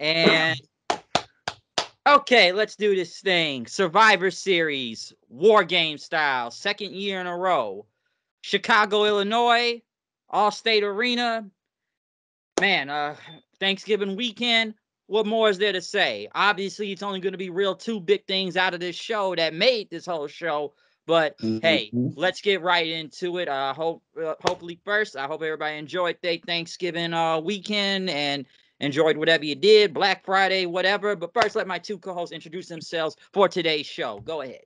And okay, let's do this thing. Survivor Series, War Game style, second year in a row. Chicago, Illinois, All-State Arena. Man, Thanksgiving weekend. What more is there to say? Obviously, it's only going to be real two big things out of this show that made this whole show. But hey, Mm-hmm. let's get right into it. Hopefully first, I hope everybody enjoyed their Thanksgiving weekend and enjoyed whatever you did, Black Friday, whatever. But first, let my two co-hosts introduce themselves for today's show. Go ahead.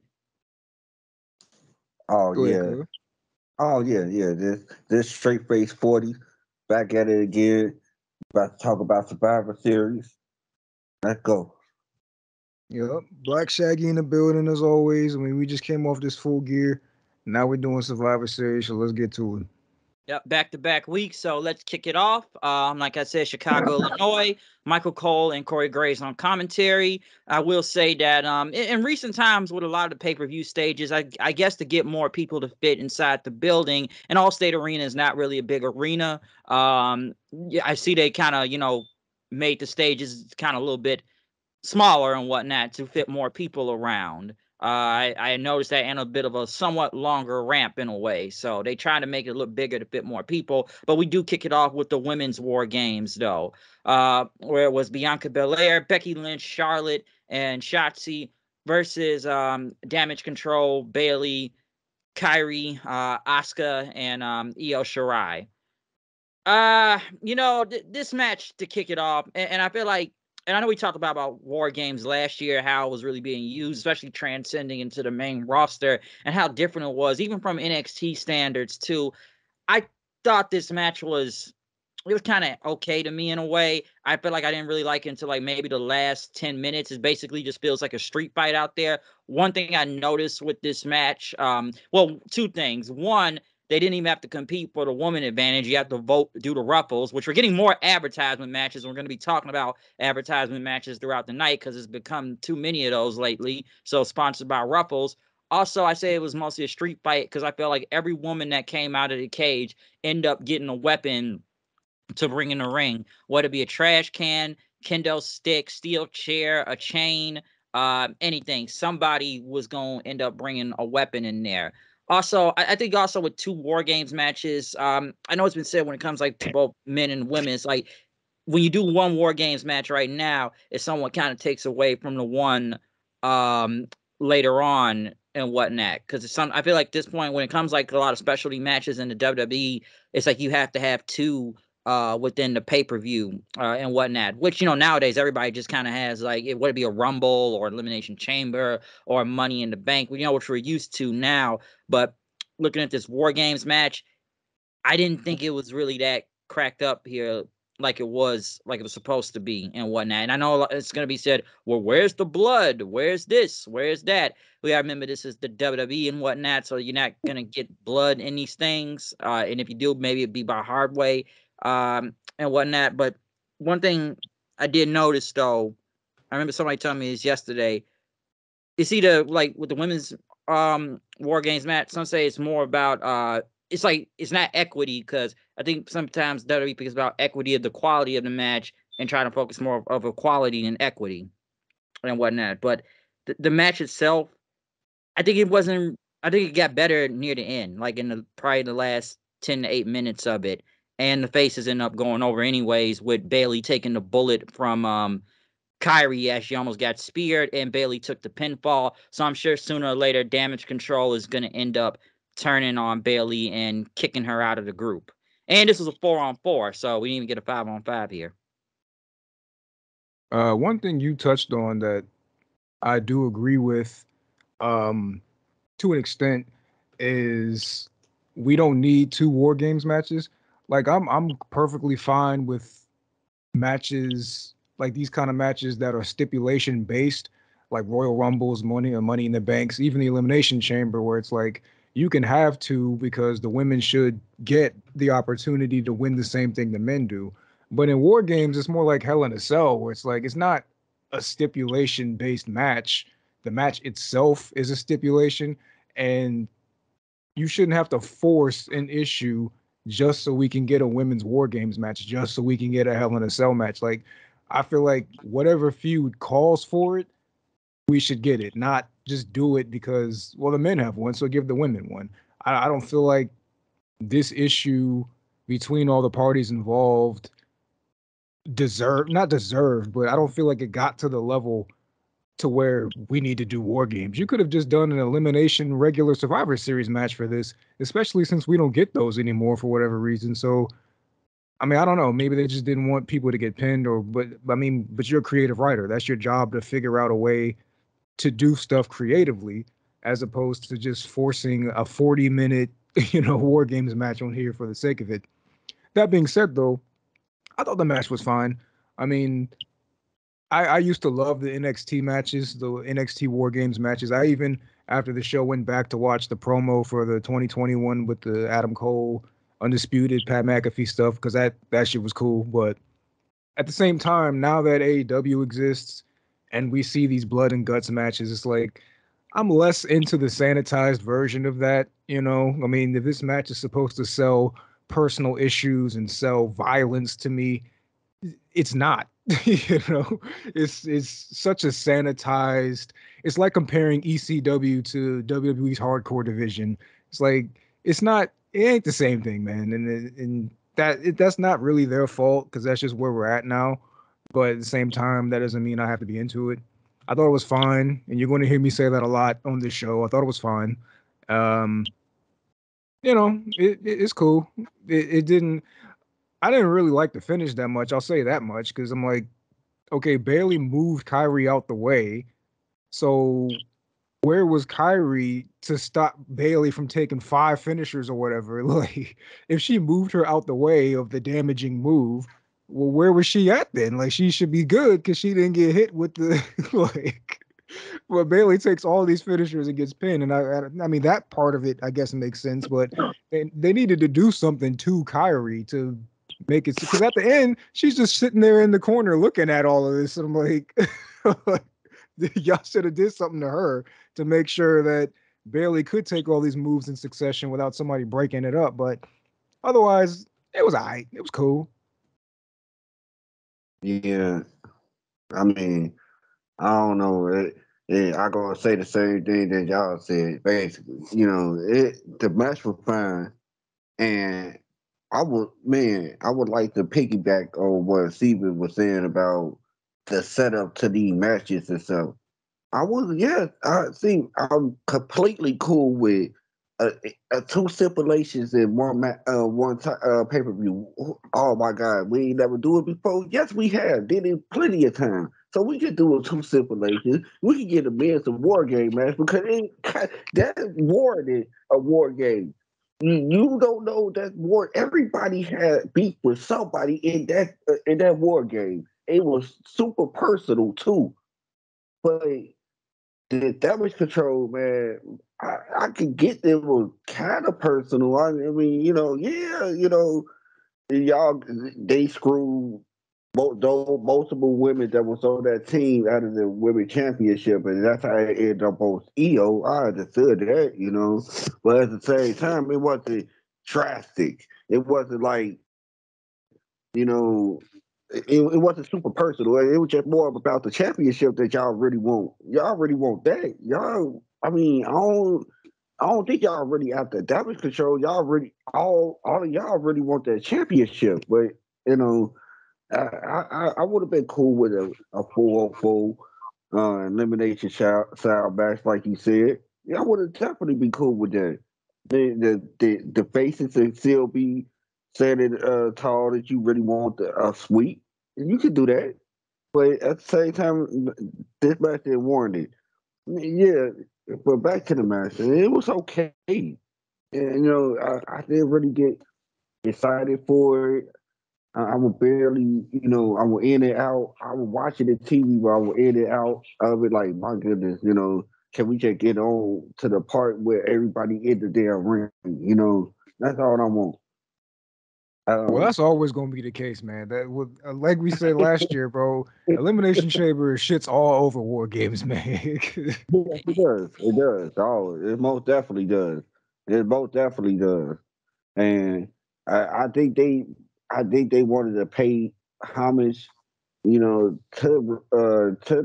Oh Go ahead, yeah. go. Oh yeah. This straight face 40 back at it again. About to talk about Survivor Series. Let's go. Yep. Black Shaggy in the building as always. I mean, we just came off this full gear. Now we're doing Survivor Series, so let's get to it. Yep, back-to-back weeks. So let's kick it off. Like I said, Chicago, Illinois. Michael Cole and Corey Graves on commentary. I will say that in recent times with a lot of the pay-per-view stages, I guess to get more people to fit inside the building, an All-State Arena is not really a big arena. Yeah, I see they kind of made the stages kind of a little bit smaller and whatnot to fit more people around. I noticed that and a bit of a somewhat longer ramp in a way. So they try to make it look bigger to fit more people. But we do kick it off with the women's war games, though, where it was Bianca Belair, Becky Lynch, Charlotte, and Shotzi versus Damage Control, Bailey, Kyrie, Asuka, and Io Shirai. This match to kick it off, and I feel like, and I know we talked about War Games last year, how it was really being used, especially transcending into the main roster, and how different it was, even from NXT standards too. I thought this match was it was kind of okay to me in a way. I feel like I didn't really like it until like maybe the last 10 minutes. It basically just feels like a street fight out there. One thing I noticed with this match, well, two things. One, they didn't even have to compete for the woman advantage. You have to vote, do the ruffles, which we're getting more advertisement matches. We're going to be talking about advertisement matches throughout the night because it's become too many of those lately. So sponsored by Ruffles. Also, I say it was mostly a street fight because I felt like every woman that came out of the cage ended up getting a weapon to bring in the ring, whether it be a trash can, kendo stick, steel chair, a chain, anything. Somebody was going to end up bringing a weapon in there. Also, I think also with two War Games matches, I know it's been said when it comes like to both men and women, it's like when you do one War Games match right now, it somewhat kind of takes away from the one um, later on and whatnot. Because I feel like at this point, when it comes like a lot of specialty matches in the WWE, it's like you have to have two within the pay-per-view and whatnot, which nowadays everybody just kind of has like it would be a Rumble or Elimination Chamber or Money in the Bank, which we're used to now. But looking at this War Games match, I didn't think it was really that cracked up here like it was supposed to be and whatnot. And I know it's gonna be said, well, where's the blood? Where's this? Where's that? We gotta remember this is the WWE and whatnot, so you're not gonna get blood in these things. And if you do, maybe it'd be by hard way, and whatnot. But one thing I did notice though, I remember somebody telling me this yesterday. It's either like with the women's War Games match, some say it's more about it's like it's not equity because I think sometimes WWE thinks about equity of the quality of the match and try to focus more of equality and equity and whatnot. But the match itself, I think it wasn't. I think it got better near the end, like in probably the last 10 to 8 minutes of it, and the faces end up going over anyways, with Bailey taking the bullet from Kyrie as she almost got speared, and Bailey took the pinfall. So I'm sure sooner or later, Damage Control is going to end up turning on Bailey and kicking her out of the group. And this was a 4-on-4, so we didn't even get a 5-on-5 here. One thing you touched on that I do agree with, um, to an extent, is we don't need two War Games matches. Like I'm perfectly fine with matches like these kind of matches that are stipulation based, like Royal Rumbles, Money in the Banks, even the Elimination Chamber, where it's like you can have two because the women should get the opportunity to win the same thing the men do. But in War Games, it's more like Hell in a Cell, where it's like it's not a stipulation based match. The match itself is a stipulation, and you shouldn't have to force an issue just so we can get a women's War Games match, just so we can get a Hell in a Cell match. Like, I feel like whatever feud calls for it, we should get it, not just do it because, well, the men have one, so give the women one. I don't feel like this issue between all the parties involved not deserved, but I don't feel like it got to the level to where we need to do war games. You could have just done an elimination regular Survivor Series match for this, especially since we don't get those anymore for whatever reason. So, I mean, I don't know. Maybe they just didn't want people to get pinned, but I mean, but you're a creative writer. That's your job to figure out a way to do stuff creatively, as opposed to just forcing a 40-minute, war games match on here for the sake of it. That being said, though, I thought the match was fine. I mean, I used to love the NXT matches, the NXT War Games matches. I even, after the show, went back to watch the promo for the 2021 with the Adam Cole, Undisputed, Pat McAfee stuff, because that shit was cool. But at the same time, now that AEW exists and we see these blood and guts matches, it's like I'm less into the sanitized version of that. I mean, if this match is supposed to sell personal issues and sell violence to me, it's not. It's such a sanitized. It's like comparing ECW to WWE's hardcore division. It's like it's not. It ain't the same thing, man. And that's not really their fault because that's just where we're at now. But at the same time, that doesn't mean I have to be into it. I thought it was fine, and you're going to hear me say that a lot on this show. I thought it was fine. Um, it's cool. It didn't. I didn't really like the finish that much. I'll say that much because I'm like, okay, Bailey moved Kyrie out the way. So where was Kyrie to stop Bailey from taking 5 finishers or whatever? Like, if she moved her out the way of the damaging move, well, where was she at then? Like, she should be good because she didn't get hit with the like. Well, Bailey takes all these finishers and gets pinned, and I mean that part of it, I guess, makes sense. But they needed to do something to Kyrie to make it because at the end she's just sitting there in the corner looking at all of this, and I'm like, y'all should have did something to her to make sure that Bailey could take all these moves in succession without somebody breaking it up. But otherwise, it was alright. It was cool. Yeah, I mean, I don't know. I gonna say the same thing that y'all said. Basically, the match was fine, and I would like to piggyback on what Steven was saying about the setup to these matches and stuff. I think I'm completely cool with uh, two stipulations in pay per view. Oh my God, we ain't never do it before. Yes, we have. Did it plenty of time. So we could do a two stipulations. We could get a men's a war game match because that warranted a war game. You don't know that war. Everybody had beef with somebody in that war game. It was super personal too, but the damage control, man, I can get them was kind of personal. I mean, y'all they screwed multiple women that was on that team out of the women championship, and that's how it ended up on EO. I understood that, but at the same time, it wasn't drastic. It wasn't like it wasn't super personal. It was just more about the championship that y'all really want. Y'all really want that. I mean, I don't think y'all really after damage control. Y'all really all of y'all really want that championship. But you know, I would have been cool with a full elimination style match, like you said. Yeah, I would have definitely been cool with that. The faces and still be standing tall that you really want a sweep. You could do that, but at the same time, this match didn't warrant it. Yeah, but back to the match, it was okay. And I didn't really get excited for it. I was barely, I was in and out. I was watching the TV, but I was in and out of it. Like, my goodness, can we just get on to the part where everybody in the damn ring? That's all I want. Well, that's always going to be the case, man. That would, like we said last year, bro. Elimination Chamber shits all over war games, man. Yes, it does. It does. Oh, it most definitely does. It most definitely does. And I think they wanted to pay homage to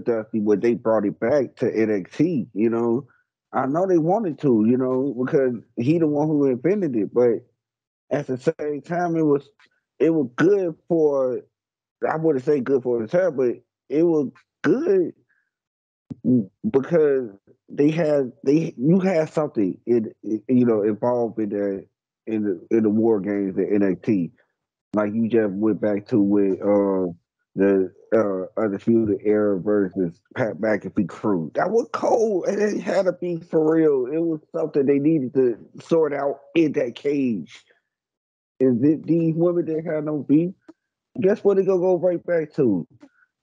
Dusty when they brought it back to NXT. I know they wanted to, because he the one who invented it, but at the same time, it was good for. I wouldn't say good for the time, but it was good because you had something involved in the war games at NXT. Like you just went back to with the Undisputed Era versus Pat McAfee crew. That was cold, and it had to be for real. It was something they needed to sort out in that cage. And these women that had no beef, guess what? They gonna go right back to.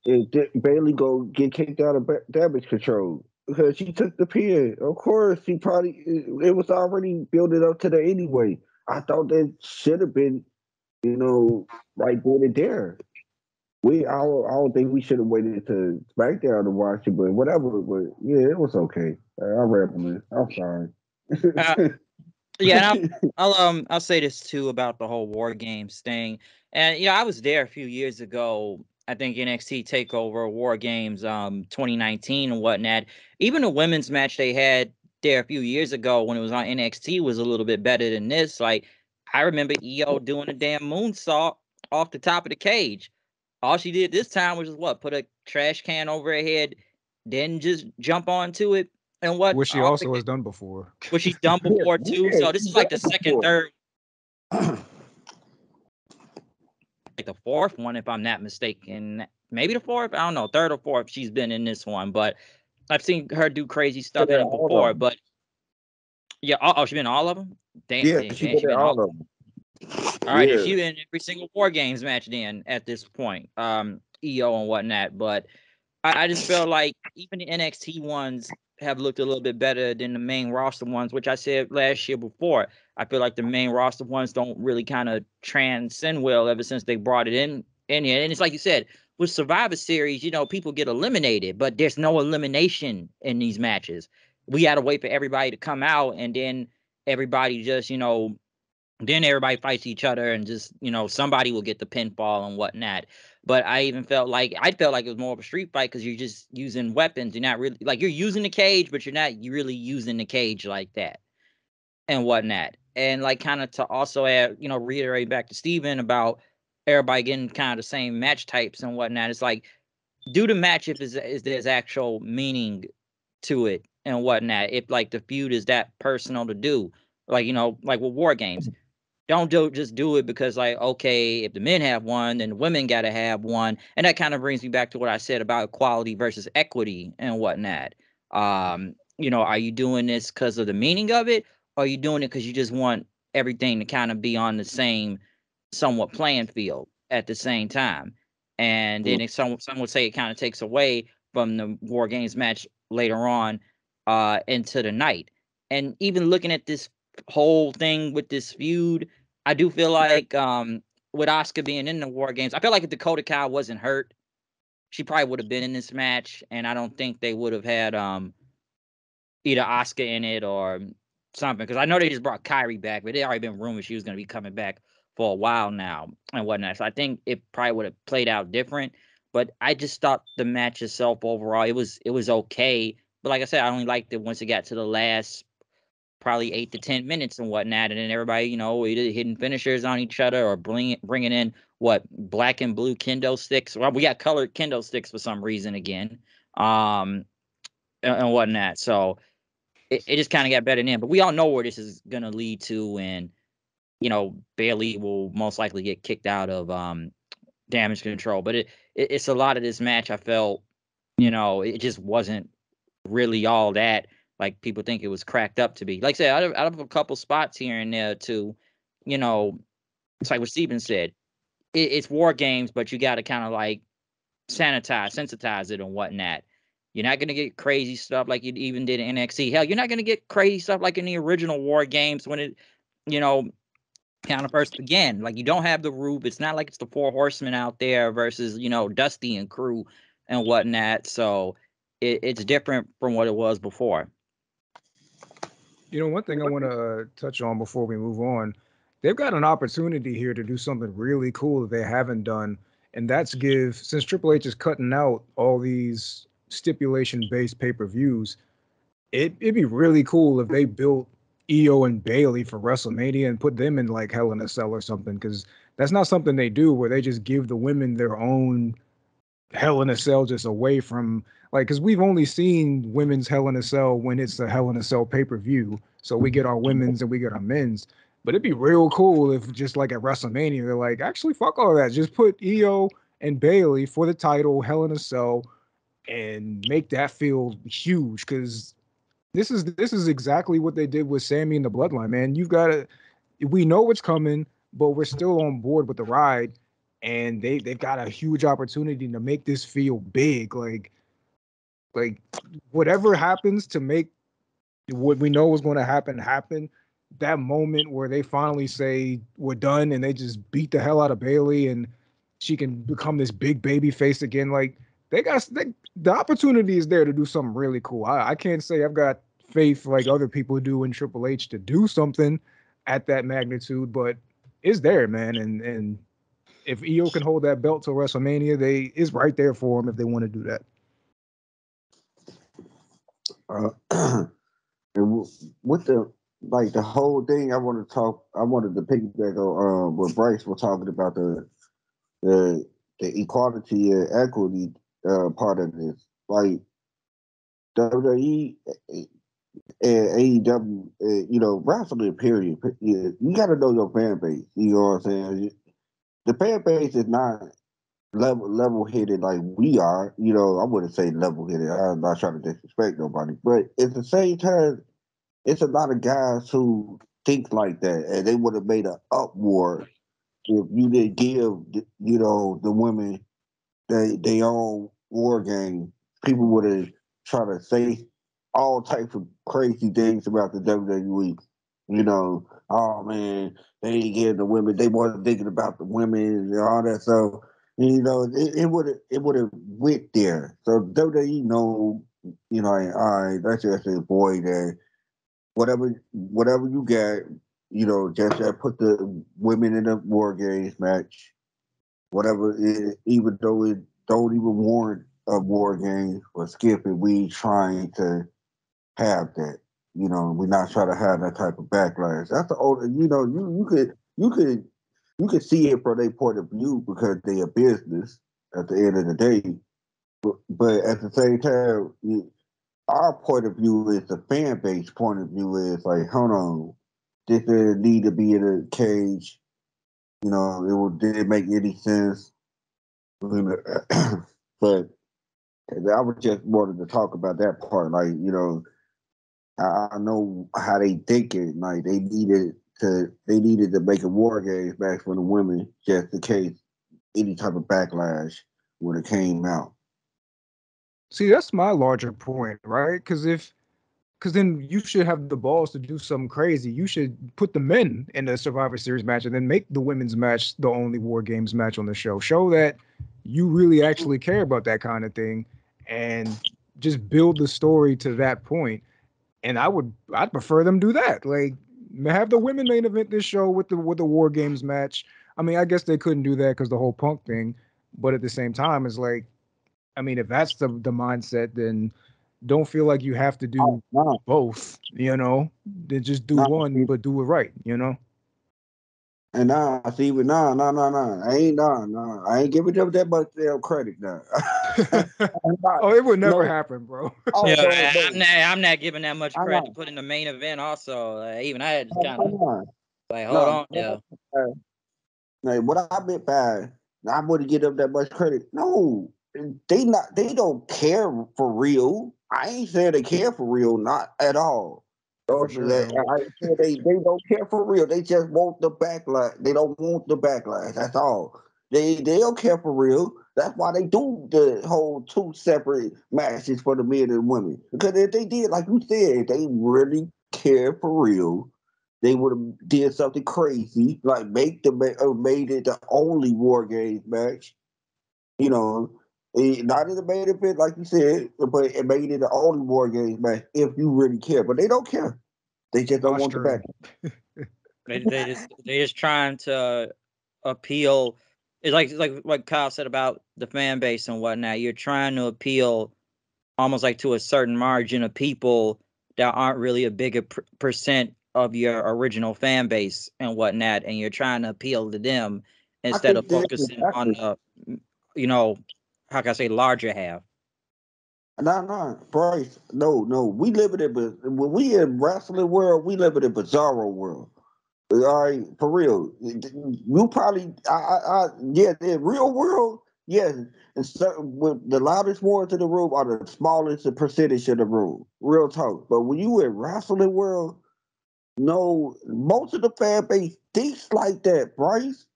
Is Bailey go get kicked out of damage control because she took the pin. Of course, she probably it was already building up to that anyway. I thought that should have been right then and there. I don't think we should have waited to SmackDown to watch it, but whatever. But yeah, it was okay. I'm rambling. I'm sorry. Uh, yeah, and I'll say this too about the whole War Games thing. And I was there a few years ago. I think NXT Takeover War Games 2019 and whatnot. Even the women's match they had there a few years ago when it was on NXT was a little bit better than this. Like I remember EO doing a damn moonsault off the top of the cage. All she did this time was just what? Put a trash can over her head, then just jump onto it and what Which she off the also has done before. which she's done Yeah, before too. yeah, So this she is like the done second, before. third, like the fourth one, if I'm not mistaken. Maybe the fourth. I don't know, third or fourth. She's been in this one, but I've seen her do crazy stuff in Yeah, it all of before. them. But yeah, oh, she been in all of them. Yeah, Damn, she damn, been she in been in all all of of them. them. All right, if Yeah. she been in every single War Games match, then at this point, EO and whatnot. But I just felt like even the NXT ones have looked a little bit better than the main roster ones, which I said last year before. I feel like the main roster ones don't really kind of transcend well ever since they brought it in here. And it's like you said, with Survivor Series, people get eliminated, but there's no elimination in these matches. We got to wait for everybody to come out, and then everybody just, then everybody fights each other and just somebody will get the pinfall and whatnot. But I felt like it was more of a street fight because you're just using weapons. You're not really like you're using the cage, but you're not really using the cage like that and whatnot. And like kind of to also add, reiterate back to Steven about everybody getting kind of the same match types and whatnot. It's like do the match if is there's actual meaning to it and whatnot. If like the feud is that personal to do, like like with War Games, don't just do it because like okay, if the men have one, then the women got to have one, and that kind of brings me back to what I said about equality versus equity and whatnot. Are you doing this because of the meaning of it, or are you doing it because you just want everything to kind of be on the same, somewhat playing field at the same time? And then some would say it kind of takes away from the War Games match later on into the night. And even looking at this whole thing with this feud, I do feel like with Oscar being in the War Games, I feel like if Dakota Kai wasn't hurt, she probably would have been in this match, and I don't think they would have had either Oscar in it or something. Because I know they just brought Kyrie back, but it already been rumored she was going to be coming back for a while now and whatnot. So I think it probably would have played out different. But I just thought the match itself overall, it was okay. But like I said, I only liked it once it got to the last probably 8 to 10 minutes and whatnot, and then everybody, either hitting finishers on each other or bringing in what black and blue kendo sticks. Well, we got colored kendo sticks for some reason again, and whatnot. So it just kind of got better than. But we all know where this is gonna lead to, and Bailey will most likely get kicked out of damage control. But it's a lot of this match. I felt, it just wasn't really all that like people think it was cracked up to be. Like I said, out of a couple spots here and there too, it's like what Steven said. It's War Games, but you got to kind of like sensitize it and whatnot. You're not gonna get crazy stuff like you even did in NXT. Hell, you're not gonna get crazy stuff like in the original War Games when it, you know, kind of first began. Like you don't have the Rube. It's not like it's the Four Horsemen out there versus Dusty and crew and whatnot. So it's different from what it was before. One thing I want to touch on before we move on, they've got an opportunity here to do something really cool that they haven't done And that's give, since Triple H is cutting out all these stipulation-based pay-per-views, it'd be really cool if they built Io and Bailey for WrestleMania and put them in like Hell in a Cell or something, because that's not something they do where they just give the women their own Hell in a Cell just away from, like, because we've only seen women's Hell in a Cell when it's a Hell in a Cell pay-per-view. So we get our women's and we get our men's. But it'd be real cool if just like at WrestleMania, they're like, actually, fuck all that. Just put Io and Bailey for the title, Hell in a Cell, and make that feel huge. Because this is exactly what they did with Sammy and the Bloodline, man. You've got to, we know what's coming, but we're still on board with the ride, and they've got a huge opportunity to make this feel big. Like whatever happens to make what we know is going to happen. That moment where they finally say we're done and they just beat the hell out of Bailey and she can become this big baby face again. Like the opportunity is there to do something really cool. I can't say I've got faith like other people do in Triple H to do something at that magnitude, but it's there, man. And if EO can hold that belt till WrestleMania, they is right there for him if they want to do that. And with the like the whole thing, I wanted to piggyback on what Bryce was talking about the equality and equity part of this. Like WWE and AEW, wrestling period. You got to know your fan base. You know what I'm saying? The fan base is not level headed like we are. I wouldn't say level headed. I'm not trying to disrespect nobody, but at the same time, it's a lot of guys who think like that, and they would have made an uproar if you didn't give the women they own war game. People would have tried to say all types of crazy things about the WWE. Oh man, they ain't getting the women. They wasn't thinking about the women and all that. So it would have went there. So WWE know, like, all right, let's just avoid that. Whatever you got, just put the women in the war games match. Whatever, even though it don't even warrant a war game or skip it, we trying to have that. We're not trying to have that type of backlash. That's the only. You could see it from their point of view because they a business at the end of the day. But at the same time, our point of view is the fan base point of view is like, hold on, this didn't need to be in a cage. Didn't make any sense. But I was just wanted to talk about that part. Like, I know how they think it. Like they needed to make a war games match for the women just in case any type of backlash when it came out. See, that's my larger point, right? Because then you should have the balls to do something crazy. You should put the men in the Survivor Series match and then make the women's match the only War Games match on the show. Show that you really actually care about that kind of thing, and just build the story to that point. And I'd prefer them do that. Like, have the women main event this show with the War Games match. I mean, I guess they couldn't do that because the whole Punk thing, but at the same time, it's like, I mean, if that's the mindset, then don't feel like you have to Oh, do no, both, Then just do no, one, but do it right. and see, but I ain't giving them that much damn credit now. I'm not, Oh, it would never no, happen, bro. oh Yeah, no, I'm no, not. I'm not giving that much I'm credit not, to put in the main event. Also, even I had to kind I'm of not, like hold no. on there. Like what I meant by I wouldn't give them that much credit. No, they don't care for real. I ain't saying they care for real, not at all. For sure, no. I ain't saying they don't care for real. They just want the backlash. They don't want the backlash. That's all. They don't care for real. That's why they do the whole two separate matches for the men and women. Because if they did, like you said, they really care for real, they would have did something crazy, like made it the only War Games match. You know, not in the main event, like you said, but it made it the only War Games match if you really care. But they don't care. They just don't want the back. They just trying to appeal It's like what Kyle said about the fan base and whatnot. You're trying to appeal almost like to a certain margin of people that aren't really a bigger percent of your original fan base and whatnot, and you're trying to appeal to them I instead of think that focusing on exactly. the, you know, how can I say, larger half. No, Bryce. No. We live in it, but when we in wrestling world, we live in a bizarro world. All right, for real. You probably, yeah, in real world, yes. And certain, with the loudest ones in the room are the smallest percentage of the room. Real talk. But when you in wrestling world, no, most of the fan base thinks like that, Bryce.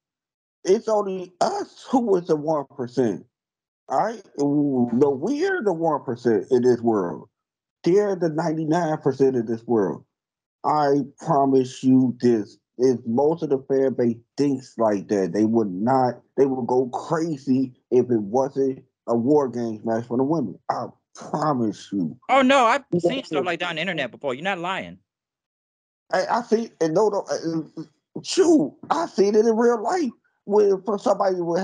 It's only us who is the 1%. All right, no, we're the 1% in this world. They're the 99% of this world. I promise you this. If most of the fan base thinks like that, they would not. They would go crazy if it wasn't a war games match for the women. I promise you. Oh no, I've seen stuff like that on the internet before. You're not lying. I see, and no, shoot, I seen it in real life. Where for somebody we would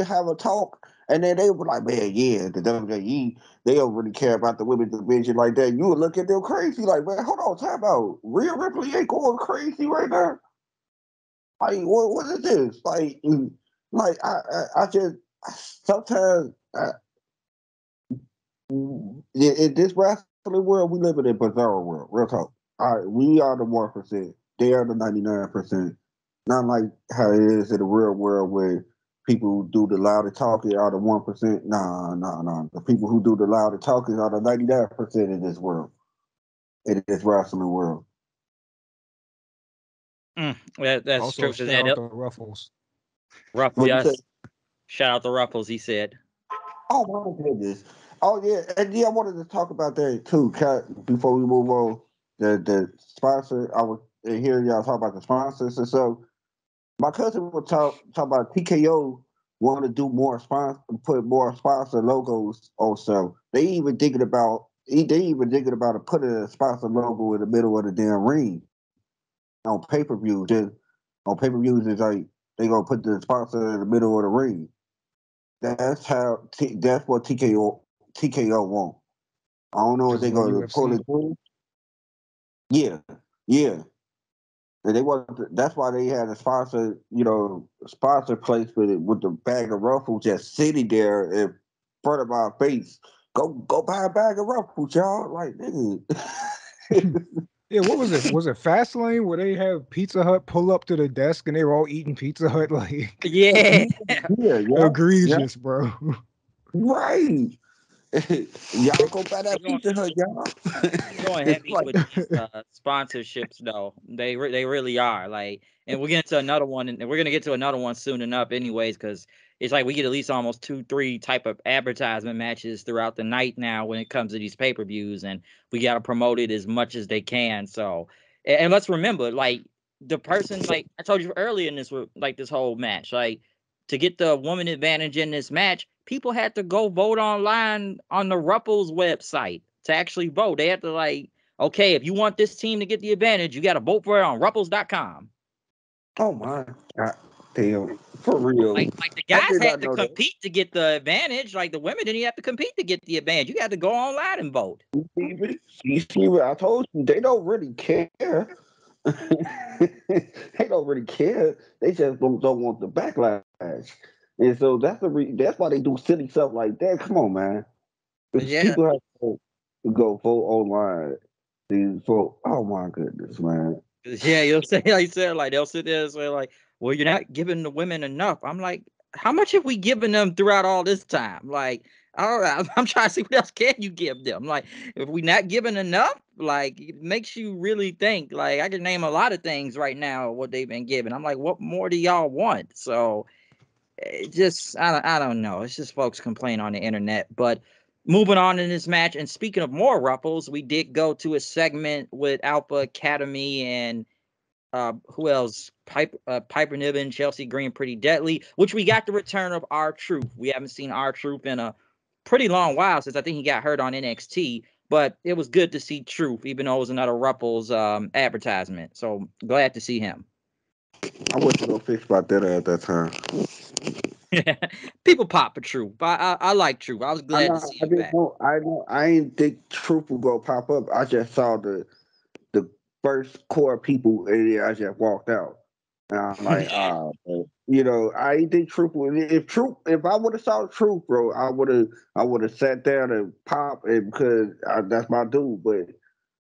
have a talk, and then they would like, man, yeah, the WWE, they don't really care about the women's division like that. You would look at them crazy, like, man, hold on, time out. Rhea Ripley ain't going crazy right now. Like, what is this? Like I just sometimes in this wrestling world, we live in a bizarre world. Real talk. All right, we are the 1%. They are the 99%. Not like how it is in the real world where people who do the loudest talking are the 1%. Nah. The people who do the loudest talking are the 99% in this world. In this wrestling world. That's Also, true. Cause shout out the Ruffles. Ruffles, What you say? yes. Shout out to Ruffles. He said. Oh my goodness. Oh yeah, and yeah, I wanted to talk about that too. Before we move on, the sponsor. I was hearing y'all talk about the sponsors, and so my cousin was talk about TKO want to do more sponsor, put more sponsor logos on stuff. They even thinking about putting a sponsor logo in the middle of the damn ring on pay per view. Just on pay per views, it's like they gonna put the sponsor in the middle of the ring. That's what TKO want. I don't know if Just they're like gonna pull UFC. it through. Yeah, yeah. And they want. That's why they had a sponsor. Sponsor placement with the bag of ruffles just sitting there in front of our face. Go buy a bag of ruffles, y'all. Like, nigga. Yeah, what was it? Was it Fastlane where they have Pizza Hut pull up to the desk and they were all eating Pizza Hut? Like, Yeah. Yeah, yeah, egregious, bro. right. Y'all go buy that They're going, Pizza Hut, y'all. they're going It's heavy like, with these sponsorships, though. They really are. Like, and we'll get to another one, and we're gonna get to another one soon enough, anyways, because it's like we get at least almost 2, 3 type of advertisement matches throughout the night now when it comes to these pay-per-views, and we gotta promote it as much as they can. So, and let's remember, like the person, like I told you earlier in this whole match, like to get the woman advantage in this match, people had to go vote online on the Rupples website to actually vote. They had to okay, if you want this team to get the advantage, you got to vote for it on Rupples.com. oh my god, damn, for real. Like the I guys did had not to know that. compete to get the advantage. Like the women didn't have to compete to get the advantage. You had to go online and vote. You see what I told you? They don't really care. They don't really care. They just don't want the backlash. And so that's why they do silly stuff like that. Come on, man. Yeah. People have to go vote online. To vote. Oh my goodness, man. Yeah, you'll say like you said, like they'll sit there and say, like, well, you're not giving the women enough. I'm like, how much have we given them throughout all this time? Like, I don't know. I'm trying to see what else can you give them. Like, if we not giving enough, like it makes you really think. Like, I can name a lot of things right now what they've been given. I'm like, what more do y'all want? So it just I don't know. It's just folks complain on the internet. But moving on in this match, and speaking of more ruffles, we did go to a segment with Alpha Academy and who else? Piper Niven, Chelsea Green, Pretty Deadly, which we got the return of R-Truth. We haven't seen R-Truth in a pretty long while since I think he got hurt on NXT. But it was good to see Truth, even though it was another Ruffles advertisement. So glad to see him. I wasn't gonna fix about that at that time. People pop for Troop. I like Troop. I was glad to see him back. I didn't think Truth would go pop up. I just saw the first core people, and then I just walked out. And I'm like, I didn't think Truth would. If I would have saw Truth, bro, I would have sat down and pop, and because that's my dude. But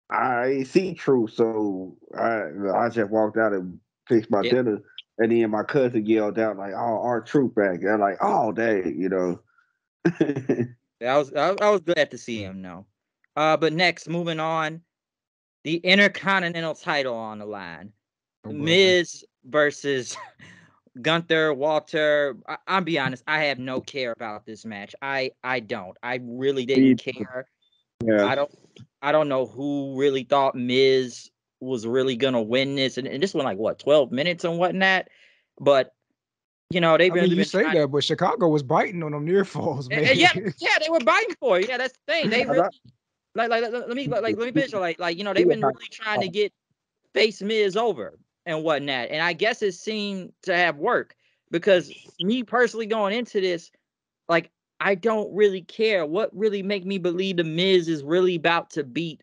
I ain't see Truth, so I just walked out and fixed my Yep. dinner. And then my cousin yelled out like, "Oh, our Truth back!" And I'm like, "Oh, dang," I was glad to see him. No. But next, moving on, the Intercontinental title on the line. Oh, brother. Miz versus Gunther, Walter. I'll be honest, I have no care about this match. I don't. I really didn't care. Yeah. I don't I don't know who really thought Miz was really gonna win this, and this went like what 12 minutes and whatnot. But they've I mean, really you been say trying. that, but Chicago was biting on them near falls, man. Yeah, yeah, they were biting for it. Yeah, that's the thing. They I really thought- let me finish. They've been really trying to get face Miz over and whatnot. And I guess it seemed to have worked because me personally going into this, like, I don't really care. What really make me believe the Miz is really about to beat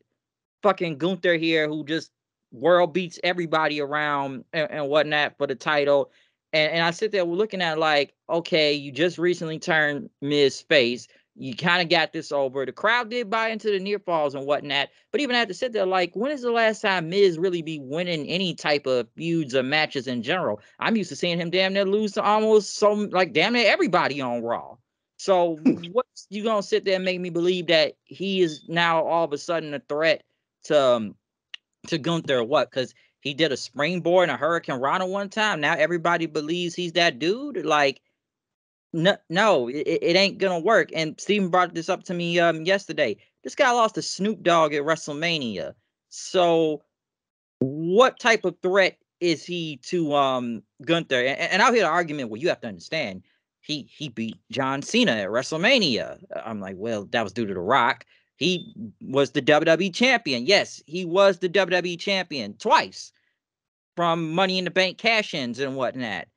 fucking Gunther here, who just world beats everybody around and whatnot for the title. And I sit there looking at like, okay, you just recently turned Miz face. You kind of got this over. The crowd did buy into the near falls and whatnot. But even I have to sit there like, when is the last time Miz really be winning any type of feuds or matches in general? I'm used to seeing him damn near lose to almost damn near everybody on Raw. So what's you gonna sit there and make me believe that he is now all of a sudden a threat to Gunther or what? Because he did a springboard and a Hurricane Rana one time. Now everybody believes he's that dude. Like, no, it ain't gonna work. And Steven brought this up to me yesterday. This guy lost to Snoop Dogg at WrestleMania. So what type of threat is he to Gunther? And I'll hear the argument. Well, you have to understand, he beat John Cena at WrestleMania. I'm like, well, that was due to The Rock. He was the WWE champion. Yes, he was the WWE champion twice from Money in the Bank cash-ins and whatnot.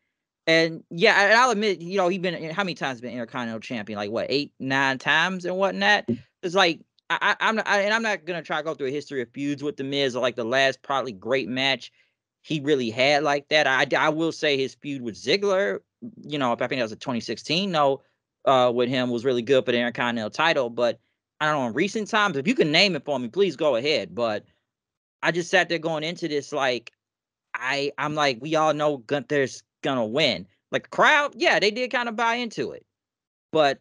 And yeah, and I'll admit, he's been how many times been Intercontinental champion? Like what, 8, 9 times and whatnot. It's like I'm not gonna try to go through a history of feuds with the Miz or like the last probably great match he really had like that. I will say his feud with Ziggler, I think that was a 2016. No, with him was really good for the Intercontinental title. But I don't know in recent times. If you can name it for me, please go ahead. But I just sat there going into this like I'm like, we all know Gunther's gonna win. Like the crowd, yeah, they did kind of buy into it. But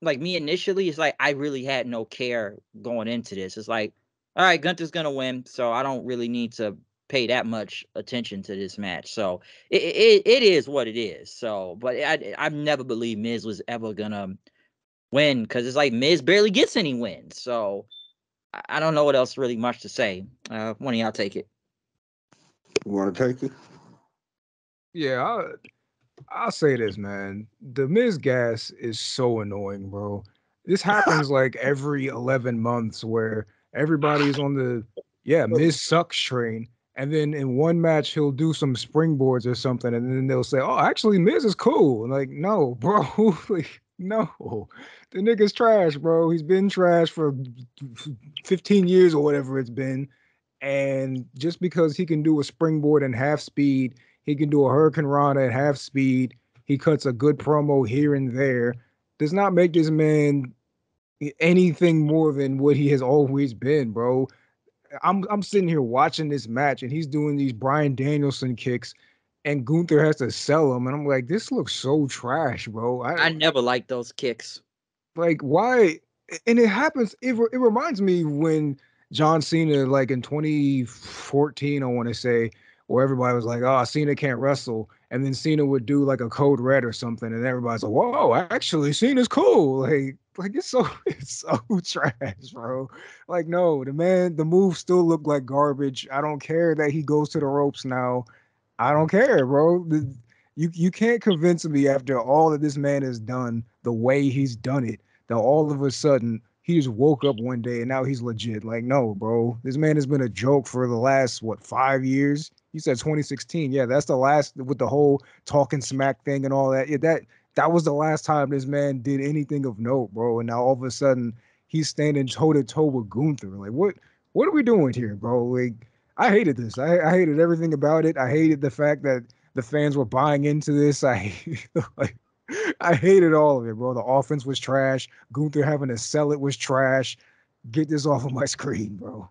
like me initially, it's like I really had no care going into this. It's like, all right, Gunther's gonna win, so I don't really need to pay that much attention to this match. So it is what it is. So, but I've never believed Miz was ever gonna win because it's like Miz barely gets any wins. So I don't know what else really much to say. One of y'all take it. You want to take it? Yeah, I'll say this, man. The Miz gas is so annoying, bro. This happens like every 11 months where everybody's on the Miz sucks train. And then in one match, he'll do some springboards or something. And then they'll say, oh, actually, Miz is cool. Like, no, bro. Like, no. The nigga's trash, bro. He's been trash for 15 years or whatever it's been. And just because he can do a springboard in half speed, he can do a Hurricane Rana at half speed. He cuts a good promo here and there. Does not make this man anything more than what he has always been, bro. I'm sitting here watching this match and he's doing these Brian Danielson kicks and Gunther has to sell him. And I'm like, this looks so trash, bro. I never liked those kicks. Like, why? And it happens. It reminds me when John Cena, like in 2014, I want to say, where everybody was like, "Oh, Cena can't wrestle," and then Cena would do like a code red or something, and everybody's like, "Whoa, actually, Cena's cool." Like it's so it's so trash, bro. Like, no, the moves still look like garbage. I don't care that he goes to the ropes now. I don't care, bro. You can't convince me after all that this man has done, the way he's done it, that all of a sudden he just woke up one day and now he's legit. Like, no, bro. This man has been a joke for the last, 5 years? You said 2016. Yeah, that's the last with the whole talking smack thing and all that. Yeah, that was the last time this man did anything of note, bro. And now all of a sudden he's standing toe to toe with Gunther. Like, what are we doing here, bro? Like, I hated this. I hated everything about it. I hated the fact that the fans were buying into this. Like, I hated all of it, bro. The offense was trash. Gunther having to sell it was trash. Get this off of my screen, bro.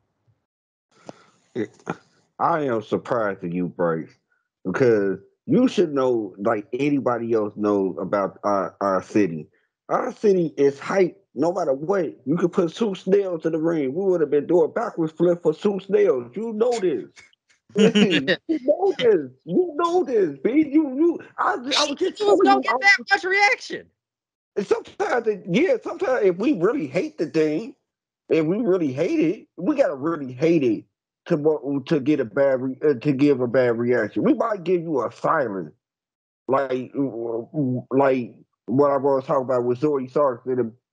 I am surprised at you, Bryce, because you should know, like anybody else knows about our city. Our city is hype no matter what. You could put two snails in the ring. We would have been doing backwards flip for two snails. You know this. You know this. You know this, B. I was just It was telling gonna you. get that much reaction. Sometimes if we really hate the thing, if we really hate it, we gotta really hate it to get a to give a bad reaction. We might give you a silence, like what I was talking about with Zoe Starks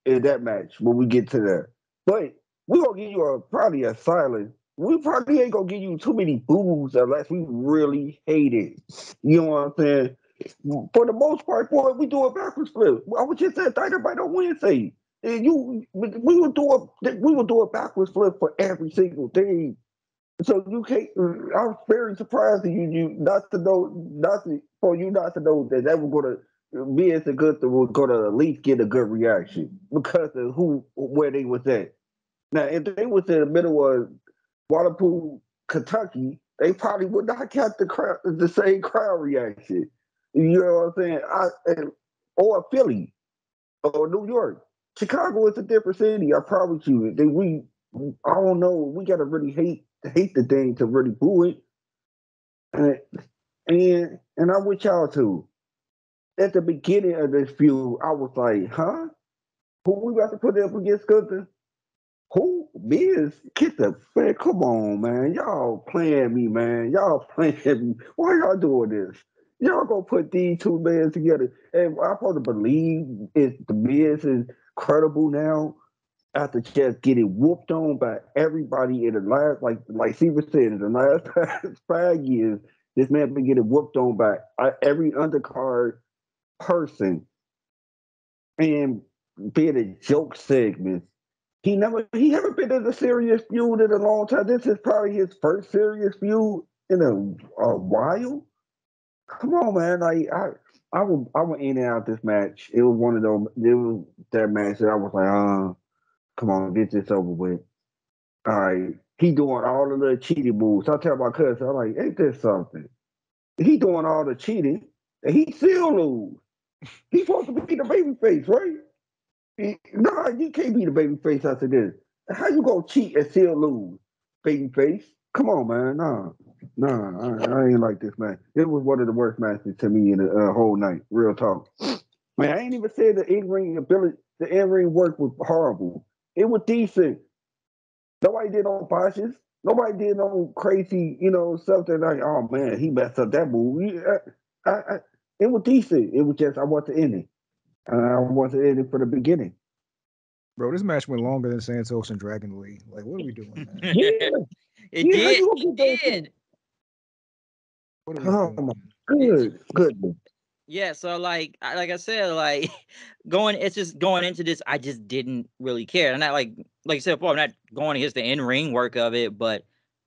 in that match when we get to that. But we gonna give you probably a silence. We probably ain't gonna give you too many boos unless we really hate it. You know what I'm saying? For the most part, boy, we do a backwards flip. I was just at Dynamite on Wednesday. And we will do a backwards flip for every single thing. So you can't. I was very surprised that you not to know, for you not to know that was gonna be as good that was gonna at least get a good reaction because of where they was at. Now, if they was in the middle of Waterpool, Kentucky, they probably would not get the same crowd reaction. You know what I'm saying? Or Philly or New York. Chicago is a different city. I promise you. I don't know. We gotta really hate the thing to really boo it. And and I'm with y'all too. At the beginning of this feud, I was like, huh? Who we about to put up against Gunther? Who? Miz? Get the man, come on, man. Y'all playing me, man. Y'all playing me. Why y'all doing this? Y'all gonna put these two men together. And I'm supposed to believe the Miz is credible now after just getting whooped on by everybody in the last, like Steve said, in the last 5 years, this man been getting whooped on by every undercard person and being a joke segment. He haven't been in a serious feud in a long time. This is probably his first serious feud in a while. Come on, man. I went in and out this match. It was one of those. It was that match that I was like, come on, get this over with. All right. He doing all the little cheating moves. I tell my cousin, I'm like, ain't this something? He doing all the cheating and he still lose. He's supposed to be the baby face, right? Nah, you can't be the baby face after this. How you gonna cheat and still lose? Baby face? Come on, man. I ain't like this, man. It was one of the worst matches to me in the whole night. Real talk. Man, I ain't even said the in-ring ability, the in-ring work was horrible. It was decent. Nobody did no botches. Nobody did no crazy, something like, oh man, he messed up that move. It was decent. It was just I want the ending. I want the ending for the beginning. Bro, this match went longer than Santos and Dragon Lee. Like, what are we doing, man? Yeah, It yeah. How did. you It gonna get those two? did. What are we Oh doing? my It, goodness. Yeah, so like I said, like it's just going into this, I just didn't really care. And like I said before, I'm not going against the in-ring work of it, but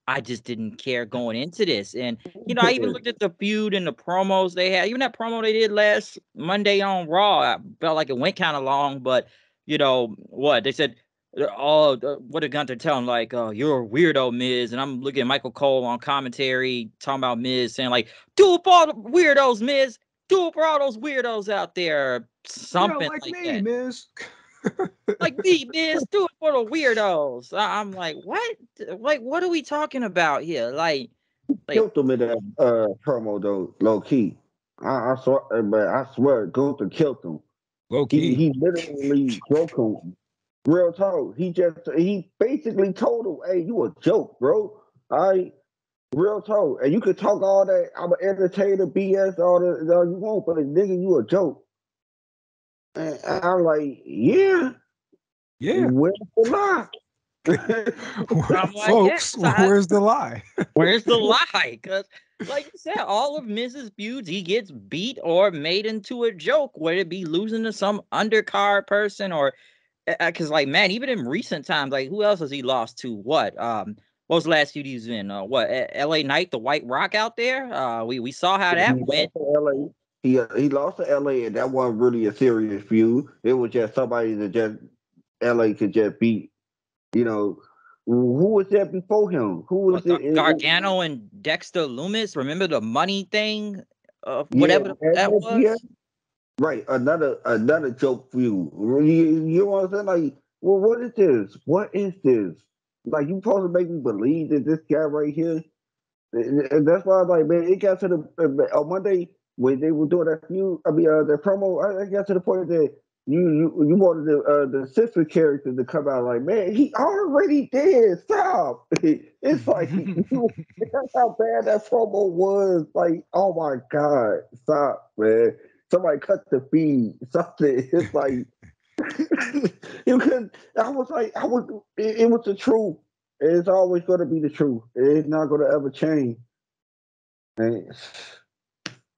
I just didn't care going into this. And I even looked at the feud and the promos they had. Even that promo they did last Monday on Raw, I felt like it went kind of long, but what they said. What did Gunther tell him? Like, you're a weirdo, Miz. And I'm looking at Michael Cole on commentary talking about Miz, saying like, do it for all the weirdos, Miz. Do it for all those weirdos out there, or Yeah, something like like me, that. Miz. Like me, Miz. Do it for the weirdos. I'm like, what? Like, what are we talking about here? Like, Killed him in that promo though, low key. I swear, Gunther killed him. Low He key. he literally broke him. Real talk. He basically told him, "Hey, you a joke, bro. I real talk. And you can talk all that. I'm an entertainer, BS, all you want, but nigga, you a joke." And I'm like, yeah, Yeah. where's the lie? I'm like, yeah. Folks, where's the lie? Where's the lie? Because Like you said, all of Miz's feuds, he gets beat or made into a joke, whether it be losing to some undercard person or because like man, even in recent times, like who else has he lost to? What was the last feud he was in? LA Knight, the White Rock out there? We saw how that He went. lost to LA. He lost to LA, and that wasn't really a serious feud. It was just somebody that just LA could just beat. You know, who was there before him? Who was it? Gargano and Dexter Loomis. Remember the money thing? Yeah, Whatever that yeah, was. right. Another joke feud. You know what I'm saying? Like, well, what is this? What is this? Like, you supposed to make me believe that this guy right here. And that's why I'm like, man, it got to the on Monday when they were doing that feud. I mean, that promo. I got to the point that you wanted the sister character to come out. Like, man, he already did. Stop. It's like that's how bad that promo was. Like, oh my god, stop, man. Somebody cut the feed. Something. It's like you could. I was like, it was the truth. It's always going to be the truth. It's not going to ever change. And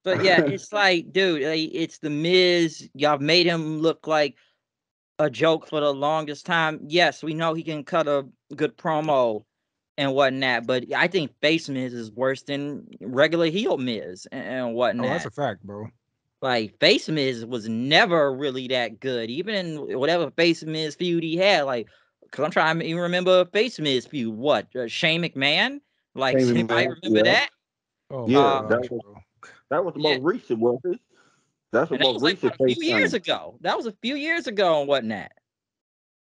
But yeah, it's like, dude, like, it's the Miz. Y'all made him look like a joke for the longest time. Yes, we know he can cut a good promo and whatnot, but I think face Miz is worse than regular heel Miz and Oh, that's whatnot. a fact, bro. Like face Miz was never really that good, even in whatever face Miz feud he had. Like, cause I'm trying to even remember a face Miz feud. What Shane McMahon? Like, does Shane anybody McMahon, remember yeah, that? Oh my yeah, Um, gosh, bro. that was the yeah, most recent, was it? That's the and that most was like what recent a few face years turn. ago. That was a few years ago and whatnot.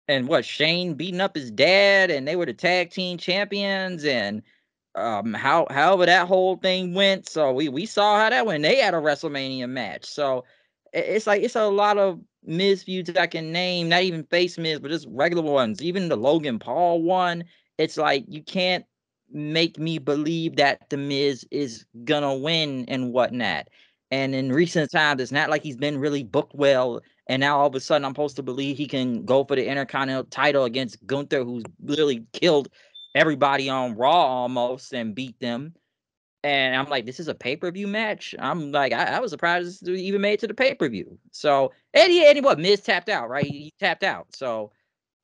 And what Shane beating up his dad, and they were the tag team champions, and however that whole thing went. So we saw how that went. They had a WrestleMania match. So it's like it's a lot of Miz feuds I can name, not even face Miz, but just regular ones. Even the Logan Paul one. It's like you can't make me believe that the Miz is gonna win and whatnot. And in recent times, it's not like he's been really booked well. And now all of a sudden, I'm supposed to believe he can go for the Intercontinental title against Gunther, who's literally killed everybody on Raw almost and beat them. And I'm like, this is a pay-per-view match. I'm like, I was surprised this even made it to the pay-per-view. So, and what? Miz tapped out, right? He tapped out. So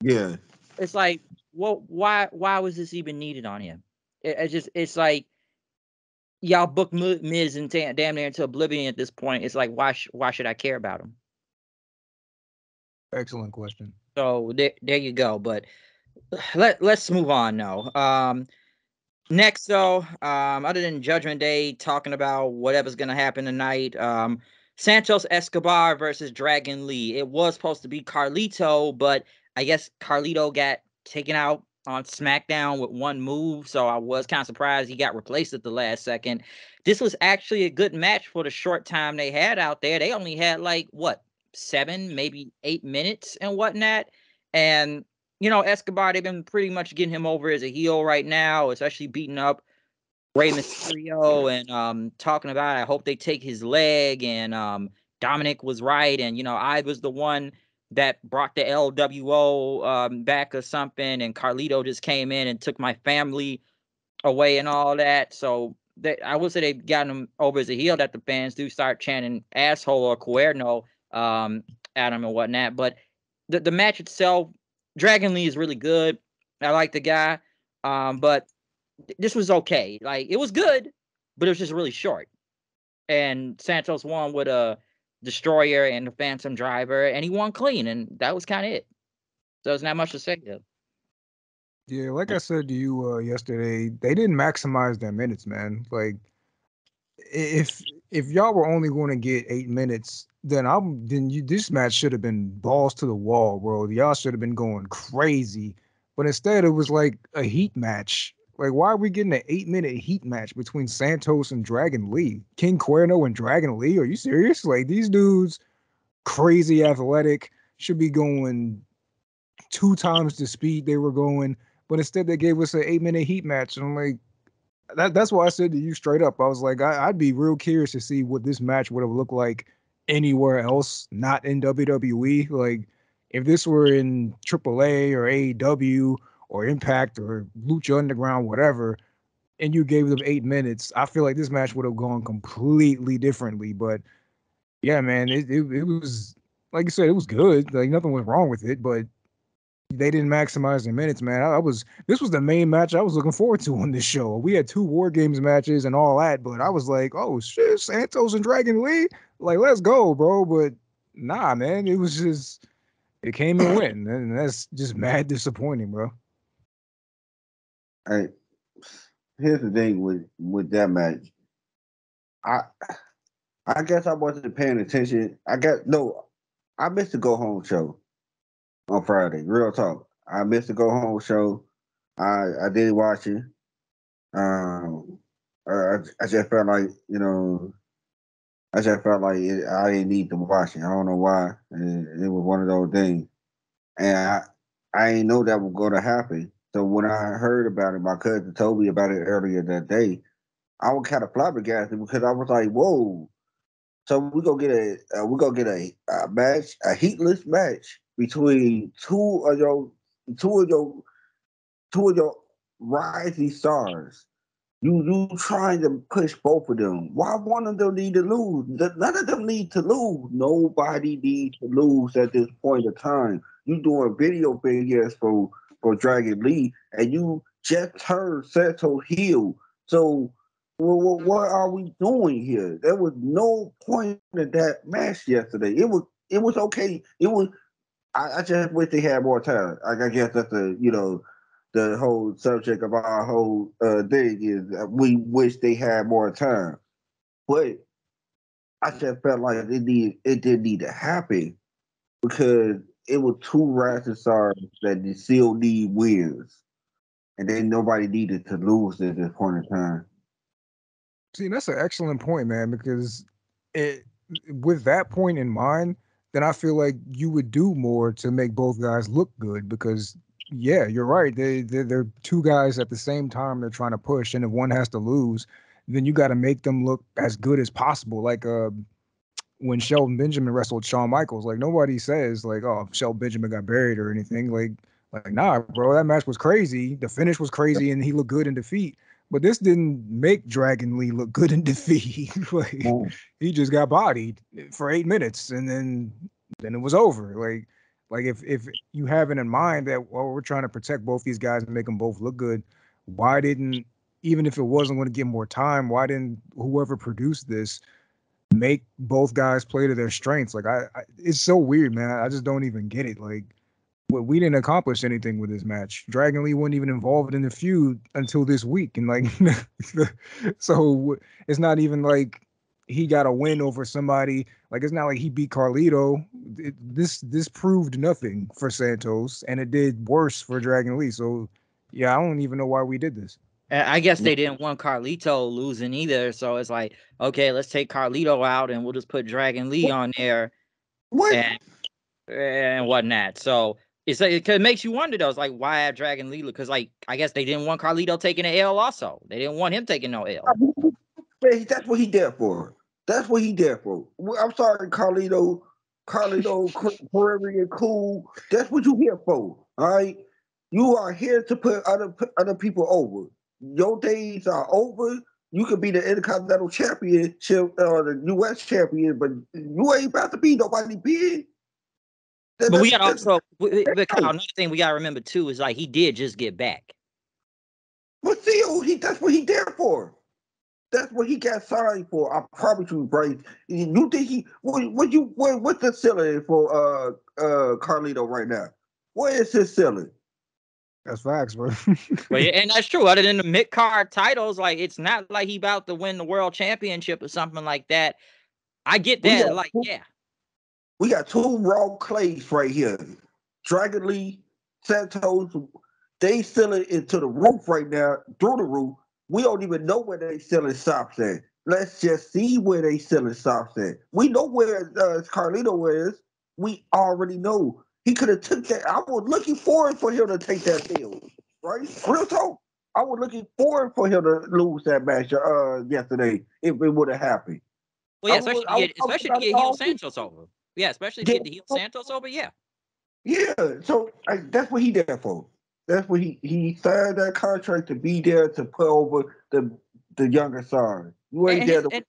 Yeah, it's like, well, why was this even needed on him? It's like y'all booked Miz and damn near into oblivion at this point. It's like, why should I care about him? Excellent question. So there you go. But let's move on now. Next, though, other than Judgment Day, talking about whatever's gonna happen tonight, Santos Escobar versus Dragon Lee. It was supposed to be Carlito, but I guess Carlito got taken out on SmackDown with one move, so I was kind of surprised he got replaced at the last second. This was actually a good match for the short time they had out there. They only had like what 7, maybe 8 minutes and whatnot, and Escobar, they've been pretty much getting him over as a heel right now, especially beating up Rey Mysterio and talking about I hope they take his leg and Dominic was right and I was the one that brought the LWO back or something and Carlito just came in and took my family away and all that. So I would say they've gotten him over as a heel that the fans do start chanting asshole or cuerno at him and whatnot. But the match itself, Dragon Lee is really good. I like the guy. But this was okay. Like it was good, but it was just really short. And Santos won with a destroyer and the Phantom Driver, and he won clean, and that was kind of it. So there's not much to say there. Yeah, like I said to you yesterday, they didn't maximize their minutes, man. Like if y'all were only going to get 8 minutes, then this match should have been balls to the wall, bro. Y'all should have been going crazy, but instead it was like a heat match. Like, why are we getting an 8 minute heat match between Santos and Dragon Lee, King Cuerno and Dragon Lee? Are you serious? Like these dudes, crazy athletic, should be going 2 times the speed they were going, but instead they gave us an 8 minute heat match, and I'm like, that's why I said to you straight up. I was like, I'd be real curious to see what this match would have looked like anywhere else, not in WWE. Like, if this were in AAA or AEW or Impact or Lucha Underground, whatever, and you gave them 8 minutes, I feel like this match would have gone completely differently. But yeah, man, it was like you said, it was good. Like nothing was wrong with it, but they didn't maximize their minutes, man. This was the main match I was looking forward to on this show. We had 2 War Games matches and all that, but I was like, oh shit, Santos and Dragon Lee, like let's go, bro. But nah, man, it was just it came and went, and that's just mad disappointing, bro. Hey, here's the thing with that match. I I guess I wasn't paying attention. I missed the go home show on Friday. Real talk. I missed the go home show. I didn't watch it. Um, I just felt like I just felt like I didn't need to watch it. I don't know why. It was one of those things, and I didn't know that was going to happen. So when I heard about it, my cousin told me about it earlier that day. I was kind of flabbergasted because I was like, "Whoa!" So we gonna get a match, a heatless match between two of your two of your rising stars. You trying to push both of them. Why one of them need to lose? None of them need to lose. Nobody needs to lose at this point of time. You doing video videos for Dragon Lee, and you just turned Santos heel. So what are we doing here? There was no point in that match yesterday. It was okay. I just wish they had more time. I guess that's the whole subject of our whole thing is that we wish they had more time. But I just felt like it didn't need to happen because it was two rising stars that they still need wins, and then nobody needed to lose at this point in time. See, that's an excellent point, man, because it with that point in mind, then I feel like you would do more to make both guys look good because yeah, you're right. They're 2 guys at the same time they're trying to push, and if one has to lose, then you got to make them look as good as possible. Like when Shelton Benjamin wrestled Shawn Michaels, like nobody says like, oh, Shelton Benjamin got buried or anything. Like nah, bro, that match was crazy. The finish was crazy, and he looked good in defeat. But this didn't make Dragon Lee look good in defeat. Like Mm. he just got bodied for 8 minutes, and then it was over. Like if you have it in mind that well, we're trying to protect both these guys and make them both look good, why didn't even if it wasn't going to get more time, why didn't whoever produced this make both guys play to their strengths? Like it's so weird, man. I just don't even get it. Like we didn't accomplish anything with this match. Dragon Lee wasn't even involved in the feud until this week, and like, so it's not even like he got a win over somebody. Like it's not like he beat Carlito. This proved nothing for Santos, and it did worse for Dragon Lee. So yeah, I don't even know why we did this. And I guess they didn't want Carlito losing either. So it's like, okay, let's take Carlito out and we'll just put Dragon Lee on there What? and whatnot. So it's like it makes you wonder though. It's like why have Dragon Lee? Because like I guess they didn't want Carlito taking an L. Also, they didn't want him taking no L. Man, that's what he there for. That's what he there for. I'm sorry, Carlito, Prairie and Cool. That's what you here for. All right, you are here to put other people over. Your days are over. You could be the Intercontinental Championship or the U.S. champion, but you ain't about to be nobody big. But we got also, but Kyle, No. another thing we got to remember too is like he did just get back. But still, that's what he there for. That's what he got signed for. I promise you, Bryce. You think what's the ceiling for Carlito right now? What is his ceiling? That's facts, bro. But yeah, and that's true. Other than the mid card titles, like it's not like he about to win the world championship or something like that. I get We that. got Like, yeah. we got two raw clays right here. Dragon Lee, Santos, they selling into the roof right now, through the roof. We don't even know where they selling stops at. Let's just see where they selling stops at. We know where Carlito is. We already know. He could have took that. I was looking forward for him to take that deal. Right? Real talk. I was looking forward for him to lose that match yesterday if it would have happened. Well, yeah, especially to get About it heel all week. Santos over. Yeah, especially to Yeah, get the heel Santos over. Yeah. yeah. So that's what he there for. That's what he signed that contract to be there to put over the younger side. You ain't And, there his,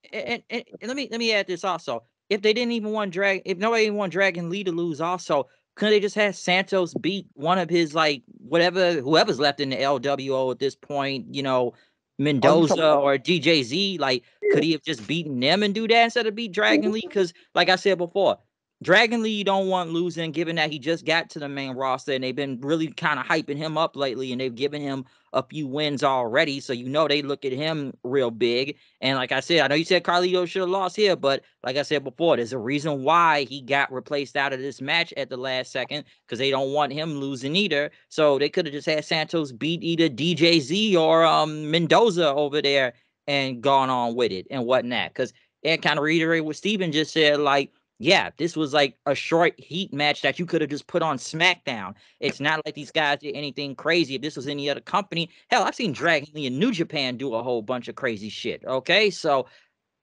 to and let me add this also. If they didn't even want drag, if nobody even want Dragon Lee to lose, also couldn't they just have Santos beat one of his like whoever's left in the LWO at this point? oh you talking Mendoza or DJZ. Like, could he have just beaten them and do that instead of beat Dragon Lee? Because, like I said before, Dragon Lee you don't want losing, given that he just got to the main roster and they've been really kind of hyping him up lately, and they've given him a few wins already. So they look at him real big. And like I said, I know you said Carlito should have lost here, but like I said before, there's a reason why he got replaced out of this match at the last second, because they don't want him losing either. So they could have just had Santos beat either DJZ or Mendoza over there and gone on with it and whatnot. Because it kind of reiterate what Steven just said, like, yeah, this was like a short heat match that you could have just put on SmackDown. It's not like these guys did anything crazy. If this was any other company, hell, I've seen Dragon Lee in New Japan do a whole bunch of crazy shit. Okay, so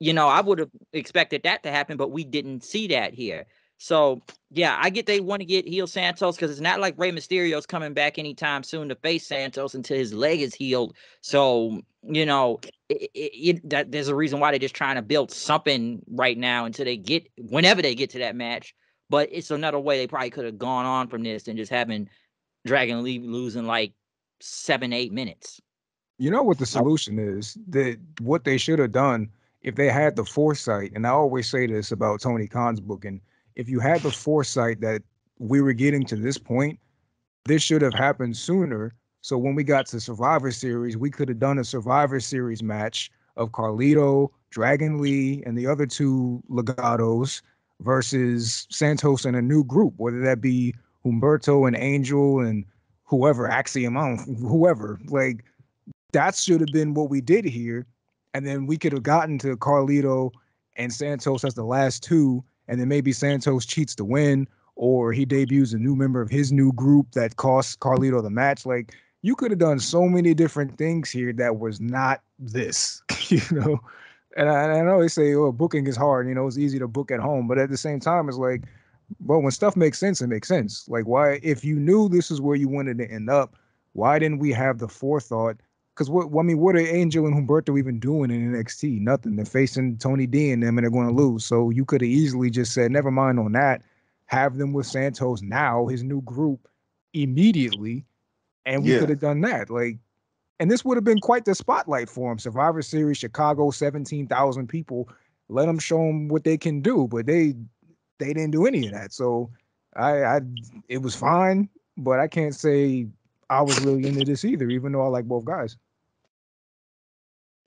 I would have expected that to happen, but we didn't see that here. So, yeah, I get they want to get heel Santos because it's not like Rey Mysterio's coming back anytime soon to face Santos until his leg is healed. So, there's a reason why they're just trying to build something right now until whenever they get to that match. But it's another way they probably could have gone on from this than just having Dragon Lee losing like 7-8 minutes. You know what the solution is? That what they should have done if they had the foresight, and I always say this about Tony Khan's booking, if you had the foresight that we were getting to this point, this should have happened sooner. So when we got to Survivor Series, we could have done a Survivor Series match of Carlito, Dragon Lee, and the other two Legatos versus Santos and a new group, whether that be Humberto and Angel and whoever, Axiom, whoever. Like, that should have been what we did here. And then we could have gotten to Carlito and Santos as the last two. And then maybe Santos cheats to win, or he debuts a new member of his new group that costs Carlito the match. Like, you could have done so many different things here that was not this, you know? And I know they say, oh, booking is hard, it's easy to book at home. But at the same time, it's like, well, when stuff makes sense, it makes sense. Like, why, if you knew this is where you wanted to end up, why didn't we have the forethought? Because what are Angel and Humberto even doing in NXT? Nothing. They're facing Tony D and them, and they're going to lose. So you could have easily just said, never mind on that. Have them with Santos now, his new group, immediately, and we could yeah. have done that. Like, and this would have been quite the spotlight for him. Survivor Series, Chicago, 17,000 people. Let them show them what they can do, but they didn't do any of that. So I it was fine, but I can't say I was really into this either, even though I like both guys.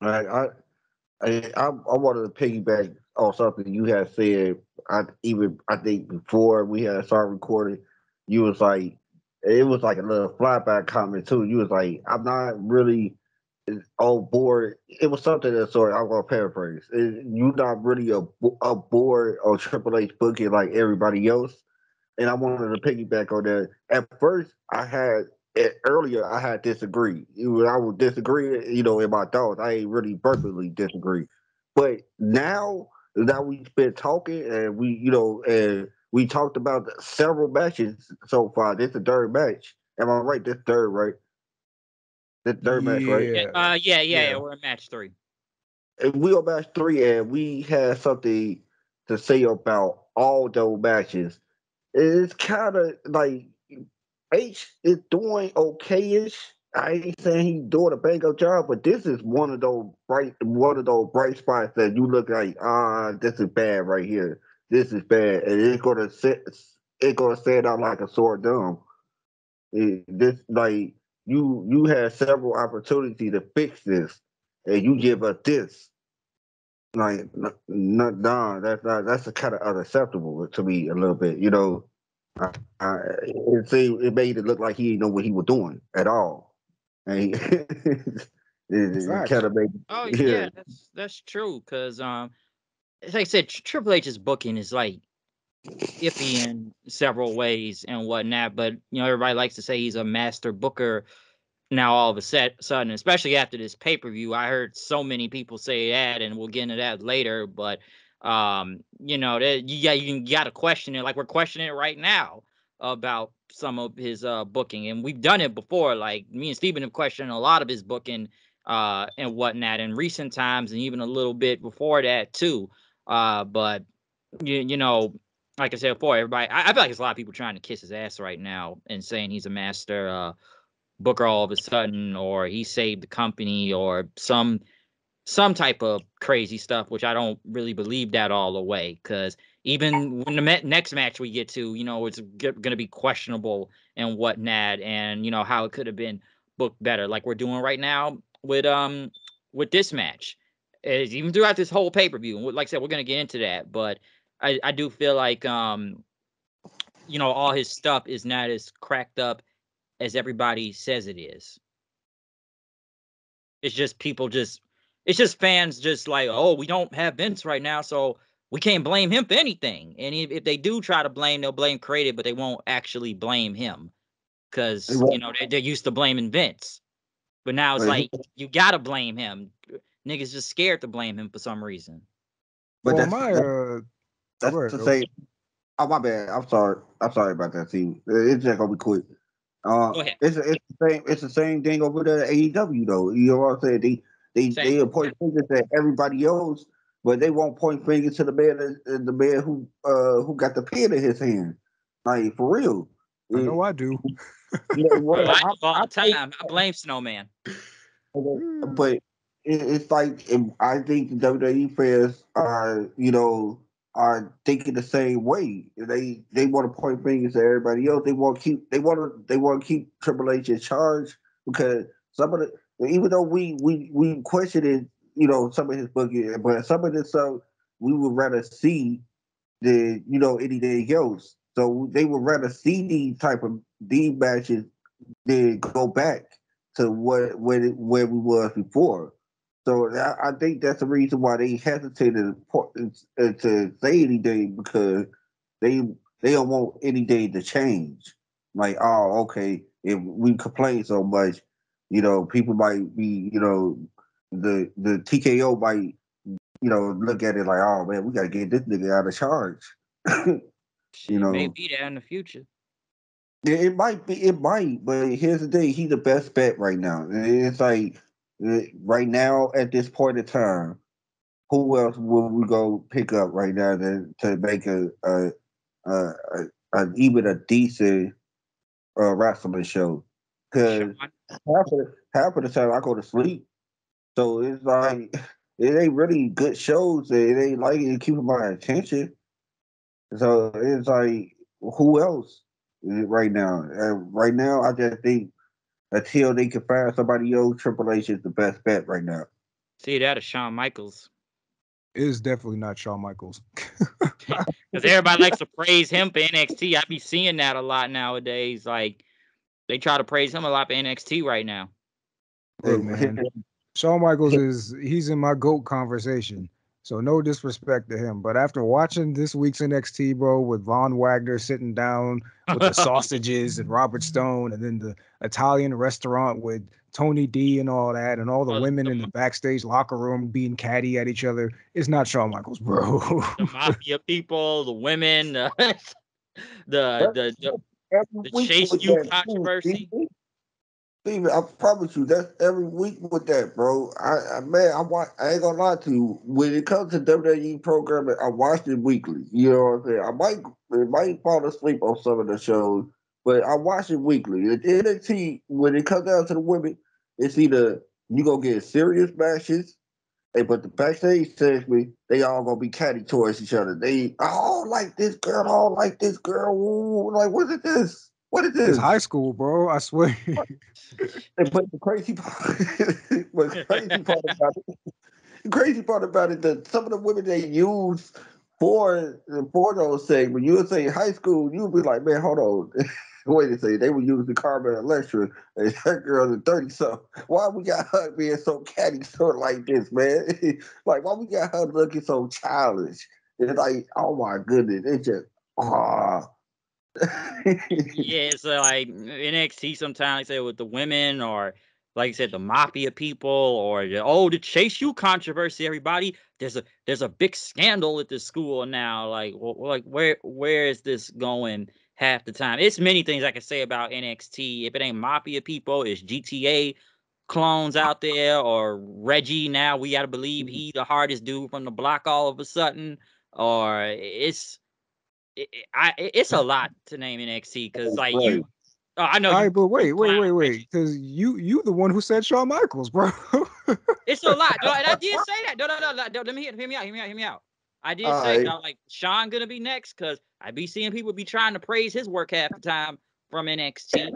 I wanted to piggyback on something you had said. I think before we had started recording, you was like, it was like a little flyback comment too. You was like, I'm not really on board. It was something that sort. I'm gonna paraphrase. You're not really a board on Triple H booking like everybody else. And I wanted to piggyback on that. At first, earlier I had disagreed. I would disagree, in my thoughts. I ain't really verbally disagree. But now we've been talking and we talked about several matches so far. This is the third match. Am I right? This third, right? This third match, right? Yeah. Yeah. Yeah. We're in match 3. And we on match three, and we had something to say about all those matches. It's kind of like H is doing okay-ish. I ain't saying he's doing a bang up job, but this is one of those bright spots that you look like, this is bad right here. This is bad, and it's gonna stand out like a sore thumb. This like you had several opportunities to fix this, and you give us this. Like, nah, that's kind of unacceptable to me a little bit. It made it look like he didn't know what he was doing at all, and it kind Facts. of made Oh yeah. yeah, that's true. Because like I said, Triple H's booking is like iffy in several ways and whatnot. But everybody likes to say he's a master booker now. All of a sudden, especially after this pay-per-view, I heard so many people say that, and we'll get into that later. But that you got to question it, like we're questioning it right now. about some of his booking, and we've done it before. Like me and Steven have questioned a lot of his booking and whatnot in recent times, and even a little bit before that too. But you know, like I said before, everybody, I feel like there's a lot of people trying to kiss his ass right now and saying he's a master booker all of a sudden, or he saved the company, or some type of crazy stuff, which I don't really believe that all the way. Because even when the next match we get to, you know, it's going to be questionable and whatnot, and you know how it could have been booked better, like we're doing right now with this match. Even throughout this whole pay-per-view, and like I said, we're going to get into that, but I do feel like you know, all his stuff is not as cracked up as everybody says it is. It's just people just, it's just fans just like, oh, we don't have Vince right now, so we can't blame him for anything. And if they do try to blame, they'll blame creative, but they won't actually blame him because, you know, they're used to blaming Vince. But now it's like, you got to blame him. Niggas just scared to blame him for some reason. But Well, that's go ahead, to Bill. say. Oh, my bad. I'm sorry. I'm sorry about that, team. It's just gonna be quick. Go ahead. It's the same. It's the same thing over there at AEW though. You know what I'm saying? They point fingers at everybody else, but they won't point fingers to the man who got the pen in his hand. Like for real. I know I do. Yeah, well, I do all the time. I blame Snowman. but it's like I think the WWE fans are, are thinking the same way. They want to point fingers at everybody else. They want to keep Triple H in charge because some of the, even though we questioned, some of his booking, but some of this stuff we would rather see than anything else. So they would rather see these matches than go back to where we was before. So I think that's the reason why they hesitated to say anything because they they don't want anything to change. Like, oh, okay, if we complain so much, people might be, the TKO might, look at it like, oh man, we gotta get this nigga out of charge. you Shit, may know, be there in the future. Yeah, it might, but here's the thing: he's the best bet right now. It's like right now at this point in time, who else will we go pick up right now to make a, even a decent wrestling show? Because Sean, half of the time I go to sleep, so it's like it ain't really good shows. It ain't like it keeping my attention. So it's like who else right now? Right now, I just think until they can find somebody else, Triple H is the best bet right now. see that is Shawn Michaels. It is definitely not Shawn Michaels. Because everybody likes to praise him for NXT. I be seeing that a lot nowadays. Like, they try to praise him a lot for NXT right now. Hey man, Shawn Michaels he's in my GOAT conversation. So no disrespect to him, but after watching this week's NXT, bro, with Von Wagner sitting down with the sausages and Robert Stone, and then the Italian restaurant with Tony D and all that, and all the women in the backstage locker room being catty at each other, it's not Shawn Michaels, bro. The mafia people, the women, the Chase U controversy. Steven, I promise you, that's every week with that, bro. I ain't gonna lie to you. When it comes to WWE programming, I watch it weekly. You know what I'm saying? I might fall asleep on some of the shows, but I watch it weekly. At NXT, when it comes down to the women, it's either you gonna get serious matches, but the backstage segment, they all gonna be catty towards each other. I don't like this girl, I don't like this girl. Ooh, like, what is this? What is It's high this? school, bro. I swear. But the crazy part, but the crazy part about it, that some of the women they use for those segments, you would say high school, you would be like, man, hold on. Wait a second, they would use the Carmen Electra, and that girl's in 30 something. Why we got her being so catty, sort of like this, man? Like, why we got her looking so childish? It's like, oh my goodness, it's just, ah. Yeah, so like NXT sometimes they say with the women, or like you said, the mafia people, or the Chase U controversy. Everybody, there's a big scandal at this school now. Like, like where is this going? half the time. It's many things I can say about NXT. If it ain't Mafia people, it's GTA clones out there, or Reggie. Now we got to believe he the hardest dude from the block all of a sudden, or it's a lot to name NXT because like Right. you. I know All you. right, but You clown Reggie. because you the one who said Shawn Michaels, bro. It's a lot. No, and I did say that. No. Let me hear me out. I did All say right. like Sean gonna be next because I be seeing people be trying to praise his work half the time from NXT.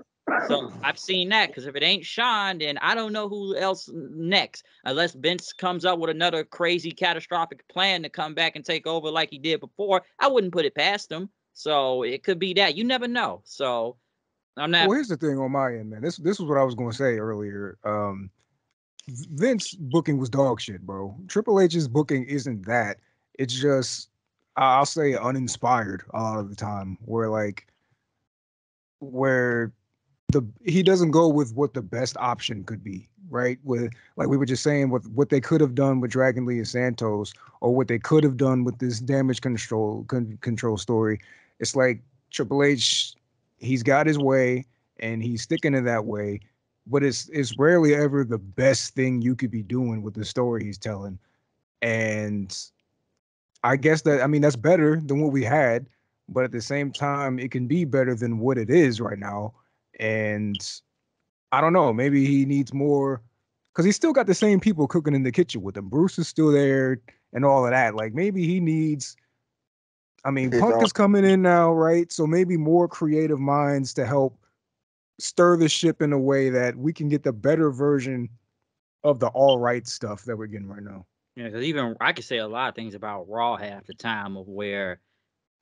So I've seen that because if it ain't Sean, then I don't know who else next, unless Vince comes up with another crazy catastrophic plan to come back and take over like he did before. I wouldn't put it past him. So it could be that. You never know. So I'm not. Well, here's the thing on my end, man. This was what I was going to say earlier. Vince booking was dog shit, bro. Triple H's booking isn't that. It's just I'll say uninspired a lot of the time. Where he doesn't go with what the best option could be, right? With like we were just saying, with what they could have done with Dragon Lee and Santos, or what they could have done with this damage control story. It's like Triple H, he's got his way and he's sticking to that way, but it's rarely ever the best thing you could be doing with the story he's telling. And I guess that's better than what we had, but at the same time, it can be better than what it is right now. And I don't know, maybe he needs more because he's still got the same people cooking in the kitchen with him. Bruce is still there and all of that. Like maybe he needs, It's Punk all is coming in now, right? So maybe more creative minds to help stir the ship in a way that we can get the better version of the all right stuff that we're getting right now. Yeah, because even I could say a lot of things about Raw half the time of where,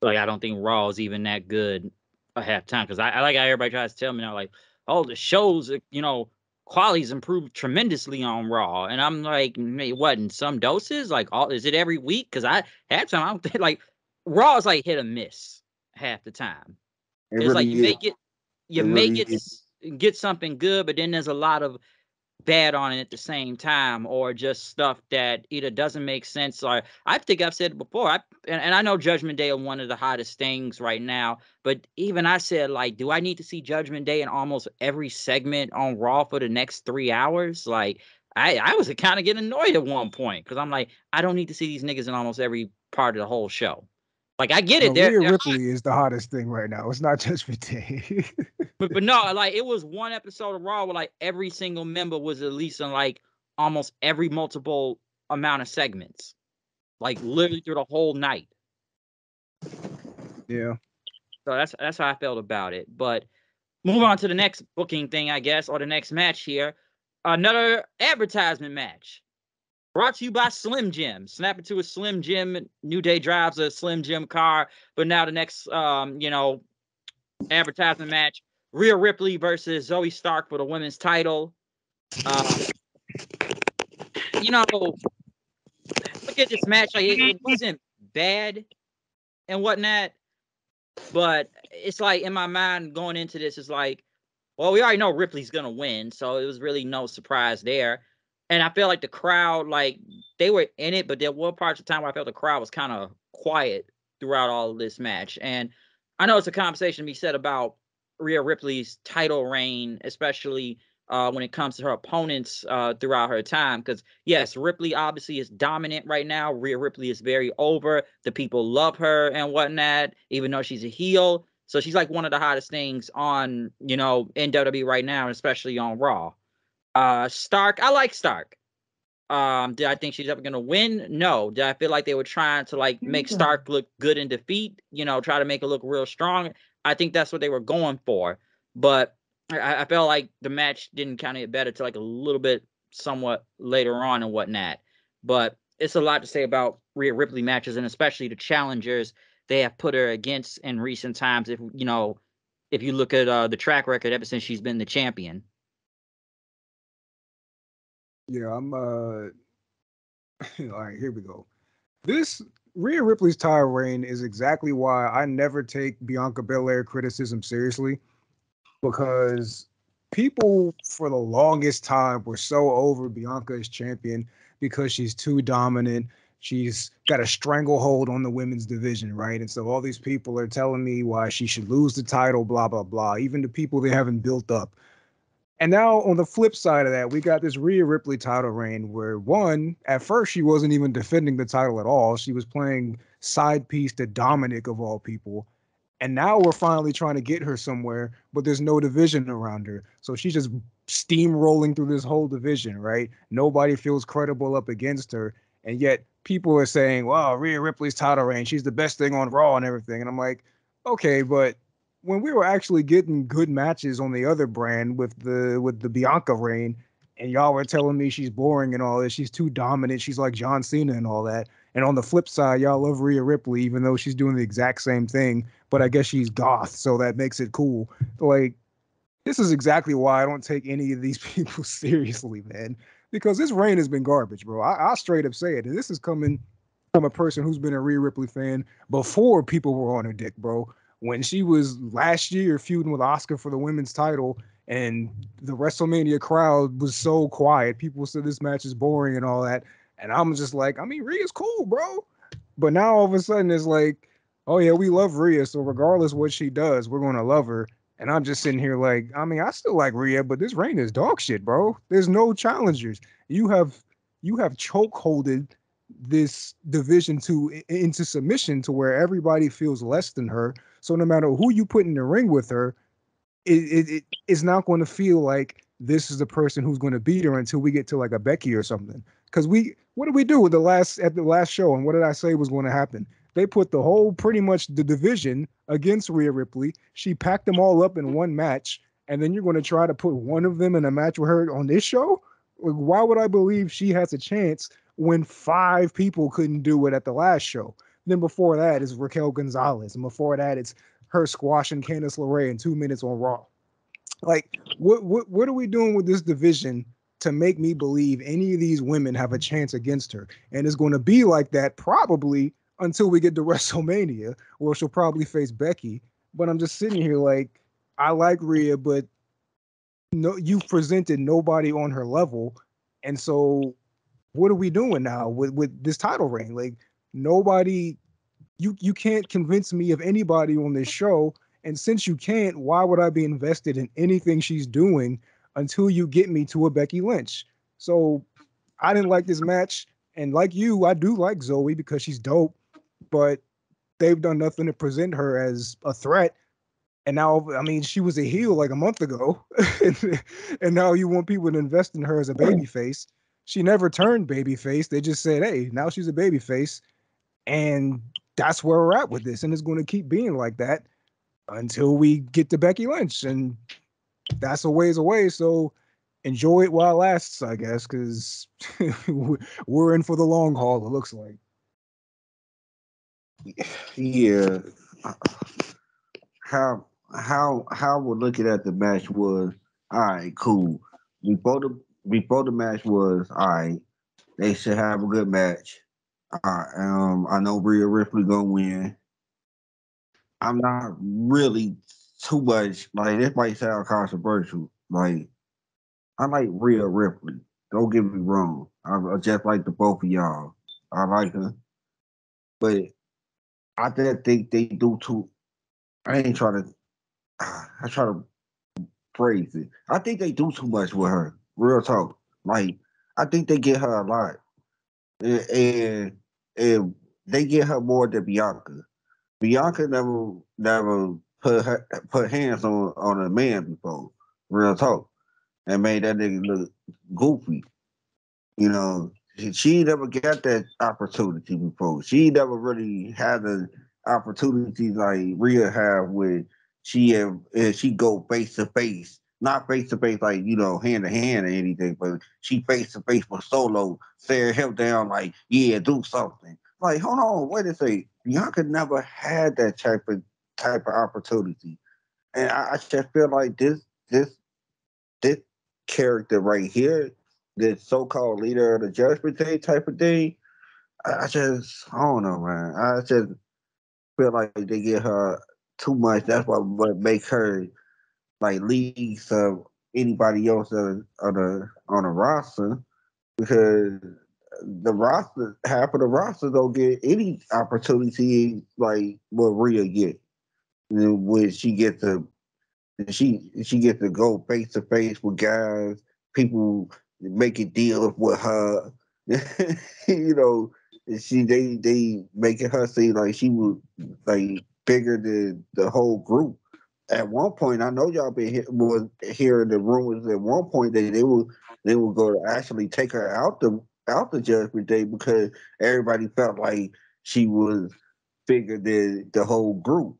like, I don't think Raw is even that good a half time because I like how everybody tries to tell me now, like, oh, the shows, quality's improved tremendously on Raw, and I'm like, what in some doses? Like, all is it every week? Because I half time I don't think like Raw is like hit or miss half the time. it It's like really is. It you make really it is. get something good, but then there's a lot of bad on it at the same time, or just stuff that either doesn't make sense, or I think I've said it before. And I know Judgment Day are one of the hottest things right now, but even I said, like, do I need to see Judgment Day in almost every segment on Raw for the next 3 hours? Like, I was kind of getting annoyed at one point because I'm like, I don't need to see these niggas in almost every part of the whole show. Like, I get No, it, Rhea they're hot, Ripley is the hottest thing right now. It's not Judgment Day. but no, like it was one episode of Raw where like every single member was at least in like almost every multiple amount of segments, like literally through the whole night. Yeah. So that's how I felt about it. But move on to the next booking thing, I guess, or the next match here. Another advertisement match brought to you by Slim Jim. Snap into a Slim Jim. New Day drives a Slim Jim car, but now the next advertisement match: Rhea Ripley versus Zoe Stark for the women's title. You know, look at this match. Like it wasn't bad and whatnot, but it's like in my mind going into this is like, well, we already know Ripley's gonna win, so it was really no surprise there. And I feel like the crowd, like they were in it, but there were parts of the time where I felt the crowd was kind of quiet throughout all of this match. And I know it's a conversation to be said about Rhea Ripley's title reign, especially when it comes to her opponents throughout her time. Because yes, Ripley obviously is dominant right now. Rhea Ripley is very over. The people love her and whatnot, even though she's a heel. So she's like one of the hottest things on, in WWE right now, especially on Raw. Stark, I like Stark. Did I think she's ever gonna win? No. Did I feel like they were trying to like make Stark look good in defeat? Try to make her look real strong. I think that's what they were going for. But I felt like the match didn't kind of get better till like a little bit somewhat later on and whatnot. But it's a lot to say about Rhea Ripley matches, and especially the challengers they have put her against in recent times. If you look at the track record ever since she's been the champion. Yeah, I'm all right, here we go. This Rhea Ripley's title reign is exactly why I never take Bianca Belair criticism seriously, because people for the longest time were so over Bianca as champion because she's too dominant. she's got a stranglehold on the women's division, right? And so all these people are telling me why she should lose the title, blah, blah, blah, even the people they haven't built up. And now on the flip side of that, we got this Rhea Ripley title reign where one, at first she wasn't even defending the title at all. She was playing side piece to Dominic of all people. And now we're finally trying to get her somewhere, but there's no division around her. So she's just steamrolling through this whole division, right? Nobody feels credible up against her. And yet people are saying, wow, Rhea Ripley's title reign, she's the best thing on Raw and everything. And I'm like, okay, but when we were actually getting good matches on the other brand with the Bianca reign, and y'all were telling me she's boring and all this, she's too dominant, she's like John Cena and all that. And on the flip side, y'all love Rhea Ripley, even though she's doing the exact same thing, but I guess she's goth, so that makes it cool. Like, this is exactly why I don't take any of these people seriously, man. Because this reign has been garbage, bro. I'll straight up say it. And this is coming from a person who's been a Rhea Ripley fan before people were on her dick, bro. When she was last year feuding with Asuka for the women's title, and the WrestleMania crowd was so quiet, people said this match is boring and all that. And I'm just like, I mean, Rhea's cool, bro. But now all of a sudden it's like, oh yeah, we love Rhea, so regardless what she does, we're gonna love her. And I'm just sitting here like, I mean, I still like Rhea, but this reign is dog shit, bro. There's no challengers. You have chokeholded this division into submission to where everybody feels less than her. So no matter who you put in the ring with her, it's not going to feel like this is the person who's going to beat her until we get to like a Becky or something. Because what did we do with at the last show, and what did I say was going to happen? They put the whole pretty much the division against Rhea Ripley. She packed them all up in one match, and then you're going to try to put one of them in a match with her on this show? Like, why would I believe she has a chance when 5 people couldn't do it at the last show? Then before that is Raquel Gonzalez, and before that it's her squashing Candice LeRae in 2 minutes on Raw. Like, what are we doing with this division to make me believe any of these women have a chance against her? And it's going to be like that probably until we get to WrestleMania, where she'll probably face Becky. But I'm just sitting here like, I like Rhea, but no, you've presented nobody on her level. And so what are we doing now with this title reign? Like, nobody, you can't convince me of anybody on this show. And since you can't, why would I be invested in anything she's doing until you get me to a Becky Lynch? So I didn't like this match. And like you, I do like Zoe because she's dope, but they've done nothing to present her as a threat. And now, I mean, she was a heel like a month ago. And now you want people to invest in her as a baby face. She never turned baby face. They just said, hey, now she's a baby face. And that's where we're at with this. And it's going to keep being like that until we get to Becky Lynch. And that's a ways away. So enjoy it while it lasts, I guess, because we're in for the long haul, it looks like. Yeah. How we're looking at the match was all right, cool. Before the match was all right. They should have a good match. I know Rhea Ripley gonna win. I'm not really too much like this might sound controversial. Like I like Rhea Ripley. Don't get me wrong. I just like the both of y'all. I like her, but I just think they do too. I ain't trying to. I try to phrase it. I think they do too much with her. Real talk. Like I think they get her a lot, and and they get her more than Bianca. Bianca never put hands on a man before. Real talk, and made that nigga look goofy. You know, she never got that opportunity before. She never really had an opportunity like Rhea have when she go face to face, not face to face like hand to hand or anything, but she face to face with Solo, staring him down like, yeah, do something. Like, hold on, wait a second. Bianca never had that type of opportunity, and I just feel like this character right here, this so-called leader of the Judgment Day type of thing, I don't know, man. I just feel like they get her too much. That's what make her like lead some anybody else on the roster because the roster, half of the roster don't get any opportunity like what Rhea get. When she gets to go face to face with guys, people making deals with her. you know, they making her seem like she was like bigger than the whole group. At one point, I know y'all was hearing the rumors. At one point, they were going to actually take her out the Judgment Day because everybody felt like she was bigger than the whole group.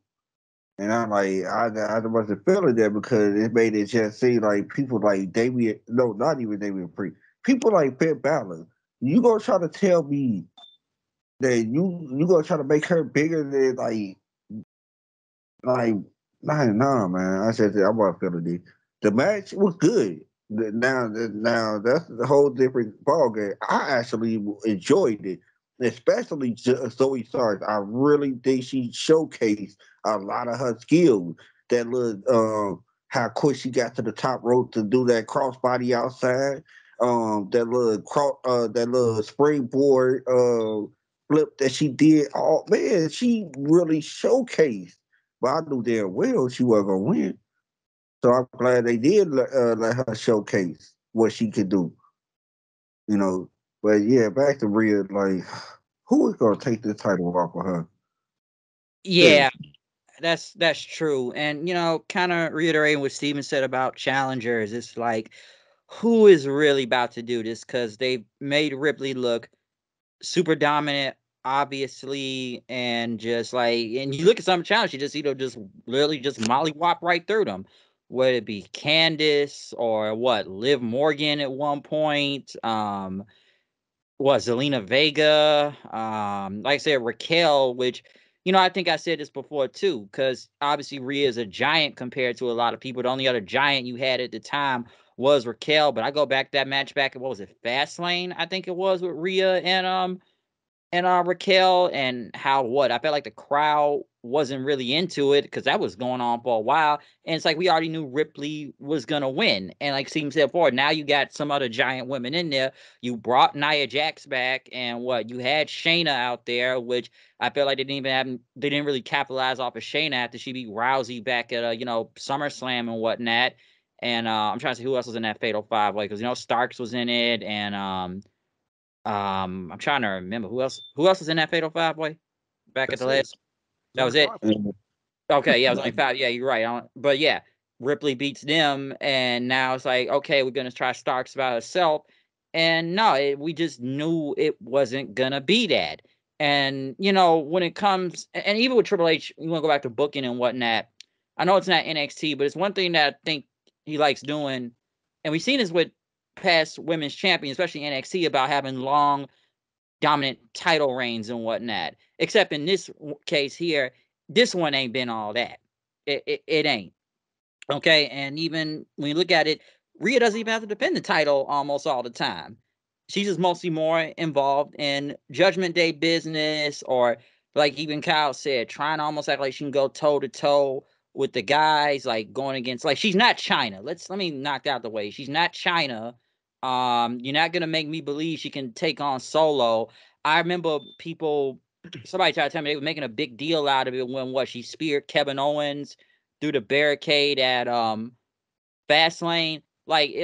And I'm like, I wasn't feeling that because it made it just seem like people like Damian, no, not even Damian Priest, people like Finn Balor. You gonna try to tell me that you gonna try to make her bigger than like nah, man. I said that I wasn't feeling it. The match was good. Now that's the whole different ballgame. I actually enjoyed it, especially Zoe Starks. I really think she showcased a lot of her skills. That little how quick she got to the top rope to do that crossbody outside. That little springboard flip that she did. Oh man, she really showcased. But I knew damn well she wasn't gonna win. So I'm glad they did let her showcase what she could do. You know, but yeah, back to Rhea. Like, who is gonna take this title off of her? Yeah, Seriously. that's true. And kind of reiterating what Steven said about challengers, it's like who is really about to do this? Because they made Ripley look super dominant, obviously, and just like, and you look at some challenge, you just just literally just mollywop right through them. Whether it be Candice or what, Liv Morgan at one point, what, Zelina Vega, like I said, Raquel, which I think I said this before too, because obviously Rhea is a giant compared to a lot of people. The only other giant you had at the time was Raquel, but I go back that match back at, what was it, Fastlane, I think it was, with Rhea and Raquel, and how, what, I felt like the crowd wasn't really into it because that was going on for a while, and it's like we already knew Ripley was gonna win, and like Steve said before, now you got some other giant women in there. You brought Nia Jax back, and what, you had Shayna out there, which I feel like they didn't really capitalize off of Shayna after she beat Rousey back at SummerSlam and whatnot. And I'm trying to see who else was in that Fatal Five Way, because Starks was in it, and I'm trying to remember who else was in that Fatal Five Way back at the That's it. last. It's That only was it. five. Okay, yeah, it was only five. Yeah, you're right. But yeah, Ripley beats them, and now it's like, okay, we're gonna try Starks by herself, and no, we just knew it wasn't gonna be that. And when it comes, and even with Triple H, you want to go back to booking and whatnot. I know it's not NXT, but it's one thing that I think he likes doing, and we've seen this with past women's champions, especially NXT, about having long dominant title reigns and whatnot. Except in this case here, this one ain't been all that. It ain't. Okay, and even when you look at it, Rhea doesn't even have to defend the title almost all the time. She's just mostly more involved in Judgment Day business, or like even Kyle said, trying to almost act like she can go toe to toe with the guys, like going against, like, she's not China. Let me knock that out the way. She's not China. You're not gonna make me believe she can take on Solo. I remember somebody tried to tell me they were making a big deal out of it when she speared Kevin Owens through the barricade at Fastlane. Like,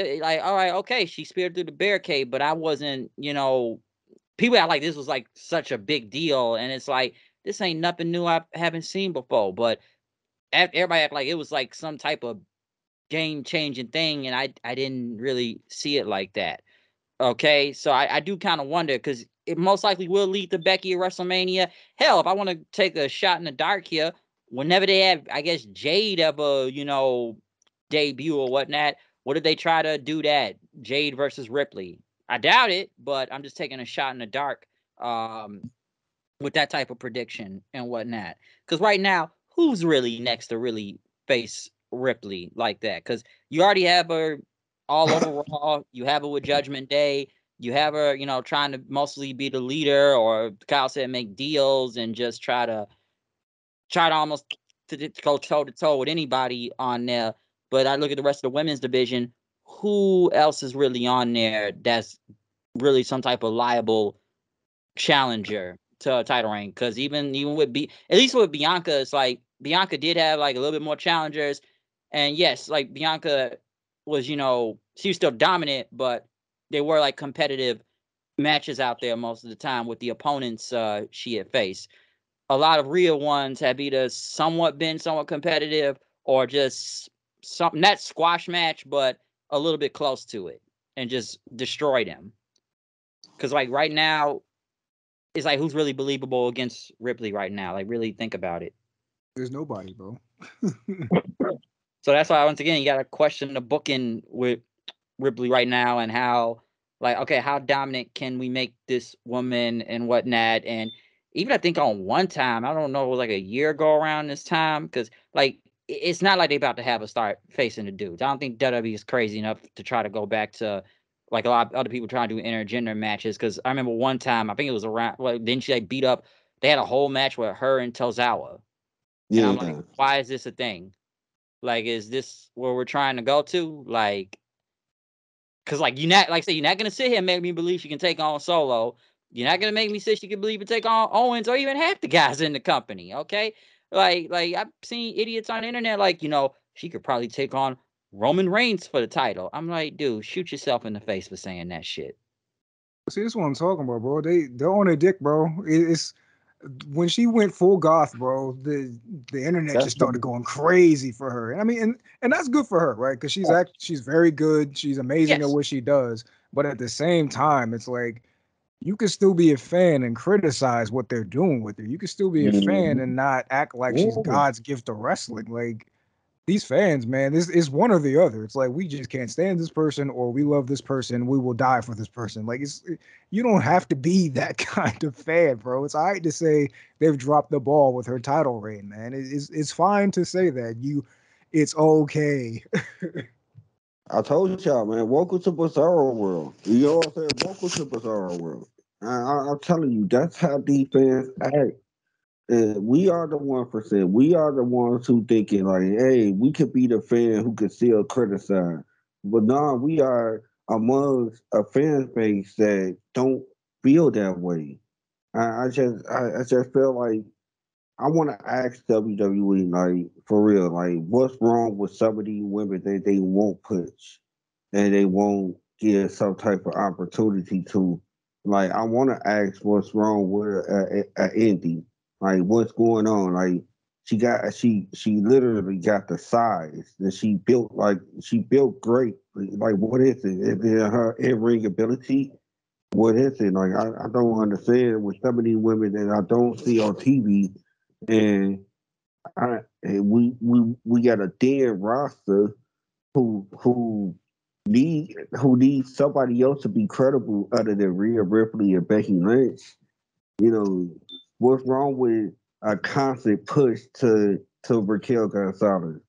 all right, okay, she speared through the barricade, but I wasn't, people act like this was like such a big deal, and it's like, this ain't nothing new I haven't seen before. But everybody act like it was like some type of game changing thing, and I didn't really see it like that. Okay, so I do kind of wonder, because it most likely will lead to Becky at WrestleMania. Hell, if I want to take a shot in the dark here, whenever they have, I guess, Jade ever, debut or whatnot, what did they try to do that? Jade versus Ripley. I doubt it, but I'm just taking a shot in the dark with that type of prediction and whatnot. Because right now, who's really next to really face Ripley like that? Because you already have her all over Raw. You have her with Judgment Day. You have her, trying to mostly be the leader, or Kyle said, make deals and just try to almost to go toe to toe with anybody on there. But I look at the rest of the women's division. Who else is really on there that's really some type of liable challenger to a title reign. Because even with at least with Bianca, it's like Bianca did have like a little bit more challengers, and yes, like Bianca was, she was still dominant, but they were like competitive matches out there most of the time with the opponents she had faced. A lot of Rhea ones have either been somewhat competitive or just something, not squash match, but a little bit close to it, and just destroyed him. Because like right now, it's like, who's really believable against Ripley right now? Like, really think about it. There's nobody, bro. So that's why, once again, you got to question the booking with Ripley right now, and how, like, okay, how dominant can we make this woman and whatnot? And even I think on one time, I don't know, it was like a year ago around this time, because like it's not like they about to have a start facing the dudes. I don't think WWE is crazy enough to try to go back to like a lot of other people trying to do intergender matches. Because I remember one time, I think it was around, well, didn't she like beat up? They had a whole match with her and Tozawa, and I'm like, Yeah. why is this a thing? Like, is this where we're trying to go to? Like, because like you're not, like I say, you're not gonna sit here and make me believe she can take on Solo. You're not gonna make me say she can believe and take on Owens or even half the guys in the company. Okay, like I've seen idiots on the internet like, she could probably take on Roman Reigns for the title. I'm like, dude, shoot yourself in the face for saying that shit. See, this is what I'm talking about, bro. They're on their dick, bro. It's when she went full goth, bro. The internet That's just started the going crazy for her. And I mean, and that's good for her, right? Because she's very good. She's amazing at Yes. what she does. But at the same time, it's like you can still be a fan and criticize what they're doing with her. You can still be a fan Mhm. and not act like she's Yeah. God's gift to wrestling. Like these fans, man, this is one or the other. It's like we just can't stand this person, or we love this person. We will die for this person. Like you don't have to be that kind of fan, bro. It's all right to say they've dropped the ball with her title reign, man. It's fine to say that it's okay. I told y'all, man, welcome to Bizarro World. You know what I'm saying? Welcome to Bizarro World. I'm telling you, that's how these fans act. And we are the 1%. We are the ones who thinking like, hey, we could be the fan who could still criticize. But no, we are amongst a fan base that don't feel that way. I just feel like I want to ask WWE, like, for real, like, what's wrong with some of these women that they won't push and they won't give some type of opportunity to? Like, I want to ask what's wrong with Indy. Like, what's going on? Like, she literally got the size that she built great. Like, what is it? Is it her in ring ability? What is it? Like, I don't understand with some of these women that I don't see on TV, and we got a dead roster who needs somebody else to be credible other than Rhea Ripley and Becky Lynch. You know, what's wrong with a constant push to Raquel Gonzalez?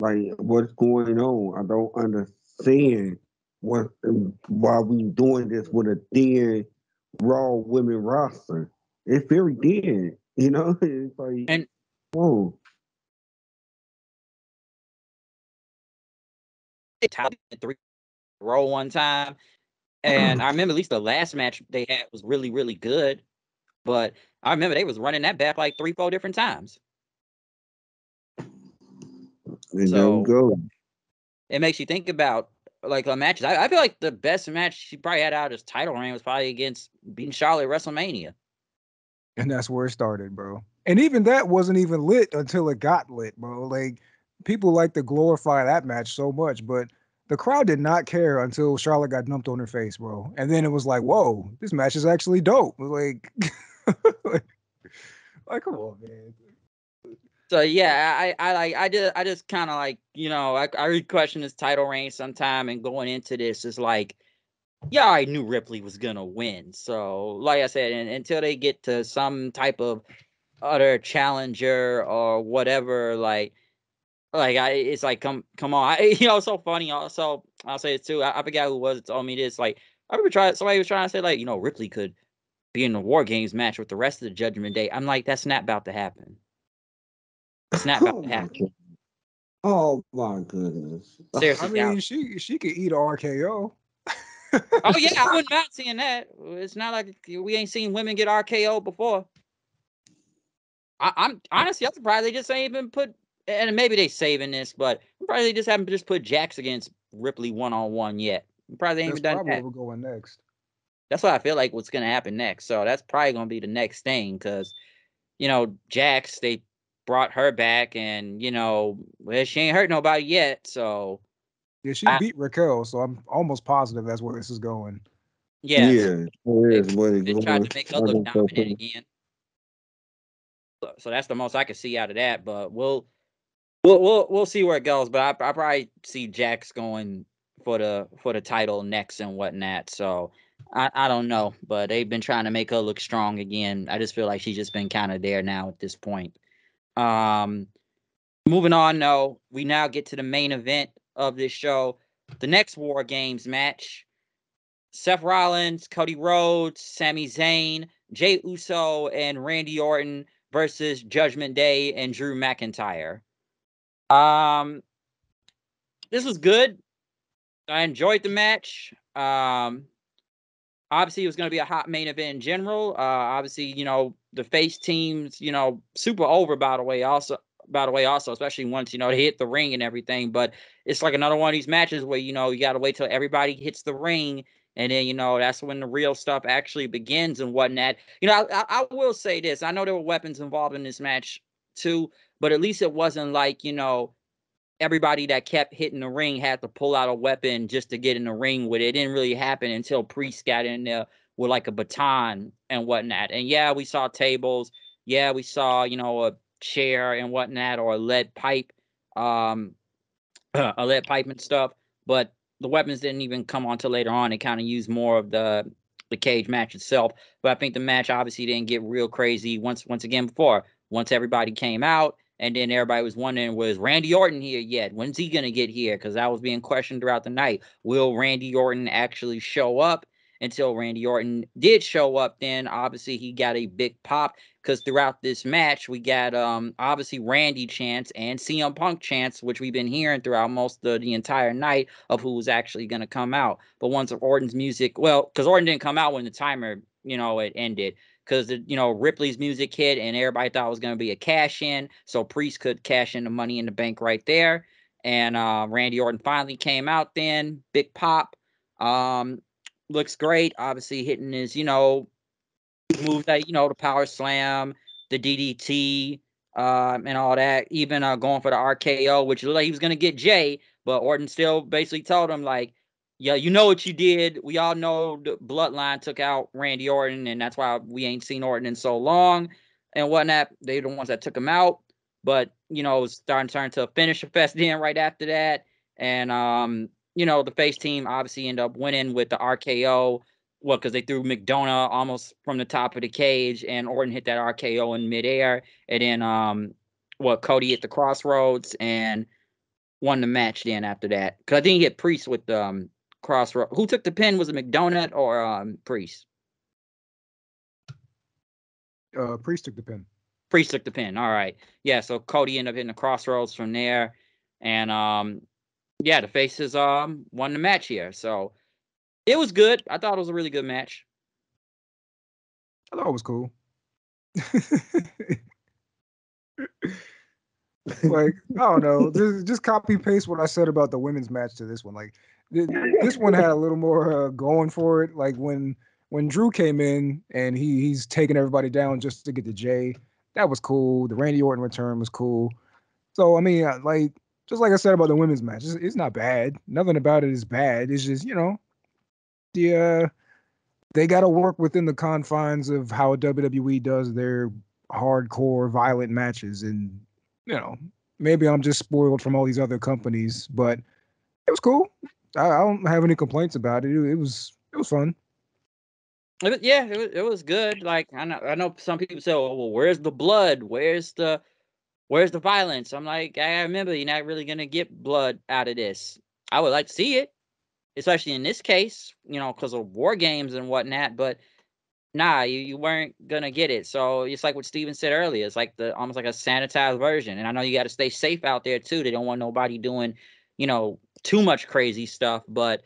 Like, what's going on? I don't understand what why we doing this with a dead Raw women roster. It's very dead. You know, it's like, And whoa. they tied 3 row one time, and I remember at least the last match they had was really, really good. But I remember they was running that back like 3, 4 different times. And there we So go. it makes you think about like matches. I feel like the best match she probably had out of his title reign was probably against beating Charlotte at WrestleMania. And that's where it started, bro. And even that wasn't even lit until it got lit, bro. Like people like to glorify that match so much, but the crowd did not care until Charlotte got dumped on her face, bro. And then it was like, whoa, this match is actually dope. Like, like come on, man. So yeah, I just kind of like, I really question this title reign sometime, and going into this is like, yeah, I knew Ripley was gonna win. So like I said, until they get to some type of other challenger or whatever, it's like, come on. It's so funny. Also, I'll say it too. I forgot who was told me this. Like, I remember somebody was trying to say like, Ripley could be in the War Games match with the rest of the Judgment Day. I'm like, that's not about to happen. It's not about Oh to my happen. god. Oh my goodness. I Seriously, doubt mean, it. she could eat a RKO. Oh yeah, I wouldn't mind seeing that. It's not like we ain't seen women get RKO before. I'm honestly, I'm surprised they just ain't even put. And maybe they saving this, but I'm surprised they just haven't just put Jax against Ripley 1-on-1 yet. I'm surprised they ain't That's even done probably that. where we're going next. That's what I feel like what's gonna happen next. So that's probably gonna be the next thing because Jax, they brought her back, and well, she ain't hurt nobody yet. So Yeah, she I, beat Raquel, so I'm almost positive that's where this is going. yes, Yeah, it they is, buddy. they tried to make her look dominant Going. again. So that's the most I could see out of that. But we'll see where it goes. But I probably see Jax going for the title next and whatnot. So I don't know, but they've been trying to make her look strong again. I just feel like she's just been kind of there now at this point. Um, Moving on, though, we now get to the main event of this show, the next War Games match. Seth Rollins, Cody Rhodes, Sami Zayn, Jey Uso, and Randy Orton versus Judgment Day and Drew McIntyre. Um, this was good. I enjoyed the match. Obviously, it was going to be a hot main event in general. Obviously, the face teams, super over, by the way, also, especially once, they hit the ring and everything. But it's like another one of these matches where, you got to wait till everybody hits the ring. And then, that's when the real stuff actually begins and whatnot. I will say this. I know there were weapons involved in this match too, but at least it wasn't like, everybody that kept hitting the ring had to pull out a weapon just to get in the ring with it. It didn't really happen until Priest got in there with like a baton and whatnot. And yeah, we saw tables. Yeah, we saw, a chair and whatnot, or a lead pipe, a lead pipe and stuff. But the weapons didn't even come on until later on. They kind of used more of the cage match itself. But I think the match obviously didn't get real crazy once everybody came out. And then everybody was wondering, was Randy Orton here yet? When's he going to get here? Because that was being questioned throughout the night. Will Randy Orton actually show up? Until Randy Orton did show up, then obviously he got a big pop, because throughout this match we got obviously Randy chants and CM Punk chants, which we've been hearing throughout most of the entire night of who was actually going to come out. But once Orton's music, well, because Orton didn't come out when the timer, it ended, because Ripley's music hit and everybody thought it was going to be a cash in, so Priest could cash in the Money in the Bank right there. And Randy Orton finally came out, then big pop. Looks great, obviously hitting his moves that the power slam, the DDT, and all that. Even going for the RKO, which looked like he was gonna get Jay, but Orton still basically told him like, "Yeah, you know what you did. We all know the Bloodline took out Randy Orton, and that's why we ain't seen Orton in so long and whatnot. They're the ones that took him out." But it was starting to turn to a finisher fest then right after that, and the face team obviously ended up winning with the RKO. Well, because they threw McDonough almost from the top of the cage, and Orton hit that RKO in midair, and then Cody hit the crossroads and won the match. Then after that, because I think he hit Priest with the crossroads. Who took the pin? Was it McDonough or Priest? Priest took the pin. Priest took the pin. All right, yeah. So Cody ended up hitting the crossroads from there, and yeah, the faces won the match here. So it was good. I thought it was a really good match. I thought it was cool. Like, I don't know, just copy paste what I said about the women's match to this one. Like, this one had a little more going for it. Like when Drew came in and he's taking everybody down just to get to Jay, that was cool. The Randy Orton return was cool. So I mean, like just like I said about the women's match, it's not bad. Nothing about it is bad. It's just the they got to work within the confines of how WWE does their hardcore violent matches, and you know, maybe I'm just spoiled from all these other companies, but it was cool. I don't have any complaints about it. It was fun. It was good. Like I know some people say, "Oh, well, where's the blood? Where's the violence?" I'm like, I remember you're not really gonna get blood out of this. I would like to see it, especially in this case, because of war games and whatnot. But nah, you weren't gonna get it. So it's like what Steven said earlier. It's like almost like a sanitized version. And I know you got to stay safe out there too. They don't want nobody doing, too much crazy stuff. But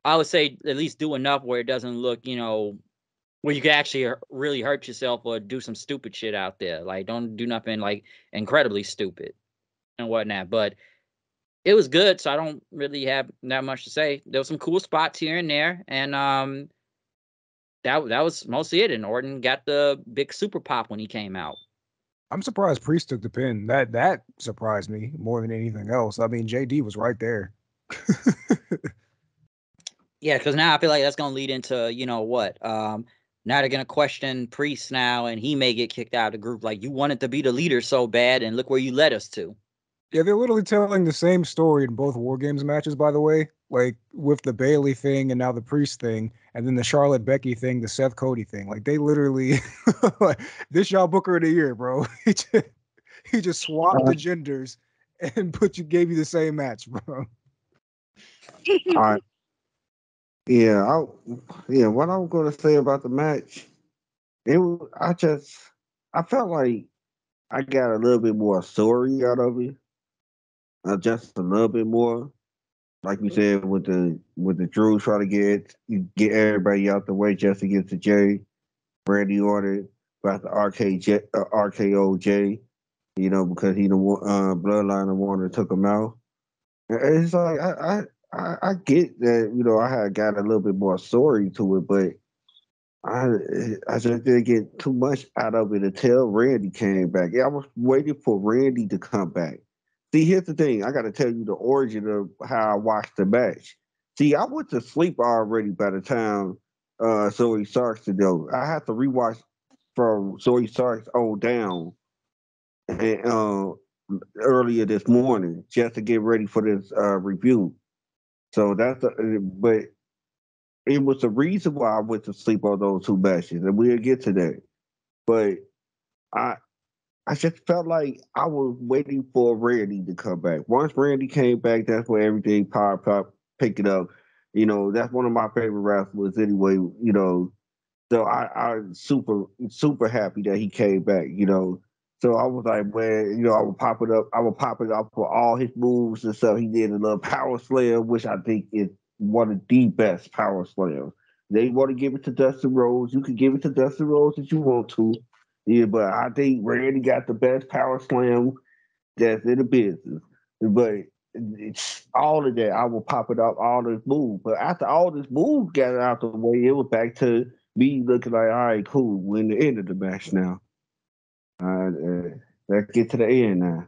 I would say at least do enough where it doesn't look, where you can actually really hurt yourself or do some stupid shit out there. Like, don't do nothing like incredibly stupid and whatnot. But it was good, so I don't really have that much to say. There was some cool spots here and there, and that was mostly it. And Orton got the big super pop when he came out. I'm surprised Priest took the pin. That surprised me more than anything else. I mean, JD was right there. Yeah, because now I feel like that's gonna lead into what. Now they're gonna question Priest now, and he may get kicked out of the group. Like, you wanted to be the leader so bad, and look where you led us to. Yeah, they're literally telling the same story in both War Games matches, by the way. Like with the Bailey thing and now the Priest thing, and then the Charlotte Becky thing, the Seth Cody thing. Like they literally, like, this y'all Booker of the Year, bro. He just swapped the genders and gave you the same match, bro. All right. Yeah, yeah. What I was gonna say about the match, I felt like I got a little bit more story out of it, just a little bit more. Like you said, with the Drew trying to get everybody out the way just to get to Jay. Randy ordered about the RKO Jay, because he the bloodline the one that took him out. And it's like I get that, I had got a little bit more story to it, but I I just didn't get too much out of it until Randy came back. Yeah, I was waiting for Randy to come back. See, here's the thing. I got to tell you the origin of how I watched the match. See, I went to sleep already by the time Zoe Starks to go. I had to rewatch from Zoe Starks on down and, earlier this morning just to get ready for this review. So but it was the reason why I went to sleep on those two matches, and we'll get to that. But I I just felt like I was waiting for Randy to come back. Once Randy came back, that's when everything popped up, pick it up. That's one of my favorite wrestlers anyway, So I'm super happy that he came back. So I was like, man, I would pop it up for all his moves and stuff. He did a little power slam, which I think is one of the best power slams. They want to give it to Dustin Rhodes. You can give it to Dustin Rhodes if you want to. Yeah, but I think Randy got the best power slam that's in the business. But it's all of that. I will pop it up all this move. But after all this move got out the way, it was back to me looking like, all right, cool. We're in the end of the match now. Let's get to the end now.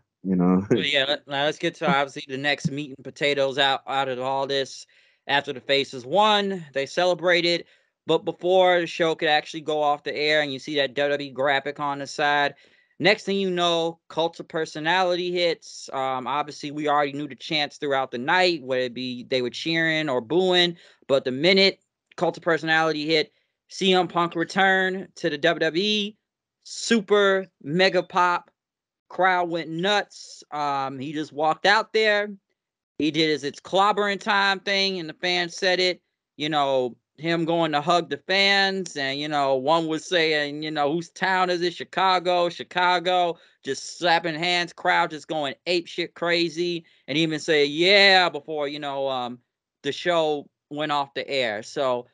But yeah, now let's get to obviously the next meat and potatoes out of all this. After the faces won, they celebrated. But before the show could actually go off the air, and you see that WWE graphic on the side, next thing you know, Cult of Personality hits. Obviously, we already knew the chants throughout the night, whether it be they were cheering or booing. But the minute Cult of Personality hit, CM Punk returned to the WWE, super mega pop. Crowd went nuts. He just walked out there. He did his it's clobbering time thing, and the fans said it. Him going to hug the fans, and one was saying, whose town is it? Chicago, Chicago. Just slapping hands. Crowd just going ape shit crazy, and even say yeah before the show went off the air. So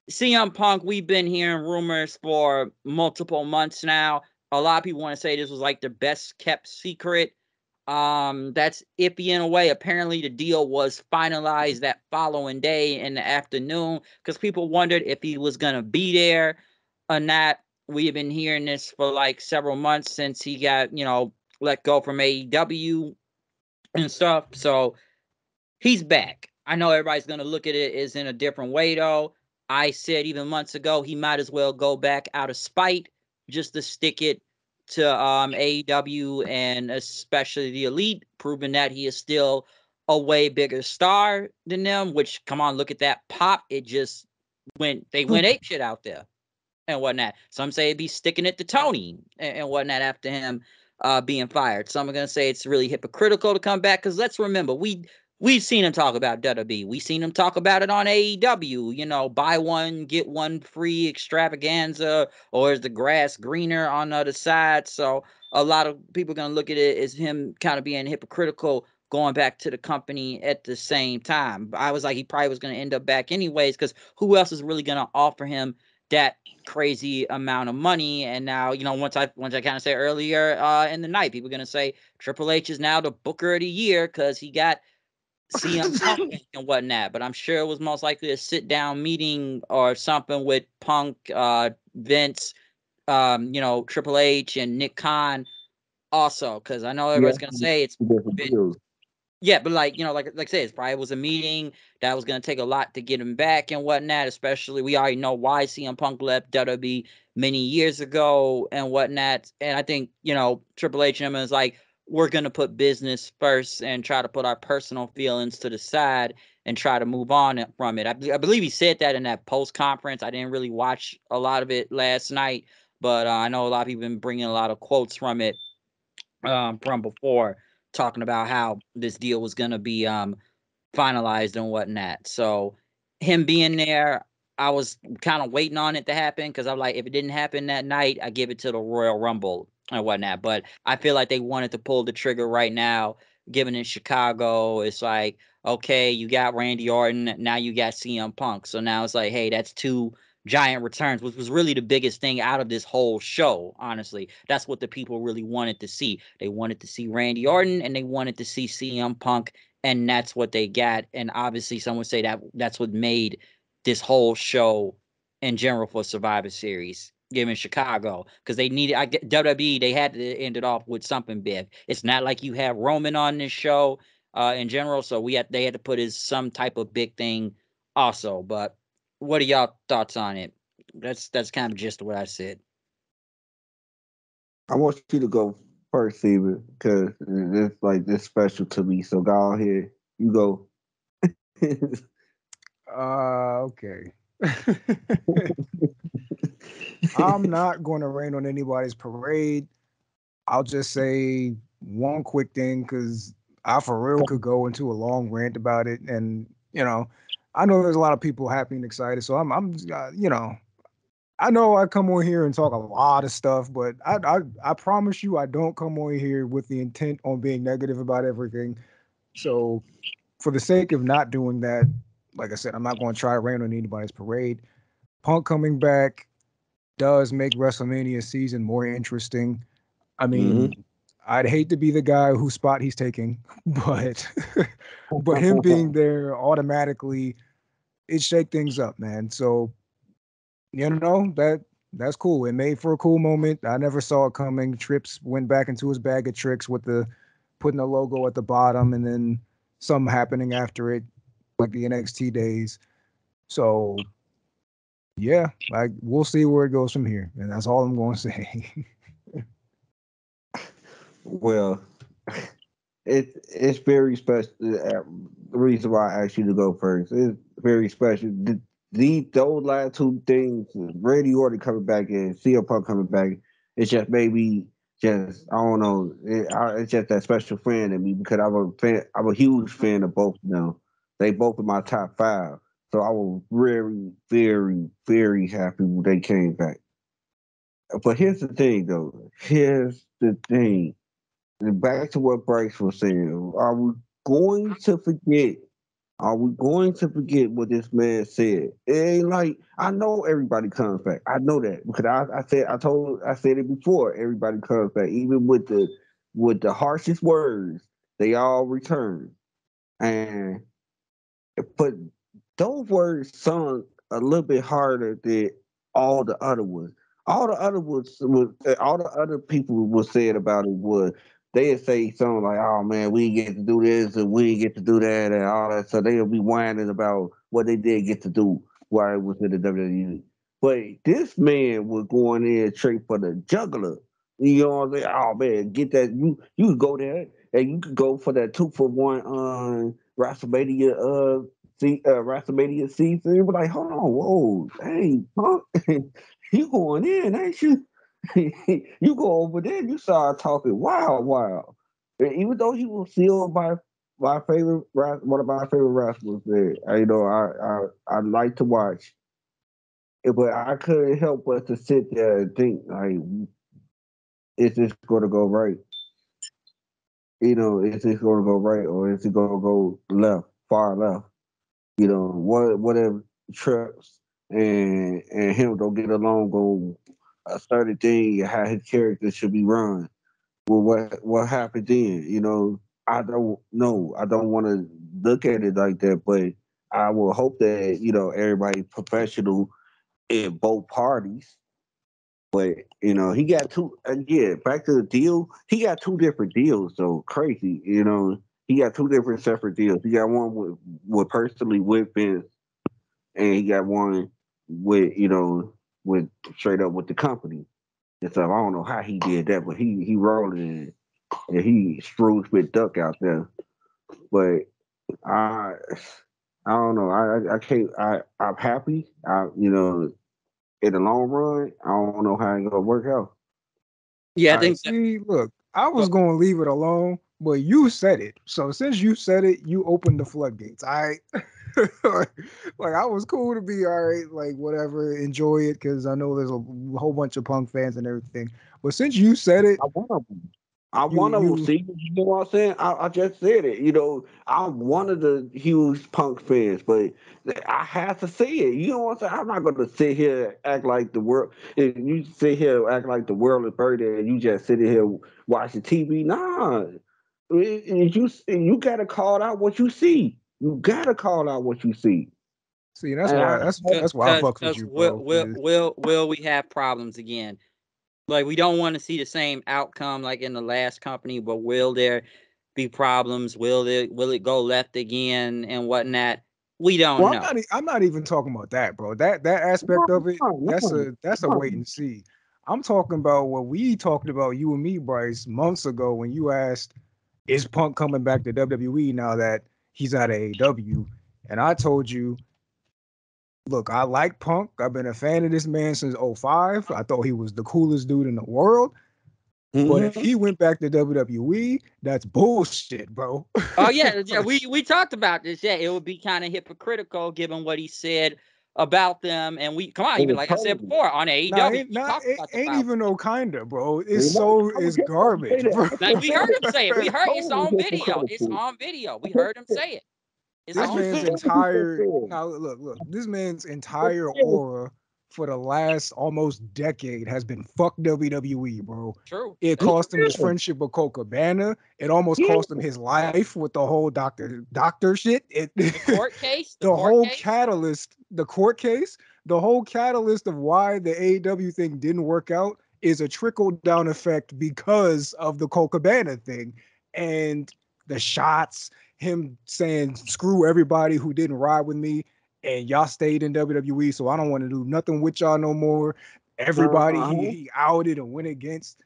CM Punk, we've been hearing rumors for multiple months now. A lot of people want to say this was like the best kept secret. That's iffy in a way. Apparently, the deal was finalized that following day in the afternoon because people wondered if he was gonna be there or not. We've been hearing this for like several months since he got let go from AEW and stuff. So he's back. I know everybody's going to look at it as in a different way, though. I said even months ago he might as well go back out of spite just to stick it to AEW and especially the Elite, proving that he is still a way bigger star than them. Which, come on, look at that pop! It just they went ape shit out there and whatnot. Some say it'd be sticking it to Tony and whatnot after him being fired. Some are gonna say it's really hypocritical to come back because let's remember we've seen him talk about WWE. We've seen him talk about it on AEW. Buy one get one free extravaganza, or is the grass greener on the other side? So a lot of people are gonna look at it as him kind of being hypocritical going back to the company at the same time. I was like, he probably was going to end up back anyways, because who else is really going to offer him that crazy amount of money? And now, once I kind of said earlier in the night, people are going to say Triple H is now the Booker of the Year because he got CM Punk and whatnot. But I'm sure it was most likely a sit down meeting or something with Punk, Vince, Triple H and Nick Khan also, because I know Yeah, everybody's gonna say it's different been, deals. yeah, but like I said, it probably was a meeting that was gonna take a lot to get him back and whatnot. Especially, we already know why CM Punk left WWE many years ago and whatnot. And I think Triple H and him is like, we're gonna put business first and try to put our personal feelings to the side and try to move on from it. I believe he said that in that post conference. I didn't really watch a lot of it last night, but I know a lot of people been bringing a lot of quotes from it from before, talking about how this deal was going to be finalized and whatnot. So him being there, I was kind of waiting on it to happen, because I'm like, if it didn't happen that night, I give it to the Royal Rumble and whatnot. But I feel like they wanted to pull the trigger right now, given in Chicago. It's like, okay, you got Randy Orton, now you got CM Punk. So now it's like, hey, that's two giant returns, which was really the biggest thing out of this whole show. Honestly, that's what the people really wanted to see. They wanted to see Randy Orton and they wanted to see CM Punk, and that's what they got. And obviously, some would say that that's what made this whole show in general for Survivor Series, given Chicago, because they needed. WWE, they had to end it off with something big. It's not like you have Roman on this show in general, so they had to put his some type of big thing also. But what are y'all thoughts on it? That's kind of just what I said. I want you to go first, Steven, because it's like this special to me. So go ahead, you go. Okay. I'm not going to rain on anybody's parade. I'll just say one quick thing, because I for real could go into a long rant about it, and I know there's a lot of people happy and excited, so I'm I know I come on here and talk a lot of stuff, but I promise you I don't come on here with the intent on being negative about everything. So for the sake of not doing that, like I said, I'm not going to try to rain on anybody's parade. Punk coming back does make WrestleMania season more interesting. I hmm mean, I'd hate to be the guy whose spot he's taking, but but him being there automatically it shake things up, man. So that's cool. It made for a cool moment. I never saw it coming. Trips went back into his bag of tricks with the putting the logo at the bottom and then something happening after it, like the NXT days. So yeah, like we'll see where it goes from here, and that's all I'm going to say. Well, it's very special. The reason why I asked you to go first is very special. Those last two things, Randy Orton coming back and CM Punk coming back, it's just maybe just I don't know. It's just that special friend in me because I'm a fan. I'm a huge fan of both of them. They both in my top five, so I was very, very, very happy when they came back. But here's the thing, though. Here's the thing. And back to what Bryce was saying. Going to forget? Are we going to forget what this man said? It ain't like I know everybody comes back. I know that because I said it before. Everybody comes back, even with the harshest words. They all return, and but those words sung a little bit harder than all the other ones. All the other people was saying about it was they'd say something like, "Oh man, we didn't get to do this and we didn't get to do that and all that." So they'll be whining about what they did get to do while it was in the WWE. But this man was going in straight for the juggler. You know what I'm saying? Oh man, get that you could go there and you could go for that 2 for 1 WrestleMania WrestleMania season. It was like, hold on, whoa, hey, punk, you going in, ain't you? You go over there, you start talking wow. And even though he was still my favorite, one of my favorite wrestlers, there, I like to watch, but I couldn't help but to sit there and think, like, is this going to go right? is it going to go right or is it going to go left, far left? Whatever trips and him don't get along on a certain thing, how his character should be run. Well, what happened then? I don't know. I don't want to look at it like that, but I will hope that everybody professional in both parties. But he got two. Again, back to the deal. He got two different deals. So crazy. He got two different separate deals. He got one with personally with Vince, and he got one with with straight up with the company. And so I don't know how he did that, but he rolled it in, and he Scrooge with Duck out there. But I I don't know. I can't. I'm happy. In the long run, I don't know how it's gonna work out. Yeah, I All right, think that, see, look, I well, was going to leave it alone, but you said it. So since you said it, you opened the floodgates. All right. Like, I was cool to be all right, like whatever, enjoy it because I know there's a whole bunch of punk fans and everything. But since you said it, I want them. I you want to you see. You know what I'm saying? I just said it. I'm one of the huge punk fans, but I have to say it. You know what I'm saying? I'm not going to sit here act like the world. If you sit here act like the world is burning, and you just sit here watching TV, nah. You got to call out what you see. You got to call out what you see. see that's And why I that's why I fucks with because you, bro. 'Cause will we have problems again? Like, we don't want to see the same outcome like in the last company, but will there be problems? Will it go left again and whatnot? We don't Well, know. I'm not even talking about that, bro. That no, aspect of it, no, that's a wait no. and see. I'm talking about what we talked about, you and me, Bryce, months ago when you asked, "Is Punk coming back to WWE now that he's at AEW?" And I told you, "Look, I like Punk. I've been a fan of this man since '05. I thought he was the coolest dude in the world. But if Mhm. he went back to WWE, that's bullshit, bro." Oh yeah, yeah. We talked about this. Yeah, it would be kind of hypocritical given what he said about them. And we come on, It even was like I said crazy. before on Nah, AEW, ain't we not talked about the ain't foul even play. no kinda, bro. You know, I was It's just about to say garbage, that. bro. I Like, just we said heard it. him say it. It's We heard it's totally on video. It's hypocritical. on video. I We just heard him said, say it. It's I This on just man's said video. what you just entire said. now look, this man's I just entire said aura for the last almost decade has been fuck WWE, bro. True. It That's cost true. him his yeah, friendship with Cole Cabana. It almost yeah. cost him his life with the whole doctor shit. It The court case. The the court whole case. catalyst, the court case, the whole catalyst of why the AEW thing didn't work out is a trickle down effect because of the Cole Cabana thing and the shots, him saying screw everybody who didn't ride with me and y'all stayed in WWE, so I don't want to do nothing with y'all no more. Everybody Uh-huh. he outed and went against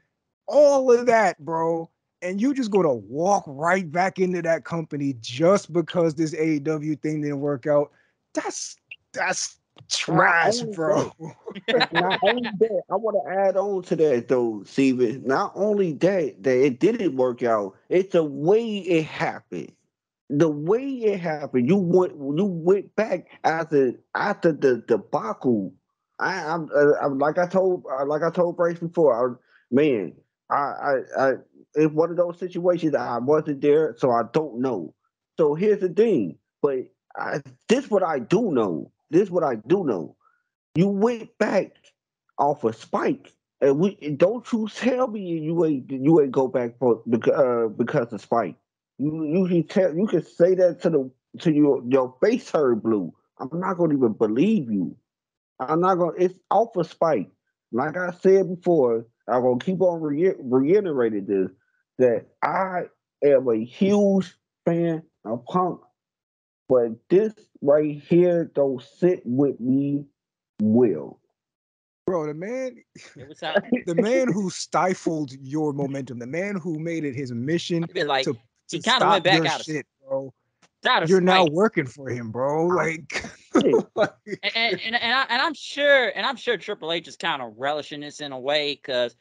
all of that, bro. And you just gonna walk right back into that company just because this AEW thing didn't work out. That's Not trash, only bro. that, not only that, I want to add on to that though, Steven. Not only that it didn't work out, it's the way it happened. The way it happened, you went back after the debacle. I'm like I told Bryce before. Man, I it's one of those situations I wasn't there, so I don't know. So here's the thing, but this what I do know. This what I do know. You went back off of Spike, and we don't you tell me you ain't go back for because of Spike. You can say that to your face hurt blue. I'm not gonna even believe you. I'm not gonna. It's off of Spike. Like I said before, I'm gonna keep on reiterating this that I am a huge fan of Punk, but this right here don't sit with me well. Bro, the man It was out. the man who stifled your momentum, the man who made it his mission Be like, to he to kind of went stop back your shit, bro. out of You're now spite. working for him, bro. I Like, get it. like, And I'm sure Triple H is kind of relishing this in a way because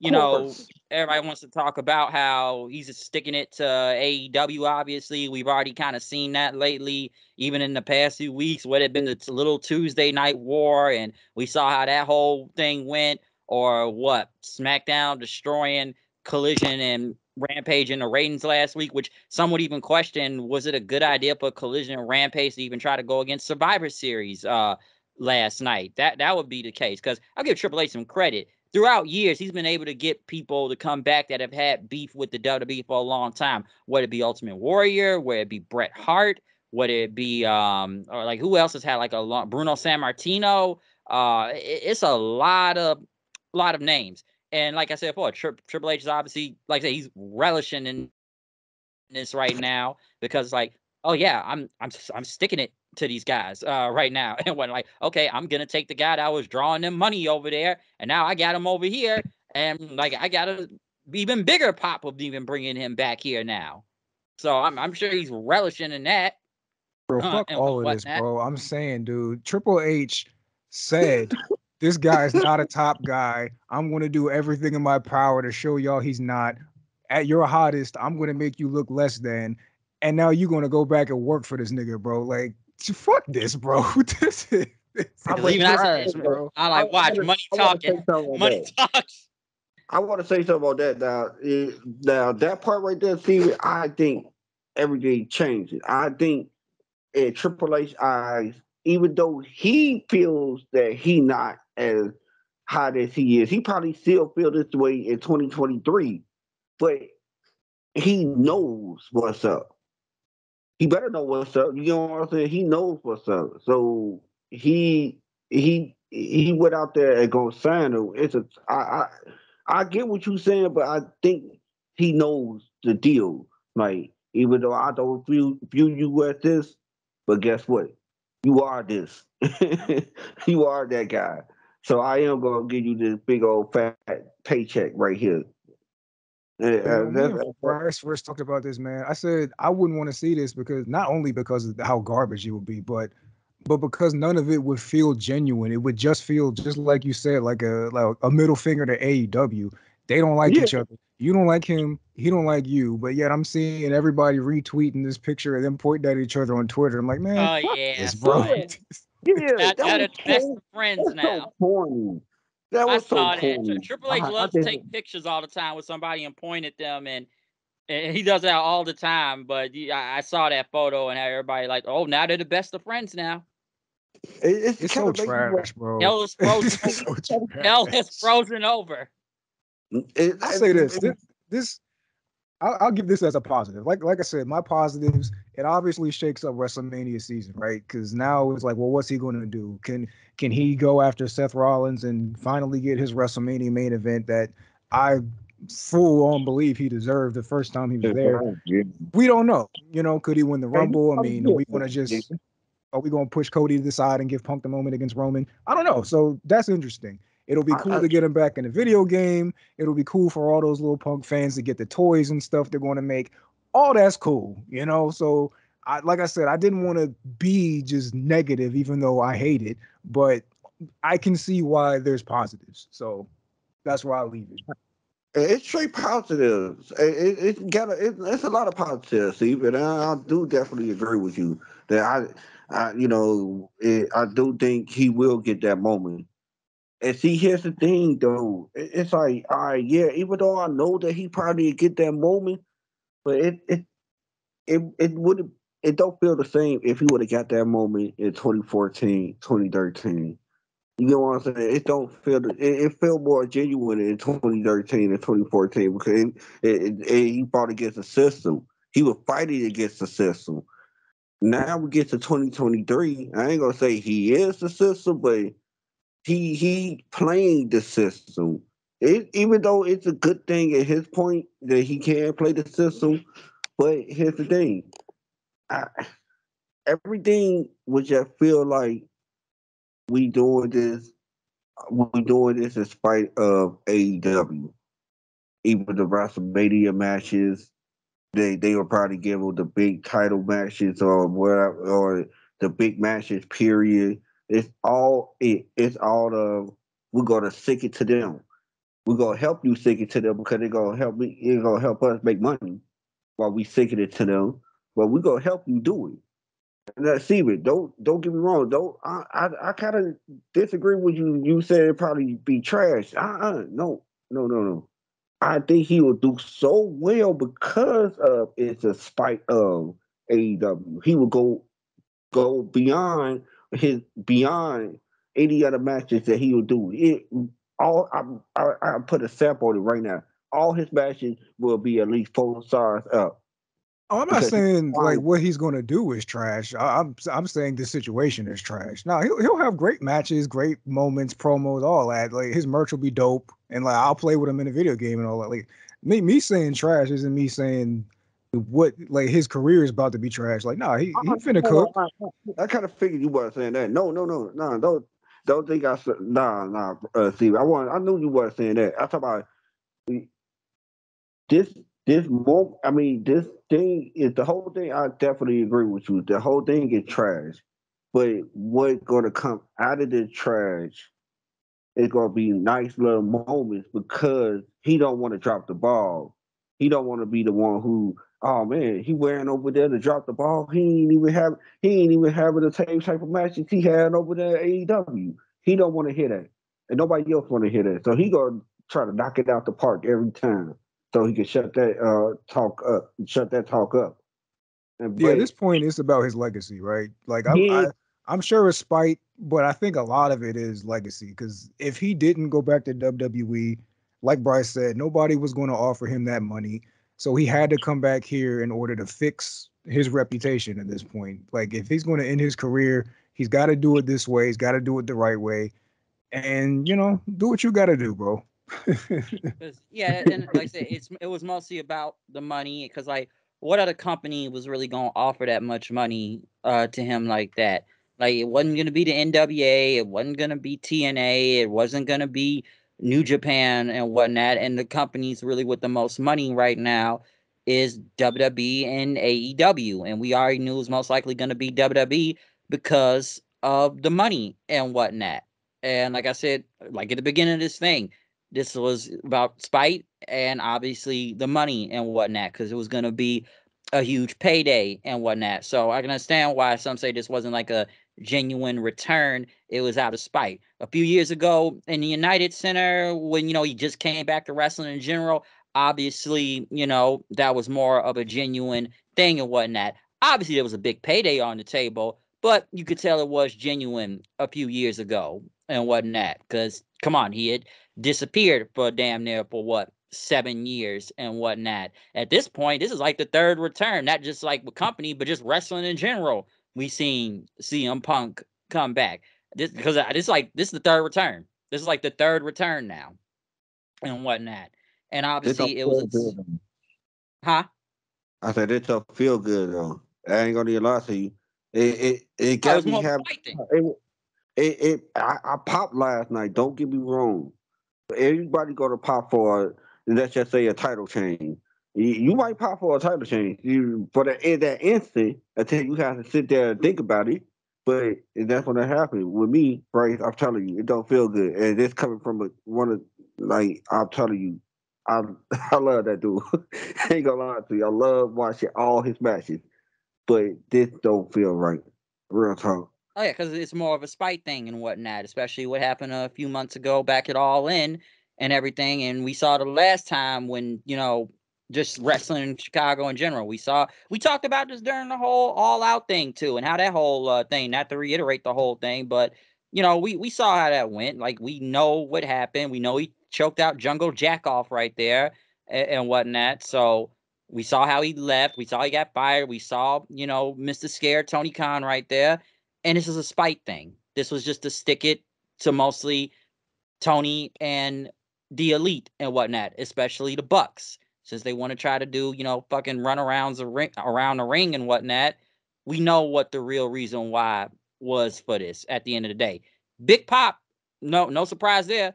Of course. everybody wants to talk about how he's sticking it to AEW. Obviously, we've already kind of seen that lately, even in the past few weeks. What had been the little Tuesday Night War, and we saw how that whole thing went. Or what SmackDown destroying Collision and Rampage in the ratings last week, which some would even question, was it a good idea for Collision and Rampage to even try to go against Survivor Series last night? That would be the case, because I'll give Triple H some credit. Throughout years, he's been able to get people to come back that have had beef with the WWE for a long time, whether it be Ultimate Warrior, whether it be Bret Hart, whether it be or like who else has had like a long Bruno Sammartino. It's a lot of names. And like I said before, Triple H is obviously, like I said, he's relishing in this right now, because like, oh yeah, I'm sticking it to these guys right now. And when like, okay, I'm gonna take the guy that was drawing them money over there, and now I got him over here, and like I got a even bigger pop of even bringing him back here now. So I'm sure he's relishing in that. Bro, fuck And all of this, whatnot. bro. I'm saying, dude, Triple H said this guy is not a top guy. I'm gonna do everything in my power to show y'all he's not. At your hottest, I'm gonna make you look less than. And now you're gonna go back and work for this nigga, bro. Like, fuck this, bro. This is Because even I said, trash, bro. I like watch money I want to talking, say something on money that. talks. I want to say something about that now. Now that part right there, Steve, I think everything changes. I think in Triple H eyes, even though he feels that he not as hot as he is, he probably still feel this way in 2023. But he knows what's up. He better know what's up. You know what I'm saying? He knows what's up. So he went out there and go sign him. I get what you're saying, but I think he knows the deal. Like, even though I don't view you as this, but guess what? You are this. You are that guy. So I am gonna give you this big old fat paycheck right here. You know, me and That's Bryce first talked about this, man. I said I wouldn't want to see this because not only because of how garbage it would be, but because none of it would feel genuine. It would just feel just like you said, like a middle finger to AEW. They don't like yeah. each other. You don't like him. He don't like you. But yet I'm seeing everybody retweeting this picture of them pointing at each other on Twitter. I'm like, man, Oh fuck yeah, this, I bro. saw Yeah. that. Yeah, Now, that now was they're the best corny. of friends That's so now. corny. That I was so saw that. corny. Triple H I loves to didn't. take pictures all the time with somebody and point at them, and he does that all the time. But I saw that photo and how everybody like, oh, now they're the best of friends now. It's It's kind so of making you. trash, bro. Hell is frozen It's over. so Hell is trash. frozen over. I'll say this. This I'll give this as a positive. Like I said, my positives. It obviously shakes up WrestleMania season, right? Because now it's like, well, what's he going to do? Can he go after Seth Rollins and finally get his WrestleMania main event that I full on believe he deserved the first time he was there? Yeah. We don't know. You know, could he win the Hey, you Rumble? I probably mean, get one, are we going to push Cody to the side and give Punk the moment against Roman? I don't know. So that's interesting. It'll be cool I, to get him back in the video game. It'll be cool for all those little Punk fans to get the toys and stuff they're going to make. All that's cool, you know? So, like I said, I didn't want to be just negative, even though I hate it, but I can see why there's positives. So that's why I leave it. it's straight positives. It's a lot of positives, Steve, and I do definitely agree with you that I do think he will get that moment. And see, here's the thing, though. It's like, all right, yeah, even though I know that he probably get that moment, but it would it don't feel the same if he would have got that moment in 2014, 2013. You know what I'm saying? It don't feel it felt more genuine in 2013 and 2014 because he fought against the system. He was fighting against the system. Now we get to 2023. I ain't gonna say he is the system, but he playing the system. Even though it's a good thing at his point that he can play the system, but here's the thing: I, everything would just feel like we doing this. We doing this in spite of AEW. Even the WrestleMania matches, they will probably give them the big title matches or whatever, or the big matches. Period. It's all of we're gonna stick it to them. We're gonna help you stick it to them because they're gonna help me. It's gonna help us make money while we sticking it to them. But we're gonna help you do it. Now, Steven, don't get me wrong. Don't I kind of disagree with you. You said it probably be trash. No, no, no, no. I think he will do so well because of it's a spite of AEW. He will go beyond any other matches that he will do. It all I put a sample on it right now. All his matches will be at least 4 stars up Oh, I'm not because he's saying like trying. what he's going to do is trash. I'm saying the situation is trash. Now he'll have great matches, great moments, promos, all that. Like his merch will be dope, and like I'll play with him in a video game and all that. Like me saying trash isn't me saying what like his career is about to be trash. Like nah, he finna cook. I kind of figured you weren't saying that. No. Don't think nah. Steve, I knew you weren't saying that. I talk about this this moment. I mean, this thing is the whole thing. I definitely agree with you. The whole thing is trash, but what's gonna come out of the trash is gonna be nice little moments because he don't want to drop the ball. He don't want to be the one who, oh man, he wearing over there to drop the ball. He ain't even having the same type of matches he had over there at AEW. He don't want to hear that, and nobody else want to hear that. So he gonna try to knock it out the park every time, so he can shut that talk up. And Yeah, at but this point, it's about his legacy, right? Like he I'm sure it's spite, but I think a lot of it is legacy. Because if he didn't go back to WWE, like Bryce said, nobody was going to offer him that money, so he had to come back here in order to fix his reputation. At this point, like if he's going to end his career, he's got to do it this way. He's got to do it the right way, and do what you got to do, bro. 'Cause, yeah, and like I said, it was mostly about the money. Because like, what other company was really gonna offer that much money to him like that? Like, it wasn't gonna be the NWA, it wasn't gonna be TNA, it wasn't gonna be New Japan and whatnot. And the companies really with the most money right now is WWE and AEW, and we already knew it was most likely gonna be WWE because of the money and whatnot. And like I said, like at the beginning of this thing, this was about spite and obviously the money and whatnot, because it was going to be a huge payday and whatnot. So I can understand why some say this wasn't like a genuine return. It was out of spite. A few years ago in the United Center, when he just came back to wrestling in general, obviously that was more of a genuine thing and whatnot. Obviously there was a big payday on the table, but you could tell it was genuine a few years ago and whatnot. Because come on, he had disappeared for damn near for what 7 years and whatnot. At this point, this is like the third return, not just like with company, but just wrestling in general. We seen CM Punk come back. This is the third return. This is like the third return now and whatnot. And this don't obviously it was feel good. huh? I said it don't feel good though. I ain't gonna lie to you. It Oh, it got was me more of a having spite thing. I popped last night. Don't get me wrong. Everybody go to pop for let's just say a title change. You might pop for a title change. In that instant until you have to sit there and think about it. But that's when it happened with me, Bryce. I'm telling you, it don't feel good, and this coming from one of like I'm telling you, I I love that dude. I ain't gonna lie to you. I love watching all his matches, but this don't feel right. Real talk. Oh yeah, because it's more of a spite thing and whatnot, especially what happened a few months ago back at All In and everything. And we saw the last time when just wrestling in Chicago in general. We talked about this during the whole All Out thing too, and how that whole thing. Not to reiterate the whole thing, but we saw how that went. Like we know what happened. We know he choked out Jungle Jack off right there and whatnot. So we saw how he left. We saw he got fired. We saw Mr. Scare Tony Khan right there. And this is a spite thing. This was just to stick it to mostly Tony and the elite and whatnot, especially the Bucks, since they want to try to do fucking run around the ring and whatnot. We know what the real reason why was for this. At the end of the day, Big Pop, no surprise there.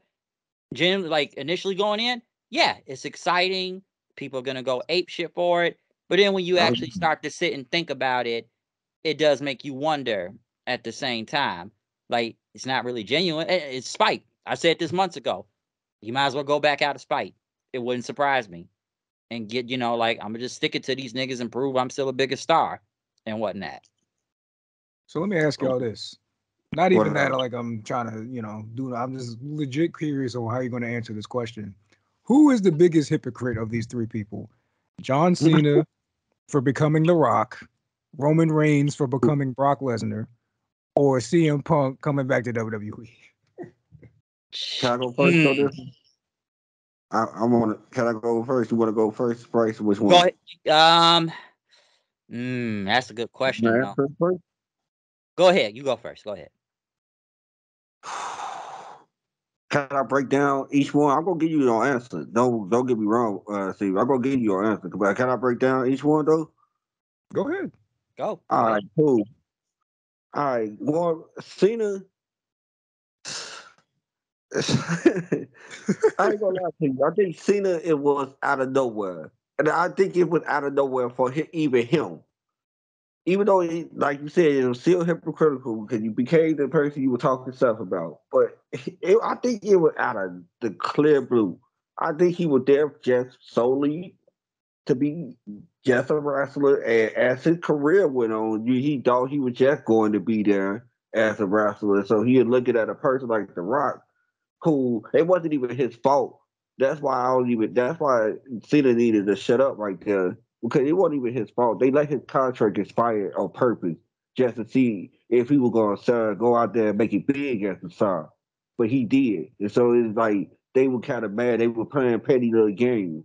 Jim, like initially going in, yeah, it's exciting. People are gonna go ape shit for it. But then when you I actually start to sit and think about it, it does make you wonder at the same time. Like, it's not really genuine. It's spite. I said this months ago. You might as well go back out of spite. It wouldn't surprise me. And get, like, I'm going to just stick it to these niggas and prove I'm still a bigger star and whatnot. So let me ask y'all this. Not what even that, up? like I'm trying to, I'm just legit curious on how you're going to answer this question. Who is the biggest hypocrite of these three people? John Cena for becoming The Rock, Roman Reigns for becoming Brock Lesnar, or CM Punk coming back to WWE? Can I go first on this? I want to. Can I go first? You want to go first, Bryce? Which one? Go ahead. That's a good question. My answer first? Go ahead. You go first. Go ahead. Can I break down each one? I'm gonna give you your answer. Don't get me wrong, Steve. I'm gonna give you your answer. But can I break down each one though? Go ahead. Go. All right, cool. All right, well, Cena. I ain't gonna lie to you. I think Cena it was out of nowhere, and I think it was out of nowhere for even him. Even though, like you said, it was still hypocritical because you became the person you were talking stuff about. But I think it was out of the clear blue. I think he was there just solely to be just a wrestler. And as his career went on, he thought he was just going to be there as a wrestler. So he was looking at a person like The Rock, who it wasn't even his fault. That's why I don't even. That's why Cena needed to shut up right there because it wasn't even his fault. They let his contract expire on purpose just to see if he was going to go out there and make it big as a star. But he did, and so it's like they were kind of mad. They were playing petty little games.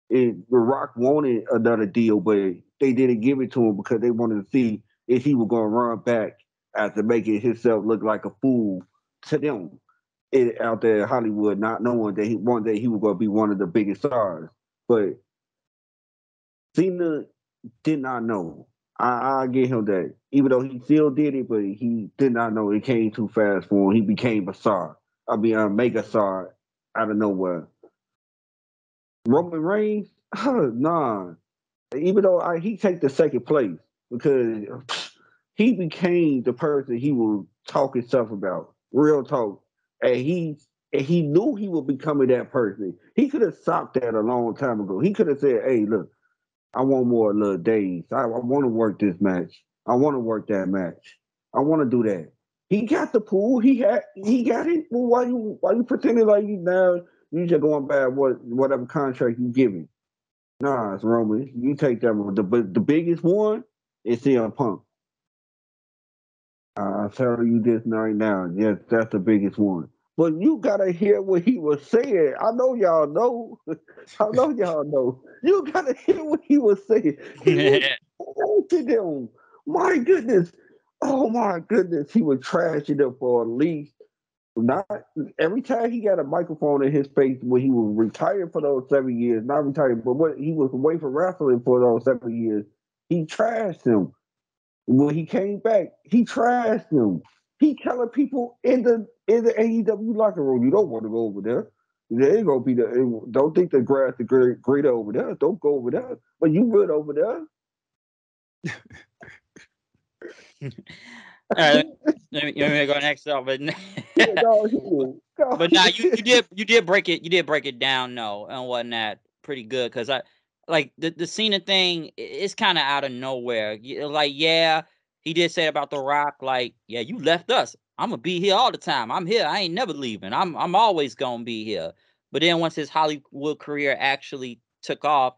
The Rock wanted another deal, but they didn't give it to him because they wanted to see if he was going to run back after making himself look like a fool to them out there in Hollywood, not knowing that one day he was going to be one of the biggest stars. But Cena did not know. I give him that. Even though he still did it, but he did not know it came too fast for him. He became a star. I mean, a mega star out of nowhere. Roman Reigns, nah. Even though he take the second place because he became the person he was talking stuff about, real talk, and he knew he was becoming that person. He could have stopped that a long time ago. He could have said, "Hey, look, I want more little days. I want to work this match. I want to work that match. I want to do that." He got the pool. He got it. Well, why you pretending like you now you just going by whatever contract you giving? Nah, it's Roman. You take that one. The biggest one is CM Punk. I'll tell you this right now. Yes, that's the biggest one. But you gotta hear what he was saying. I know y'all know. I know y'all know. You gotta hear what he was saying. He was trashing them. My goodness. Oh my goodness. He was trashing them for at least not every time he got a microphone in his face when he was retired for those 7 years, not retired, but when he was away from wrestling for those 7 years, he trashed him. When he came back, he trashed him. He telling people in the AEW locker room, you don't want to go over there. There ain't gonna be the don't think the grass is greater over there. Don't go over there. But you good over there. Let me go next up, but but nah, you did break it down though and whatnot pretty good because I like the Cena thing. It's kind of out of nowhere. Like yeah, he did say about The Rock. Like yeah, you left us. I'm gonna be here all the time. I'm here. I ain't never leaving. I'm always gonna be here. But then once his Hollywood career actually took off,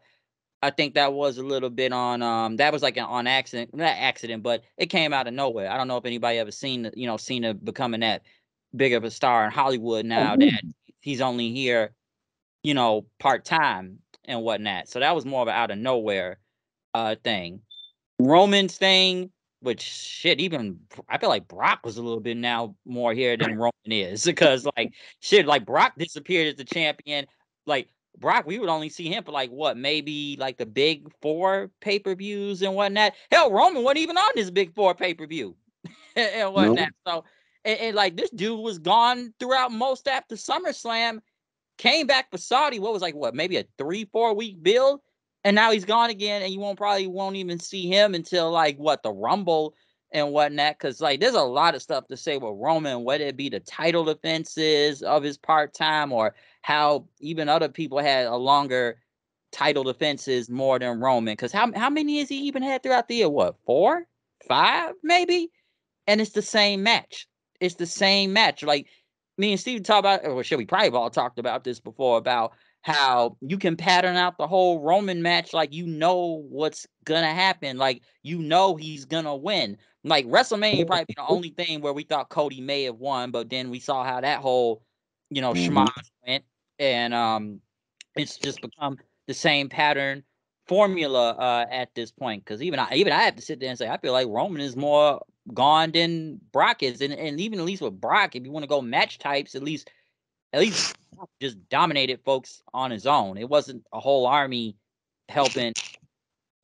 I think that was a little bit on that was like an on accident, not accident, but it came out of nowhere. I don't know if anybody ever seen Cena becoming that big of a star in Hollywood now that he's only here, part time and whatnot. So that was more of an out of nowhere thing. Roman's thing, which shit, even I feel like Brock was a little bit now more here than Roman is because like shit, like Brock disappeared as the champion. Like Brock, we would only see him for like what, maybe like the big four pay-per-views and whatnot. Hell, Roman wasn't even on this big four pay-per-view and whatnot. No. So and like this dude was gone throughout most after SummerSlam, came back for Saudi. What was like what, maybe a 3-4 week build, and now he's gone again, and you won't even see him until like what, the Rumble and whatnot. Because like there's a lot of stuff to say with Roman, whether it be the title defenses of his part time or how even other people had a longer title defenses more than Roman. Because how many has he even had throughout the year? What, 4, 5 maybe? And it's the same match. It's the same match. Like me and Steve talk about, or should we probably have all talked about this before about how you can pattern out the whole Roman match like you know what's gonna happen, like you know he's gonna win. Like WrestleMania probably be the only thing where we thought Cody may have won, but then we saw how that whole schmozz went, and it's just become the same pattern formula at this point. Because even I have to sit there and say I feel like Roman is more gone than Brock is, and even at least with Brock, if you want to go match types, at least just dominated folks on his own. It wasn't a whole army helping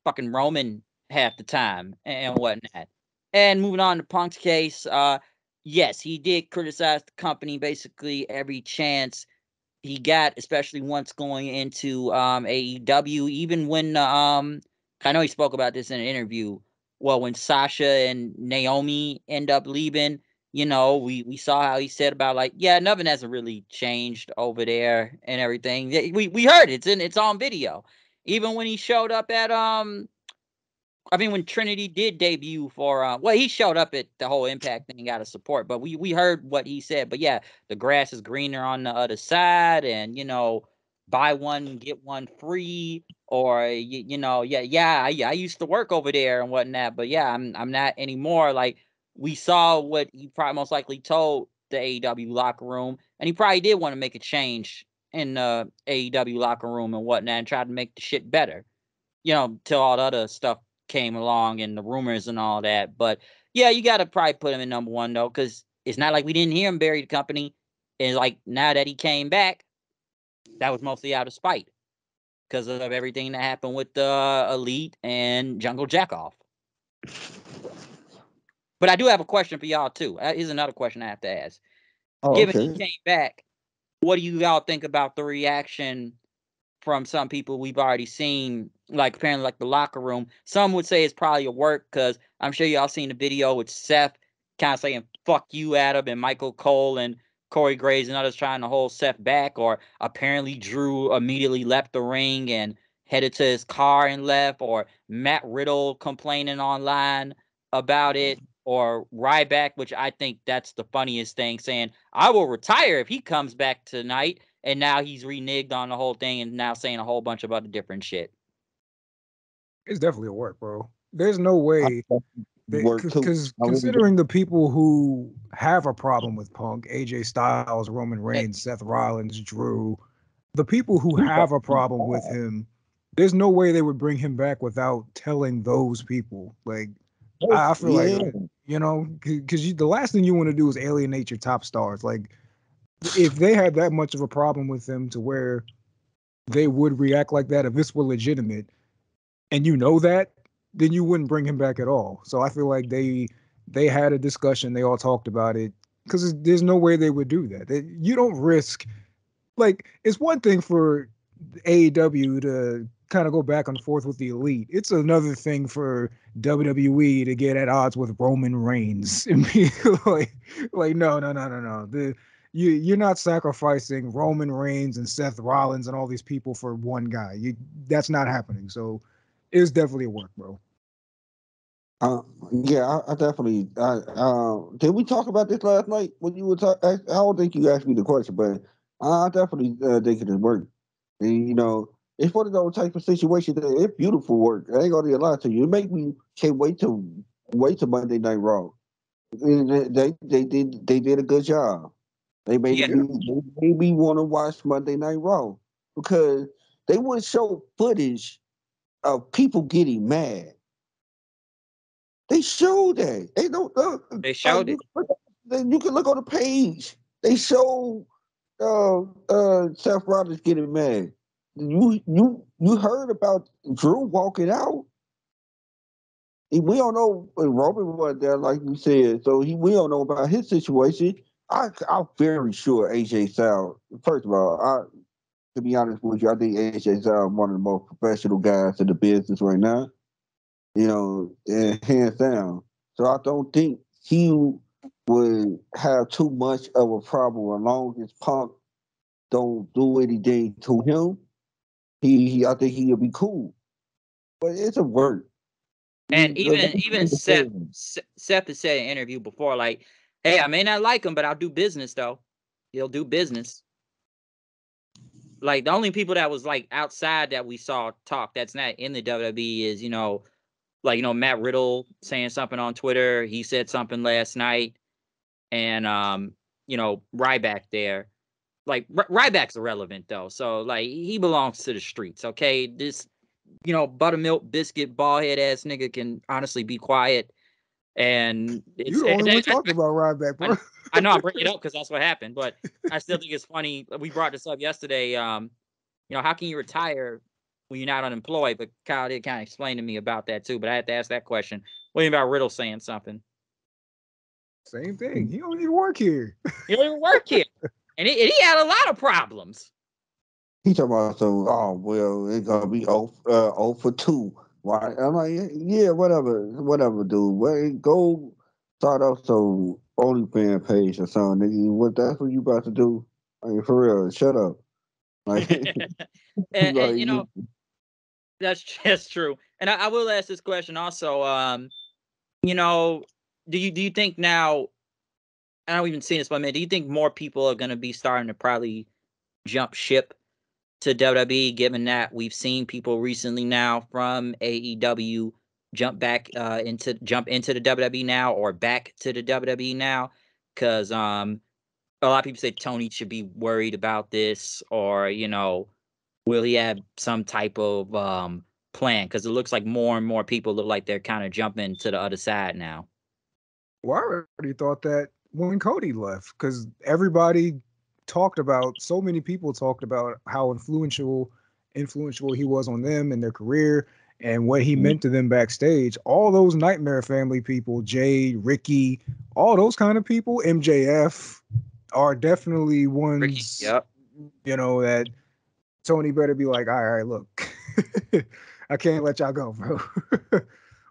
fucking Roman half the time and whatnot. And moving on to Punk's case, yes, he did criticize the company basically every chance he got, especially once going into AEW. Even when I know he spoke about this in an interview. Well, when Sasha and Naomi end up leaving, we saw how he said about like, yeah, nothing hasn't really changed over there and everything. We heard it's on video. Even when he showed up at when Trinity did debut for he showed up at the whole Impact thing out of support, but we heard what he said. But yeah, the grass is greener on the other side, and buy one get one free, or I used to work over there and whatnot, but yeah, I'm not anymore. Like we saw what he probably most likely told the AEW locker room, and he probably did want to make a change in the AEW locker room and whatnot, and try to make the shit better. Till all the other stuff came along and the rumors and all that. But yeah, you got to probably put him in number one though, because it's not like we didn't hear him bury the company. And like now that he came back, that was mostly out of spite because of everything that happened with the Elite and Jungle Jackoff. But I do have a question for y'all too. Here's another question I have to ask. Given he came back, what do y'all think about the reaction from some people we've already seen, like apparently like the locker room? Some would say it's probably a work, because I'm sure y'all seen the video with Seth kind of saying fuck you at him, and Michael Cole and Corey Graves and others trying to hold Seth back, or apparently Drew immediately left the ring and headed to his car and left, or Matt Riddle complaining online about it, or Ryback, which I think that's the funniest thing, saying I will retire if he comes back tonight. And now he's reneged on the whole thing and now saying a whole bunch of other different shit. It's definitely a work, bro. There's no way. Because considering the people who have a problem with Punk, AJ Styles, Roman Reigns, Seth Rollins, Drew, the people who have a problem with him, there's no way they would bring him back without telling those people. Like, I feel like, because the last thing you want to do is alienate your top stars. Like, if they had that much of a problem with him to where they would react like that, if this were legitimate, and that, then you wouldn't bring him back at all. So I feel like they had a discussion, they all talked about it, because there's no way they would do that. You don't risk, like, it's one thing for AEW to kind of go back and forth with the Elite. It's another thing for WWE to get at odds with Roman Reigns and be like no. You're not sacrificing Roman Reigns and Seth Rollins and all these people for one guy. That's not happening. So it's definitely a work, bro. Yeah, I definitely. Did we talk about this last night when you were talking? I don't think you asked me the question, but I definitely think it is work. And, it's one of those type of situations that it's beautiful work. I ain't gonna lie to you. It make me can't wait to Monday Night Raw. They did a good job. They made me want to watch Monday Night Raw, because they would show footage of people getting mad. They showed that. They don't. They showed it. You can look on the page. They show Seth Rollins getting mad. You heard about Drew walking out. We don't know if Roman was there, like you said. So we don't know about his situation. I'm very sure AJ Styles. First of all, to be honest with you, I think AJ Styles is one of the most professional guys in the business right now. Hands down. So I don't think he would have too much of a problem as long as Punk don't do anything to him. I think he'll be cool. But it's a work. And even Seth has said in an interview before, like, hey, I may not like him, but I'll do business though. He'll do business. Like the only people that was like outside that we saw talk that's not in the WWE is Matt Riddle saying something on Twitter. He said something last night, and Ryback there. Like Ryback's irrelevant though, so like he belongs to the streets. Okay, this buttermilk biscuit ballhead ass nigga can honestly be quiet, and You it's the only one talking about Ryback, bro. I know I'm bringing it up because that's what happened, but I still think it's funny. We brought this up yesterday. How can you retire when you're not unemployed? But Kyle did kind of explain to me about that too. But I had to ask that question. What about Riddle saying something? Same thing. He don't even work here. He don't even work here, and he had a lot of problems. He talking about it's gonna be 0 for 2. Why? I'm like, yeah, whatever, dude. Wait, go start off some OnlyFans page or something, nigga. That's what you about to do? I mean, for real, shut up. Like, and like that's true. And I will ask this question also. Do you think now? I don't even see this, but man, do you think more people are going to be starting to probably jump ship to WWE, given that we've seen people recently now from AEW jump into the WWE now or back to the WWE now? Because a lot of people say Tony should be worried about this, or will he have some type of plan? Because it looks like more and more people look like they're kind of jumping to the other side now. Well, I already thought that when Cody left, because everybody talked about, so many people talked about how influential he was on them and their career and what he meant to them backstage. All those Nightmare Family people, Jay, Ricky, all those kind of people, MJF, are definitely ones, Yep. that Tony better be like, all right, look, I can't let y'all go, bro.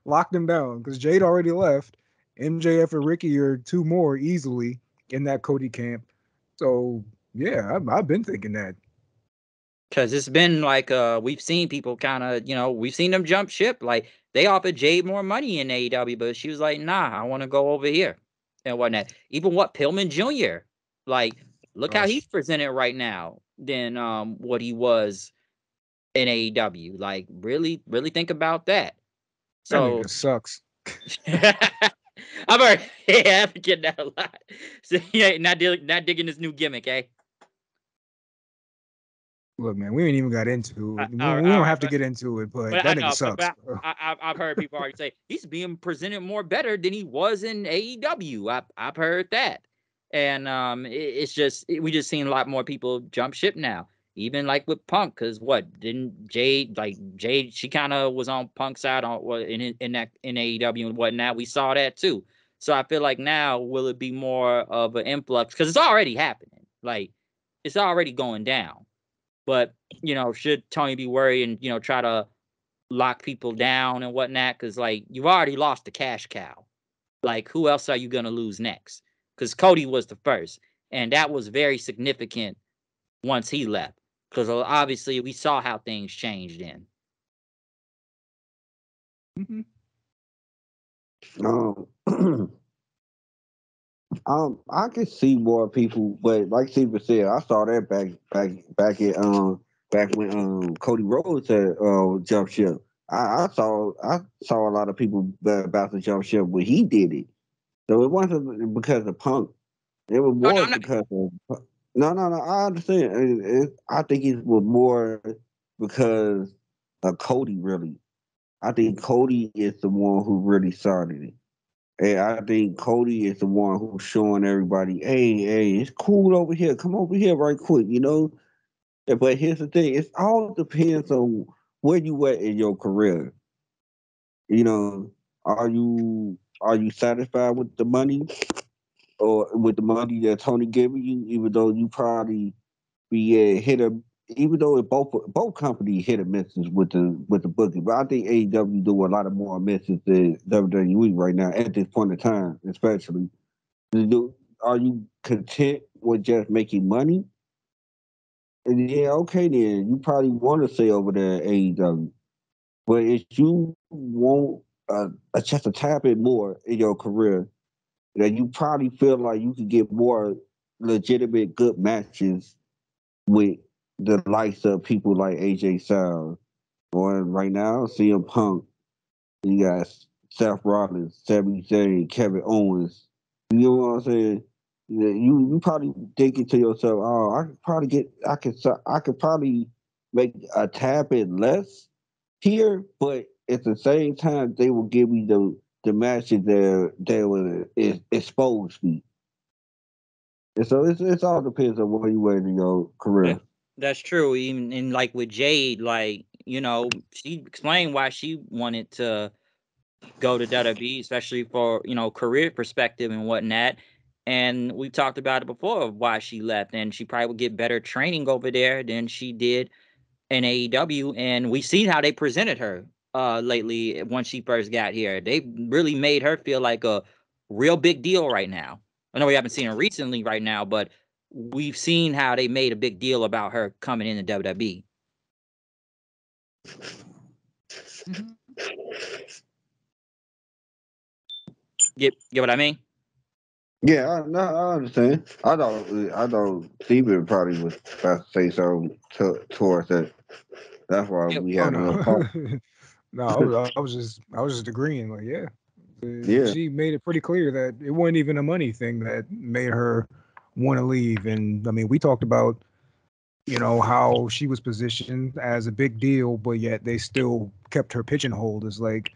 Lock them down, because Jade already left. MJF and Ricky are two more easily in that Cody camp. So yeah, I've been thinking that. Because it's been like we've seen people kind of we've seen them jump ship. Like they offered Jade more money in AEW, but she was like, nah, I want to go over here and whatnot. Even Pillman Jr. Like, look how he's presented right now than what he was in AEW. Like, really, really think about that. That So nigga sucks. I've heard, I've been getting that a lot. So not digging this new gimmick, eh? Look, man, we ain't even got into it. We don't have to get into it, but that nigga sucks. I've heard people already say he's being presented more better than he was in AEW. I've heard that, and it's just we just seen a lot more people jump ship now. Even like with Punk, because didn't Jade she kind of was on Punk's side in AEW and whatnot. We saw that too. So I feel like now will it be more of an influx because it's already happening. Like it's already going down. But, should Tony be worried and, try to lock people down and whatnot? Because, like, you've already lost the cash cow. Like, who else are you going to lose next? Because Cody was the first. And that was very significant once he left. Because obviously we saw how things changed then. Mm-hmm. I can see more people, but like Steven said, I saw that back when Cody Rhodes had jump ship. I saw a lot of people about to jump ship when he did it. So it wasn't because of Punk. It was Oh, no, more I'm not. because of no. I understand. I think it was more because of Cody. Really, I think Cody is the one who really started it. And I think Cody is the one who's showing everybody, hey, it's cool over here. Come over here right quick. But here's the thing: it all depends on where you at in your career. You know, are you satisfied with the money or with the money that Tony giving you? Even though you probably be a hit or even though it both companies hit or misses with the booking, but I think AEW do a lot of more misses than WWE right now at this point in time, especially. Are you content with just making money? And yeah, okay, then you probably want to stay over there at AEW. But if you want just a tap bit more in your career, that you probably feel like you could get more legitimate good matches with the likes of people like AJ Styles, or right now CM Punk. You got Seth Rollins, Sami Zayn, Kevin Owens. You know what I'm saying? Yeah, you probably thinking to yourself, oh, I could probably make a tad bit less here, but at the same time, they will give me the matches that will expose me. And so it's all depends on where you at in your That career. that's true. Even and like with Jade, like she explained why she wanted to go to WWE, especially for career perspective and whatnot. And we've talked about it before of why she left, and she probably would get better training over there than she did in AEW. And we seen how they presented her lately when she first got here. They really made her feel like a real big deal right now. I know we haven't seen her recently right now, but we've seen how they made a big deal about her coming into WWE. Mhm. Get what I mean? Yeah, no, I understand. I don't. Steven probably was about to say something towards that. That's why Yeah. we Oh had a no, little pause. no, I was just agreeing. Like, yeah, Yeah, she made it pretty clear that it wasn't even a money thing that made her want to leave. And I mean, we talked about how she was positioned as a big deal, but yet they still kept her pigeonholed as like,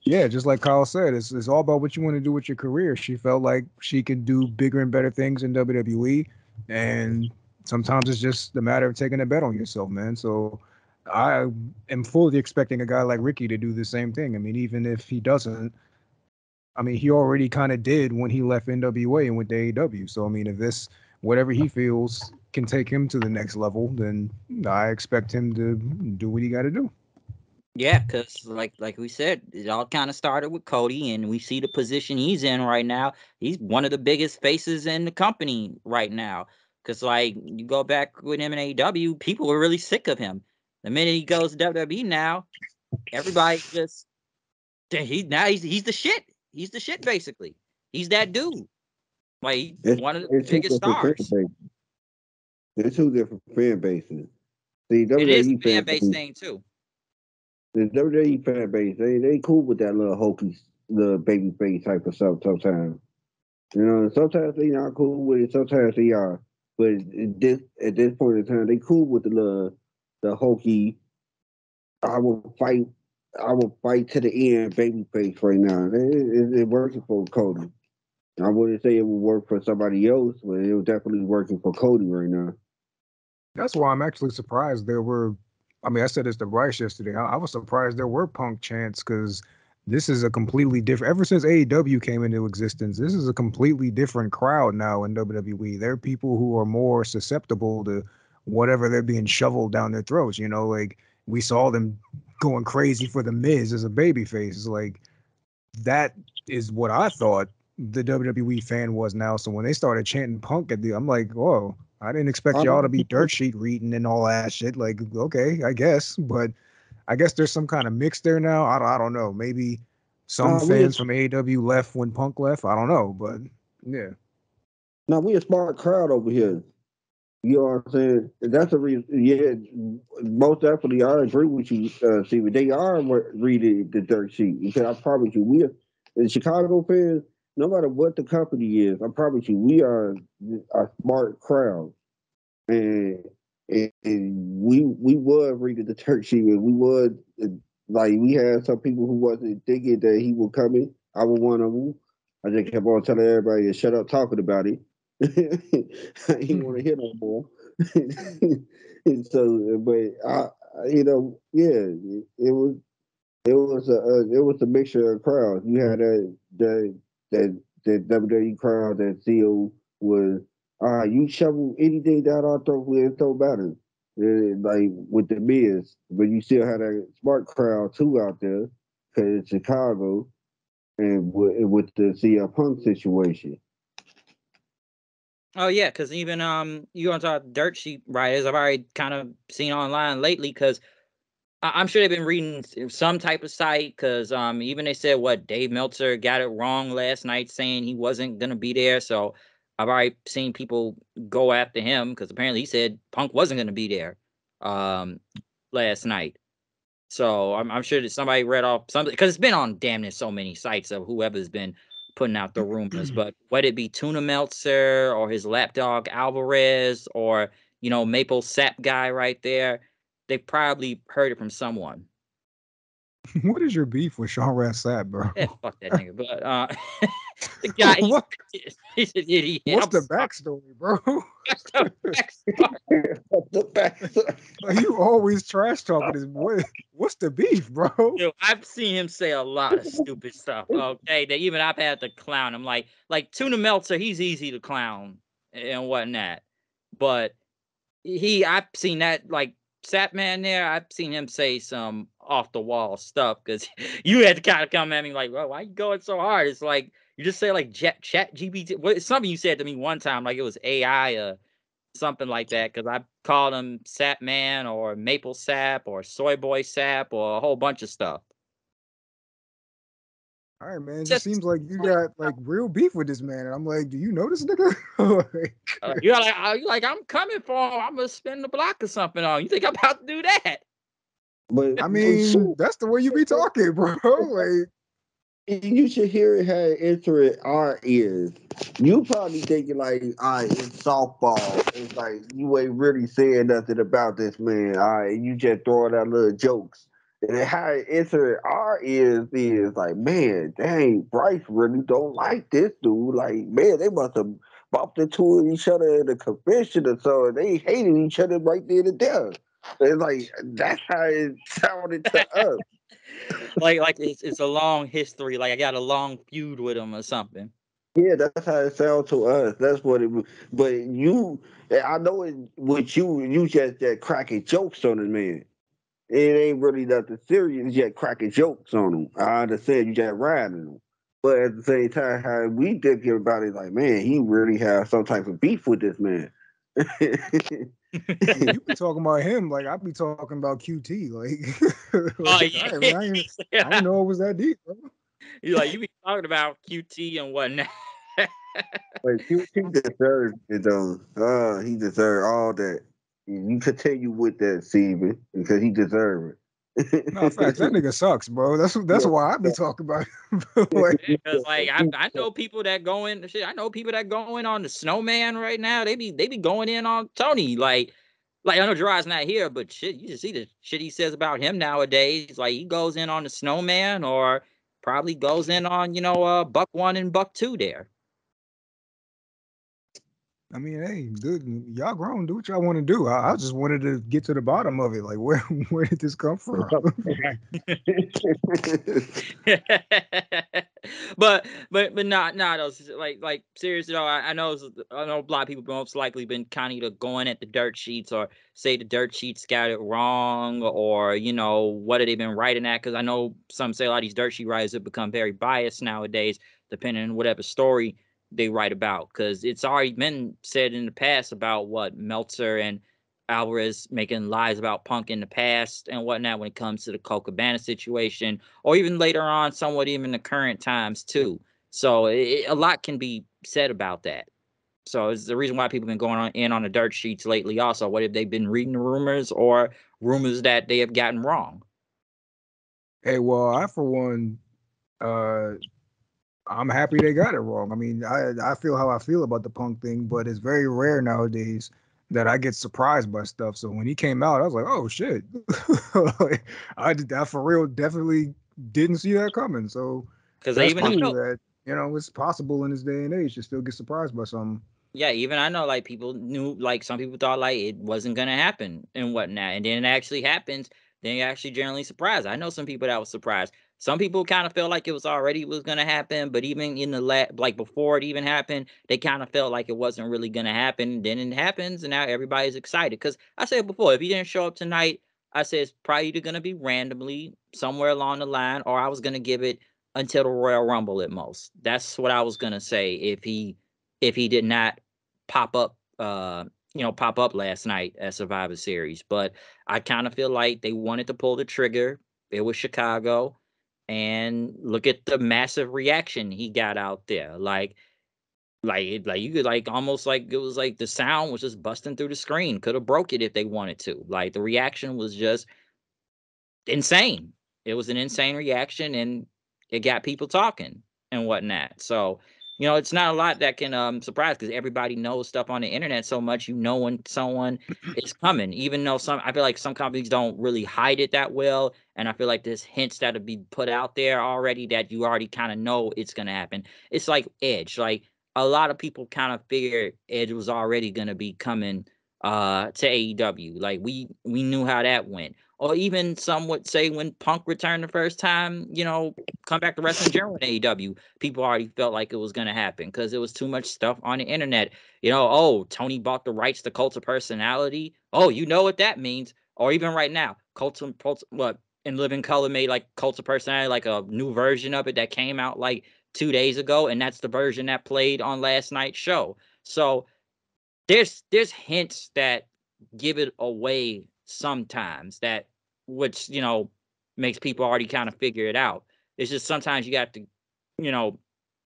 yeah, just like Kyle said, it's all about what you want to do with your career. She felt like she could do bigger and better things in WWE, and sometimes it's just a matter of taking a bet on yourself, man. So I am fully expecting a guy like Ricky to do the same thing. I mean, even if he doesn't, I mean, he already kind of did when he left NWA and went to AEW. So I mean, if this whatever he feels can take him to the next level, then I expect him to do what he got to do. Yeah, because like we said, it all kind of started with Cody, and we see the position he's in right now. He's one of the biggest faces in the company right now. Because like you go back with him in AEW, people were really sick of him. The minute he goes to WWE now, everybody just he's the shit. He's the shit basically. He's that dude. Like he's one of the it's two biggest different fan stars. bases. There's two different fan bases. The It is WWE a fan fan base base, thing too. the WWE fan base, they cool with that little hokey, little baby face type of stuff sometimes. Sometimes they not cool with it, sometimes they are. But at this point in time, they cool with the hokey. I will fight. I will fight to the end, baby face right now. It working for Cody. I wouldn't say it would work for somebody else, but it was definitely working for Cody right now. That's why I'm actually surprised there were. I mean, I said this to Bryce yesterday. I was surprised there were punk chants because this is a completely different. Ever since AEW came into existence, this is a completely different crowd now in WWE. There are people who are more susceptible to whatever they're being shoveled down their throats. Like we saw them going crazy for the Miz as a babyface. It's like that is what I thought the WWE fan was now. So when they started chanting punk I'm like, whoa, I didn't expect I y'all to mean, be dirt sheet reading and all that shit. Like, okay, I guess, but I guess there's some kind of mix there now. I don't know. Maybe some nah, we a, fans from AEW left when Punk left. I don't know, but yeah. nah, we a smart crowd over here. You know what I'm saying? That's the reason. Yeah, most definitely, I agree with you, Stephen. They are reading the dirt sheet because I promise you, we are the Chicago fans. No matter what the company is, I promise you, we are a smart crowd, and and we would read the dirt sheet, and we would like we had some people who wasn't thinking that he would come in. I was one of them. I just kept on telling everybody to shut up talking about it. I didn't want to hear no more. And so, but yeah, it was a mixture of crowds. You had that WWE crowd that still was you shovel anything down our throat, we'll throw better. Like with the Miz, but you still had a smart crowd too out there because it's Chicago and with the CM Punk situation. Oh yeah, because even you on talk dirt sheet writers, I've already kind of seen online lately because I'm sure they've been reading some type of site because even they said what Dave Meltzer got it wrong last night saying he wasn't gonna be there. So I've already seen people go after him because apparently he said Punk wasn't going to be there um, last night. So I'm sure that somebody read off something because it's been on damn near so many sites of whoever's been putting out the rumors. But whether it be Tuna Meltzer or his lapdog Alvarez or Maple Sap guy right there, they probably heard it from someone. What is your beef with Sean Rassat, bro? Yeah, fuck that nigga. But the guy, What? he's an idiot. What's I'm the sorry. backstory, bro? What's the backstory? The fact- Like, you always trash talking this boy. What's the beef, bro? Yo, I've seen him say a lot of stupid stuff. Okay, that even I've had to clown him. Like Tuna Meltzer, he's easy to clown and whatnot. But I've seen that like Sapman there. I've seen him say some off the wall stuff because you had to kind of come at me like, well, why you going so hard? It's like you just say like chat GPT. What something you said to me one time, like it was AI or something like that, because I called him Sap Man or Maple Sap or Soy Boy Sap or a whole bunch of stuff. All right, man. It just Just seems like you got like real beef with this man. And I'm like, do you know this nigga? Like, you're like I'm coming for him. I'm gonna spin the block or something on. You think I'm about to do that? I but mean, shoot, that's the way you be talking, bro. Like, you should hear it had entered our ears. You probably thinking like, all right, it's softball. It's like you ain't really saying nothing about this man. All right, you just throwing out little jokes. And then how it entered our ears is like, man, dang, Bryce really don't like this dude. Like, man, they must have bumped into each other in the convention or so. And they hated each other right there and there. It's like that's how it sounded to us. like it's a long history. Like I got a long feud with him or something. Yeah, that's how it sounds to us. That's what it. But you, I know it. With you, you just cracking jokes on it, man. It ain't really nothing serious. You just cracking jokes on him. I understand you just riding him, but at the same time, how we think about it, like, man, he really has some type of beef with this man. yeah, you be talking about him like I be talking about QT. Like, Oh like, all right, man, I yeah, didn't know it was that deep, bro. you be talking about QT and whatnot. But he deserves it though. He deserved all that. You continue with that, Steven, because he deserved No, facts. That it. nigga sucks, bro. That's Yeah. why I be talking about him. Like, Because like I know people that go in shit. I know people that go in on the snowman right now. They be going in on Tony. Like I know Gerard's not here, but shit, you just see the shit he says about him nowadays. Like he goes in on the snowman or probably goes in on, Buck 1 and Buck 2 there. I mean, hey, dude, y'all grown. Do what y'all want to do. I just wanted to get to the bottom of it. Like, where did this come from? but not though. Like seriously though, I know a lot of people most likely been kind of either going at the dirt sheets or say the dirt sheets got it wrong or what have they been writing at, because I know some say a lot of these dirt sheet writers have become very biased nowadays depending on whatever story they write about, because it's already been said in the past about what Meltzer and Alvarez making lies about Punk in the past and whatnot when it comes to the Cole Cabana situation, or even later on, somewhat even the current times too. So a lot can be said about that. So it's the reason why people have been going on the dirt sheets lately. Also, what if they've been reading the rumors or rumors that they have gotten wrong? Hey, well, I for one, uh, I'm happy they got it wrong. I mean, I feel how I feel about the Punk thing, but it's very rare nowadays that I get surprised by stuff. So when he came out, I was like, oh shit, like, I for real definitely didn't see that coming. So Because that's even I cool know that it's possible in this day and age to still get surprised by something. Yeah, even I know like people knew, like some people thought like it wasn't gonna happen and whatnot, and then it actually happens. Then you're actually generally surprised. I know some people that was surprised. Some people kind of felt like it was gonna happen, but even in the like before it even happened, they kind of felt like it wasn't really gonna happen. Then it happens, and now everybody's excited. Because I said before, if he didn't show up tonight, I said it's probably either gonna be randomly somewhere along the line, or I was gonna give it until the Royal Rumble at most. That's what I was gonna say if he did not pop up pop up last night at Survivor Series. But I kind of feel like they wanted to pull the trigger. It was Chicago, and look at the massive reaction he got out there. Like Like you could like almost like it was like the sound was just busting through the screen. Could have broke it if they wanted to. Like the reaction was just insane. It was an insane reaction, and it got people talking and whatnot. So, it's not a lot that can surprise because everybody knows stuff on the internet so much. When someone is coming, even though I feel like some companies don't really hide it that well, and I feel like there's hints that'll be put out there already that you already kind of know it's gonna happen. It's like Edge. Like a lot of people kind of figured Edge was already gonna be coming to AEW. Like we knew how that went. Or even some would say when Punk returned the first time, come back to wrestling general in AEW, people already felt like it was going to happen because there was too much stuff on the internet. Oh, Tony bought the rights to Cult of Personality. Oh, you know what that means. Or even right now, what in Living Color made like Cult of Personality, like a new version of it that came out like 2 days ago, and that's the version that played on last night's show. So there's hints that give it away sometimes that which makes people already kind of figure it out. It's just sometimes you got to you know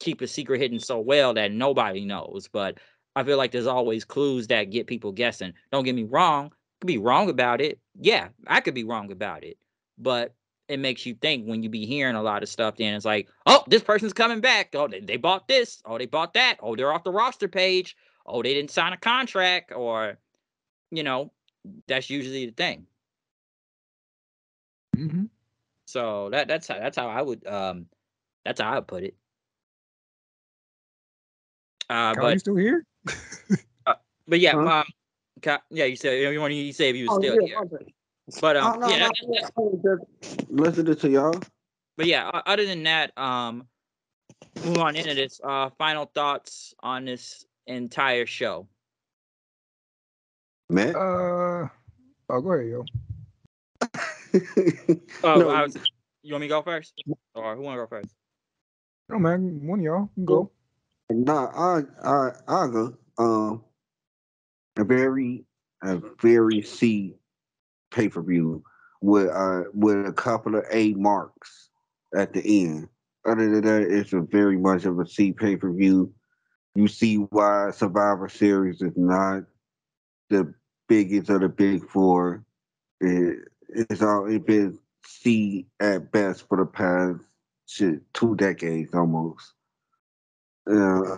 keep a secret hidden so well that nobody knows, but I feel like there's always clues that get people guessing. Don't get me wrong, I could be wrong about it. Yeah, I could be wrong about it, but it makes you think when you be hearing a lot of stuff. Then it's like, oh, this person's coming back. Oh, they bought this. Oh, they bought that. Oh, they're off the roster page. Oh, they didn't sign a contract, or you know, that's usually the thing. Mm-hmm. So that's how I would put it. Kyle, you But still here? uh, but yeah, Huh? yeah, you said you say if you was Oh still yeah, here. my bad. But Oh no, yeah, no, yeah, I was just listening to y'all. but yeah, other than that, move on into this. Final thoughts on this entire show. Matt. Oh, go ahead, yo. Oh, No, you want me to go first, or who want to go first? No, man, one of y'all can go. nah, I go. A very, a very C pay per view with a couple of A marks at the end. Other than that, it's a very much of a C pay per view. You see why Survivor Series is not the biggest of the big four. It's been C at best for the past 2 decades almost. Uh,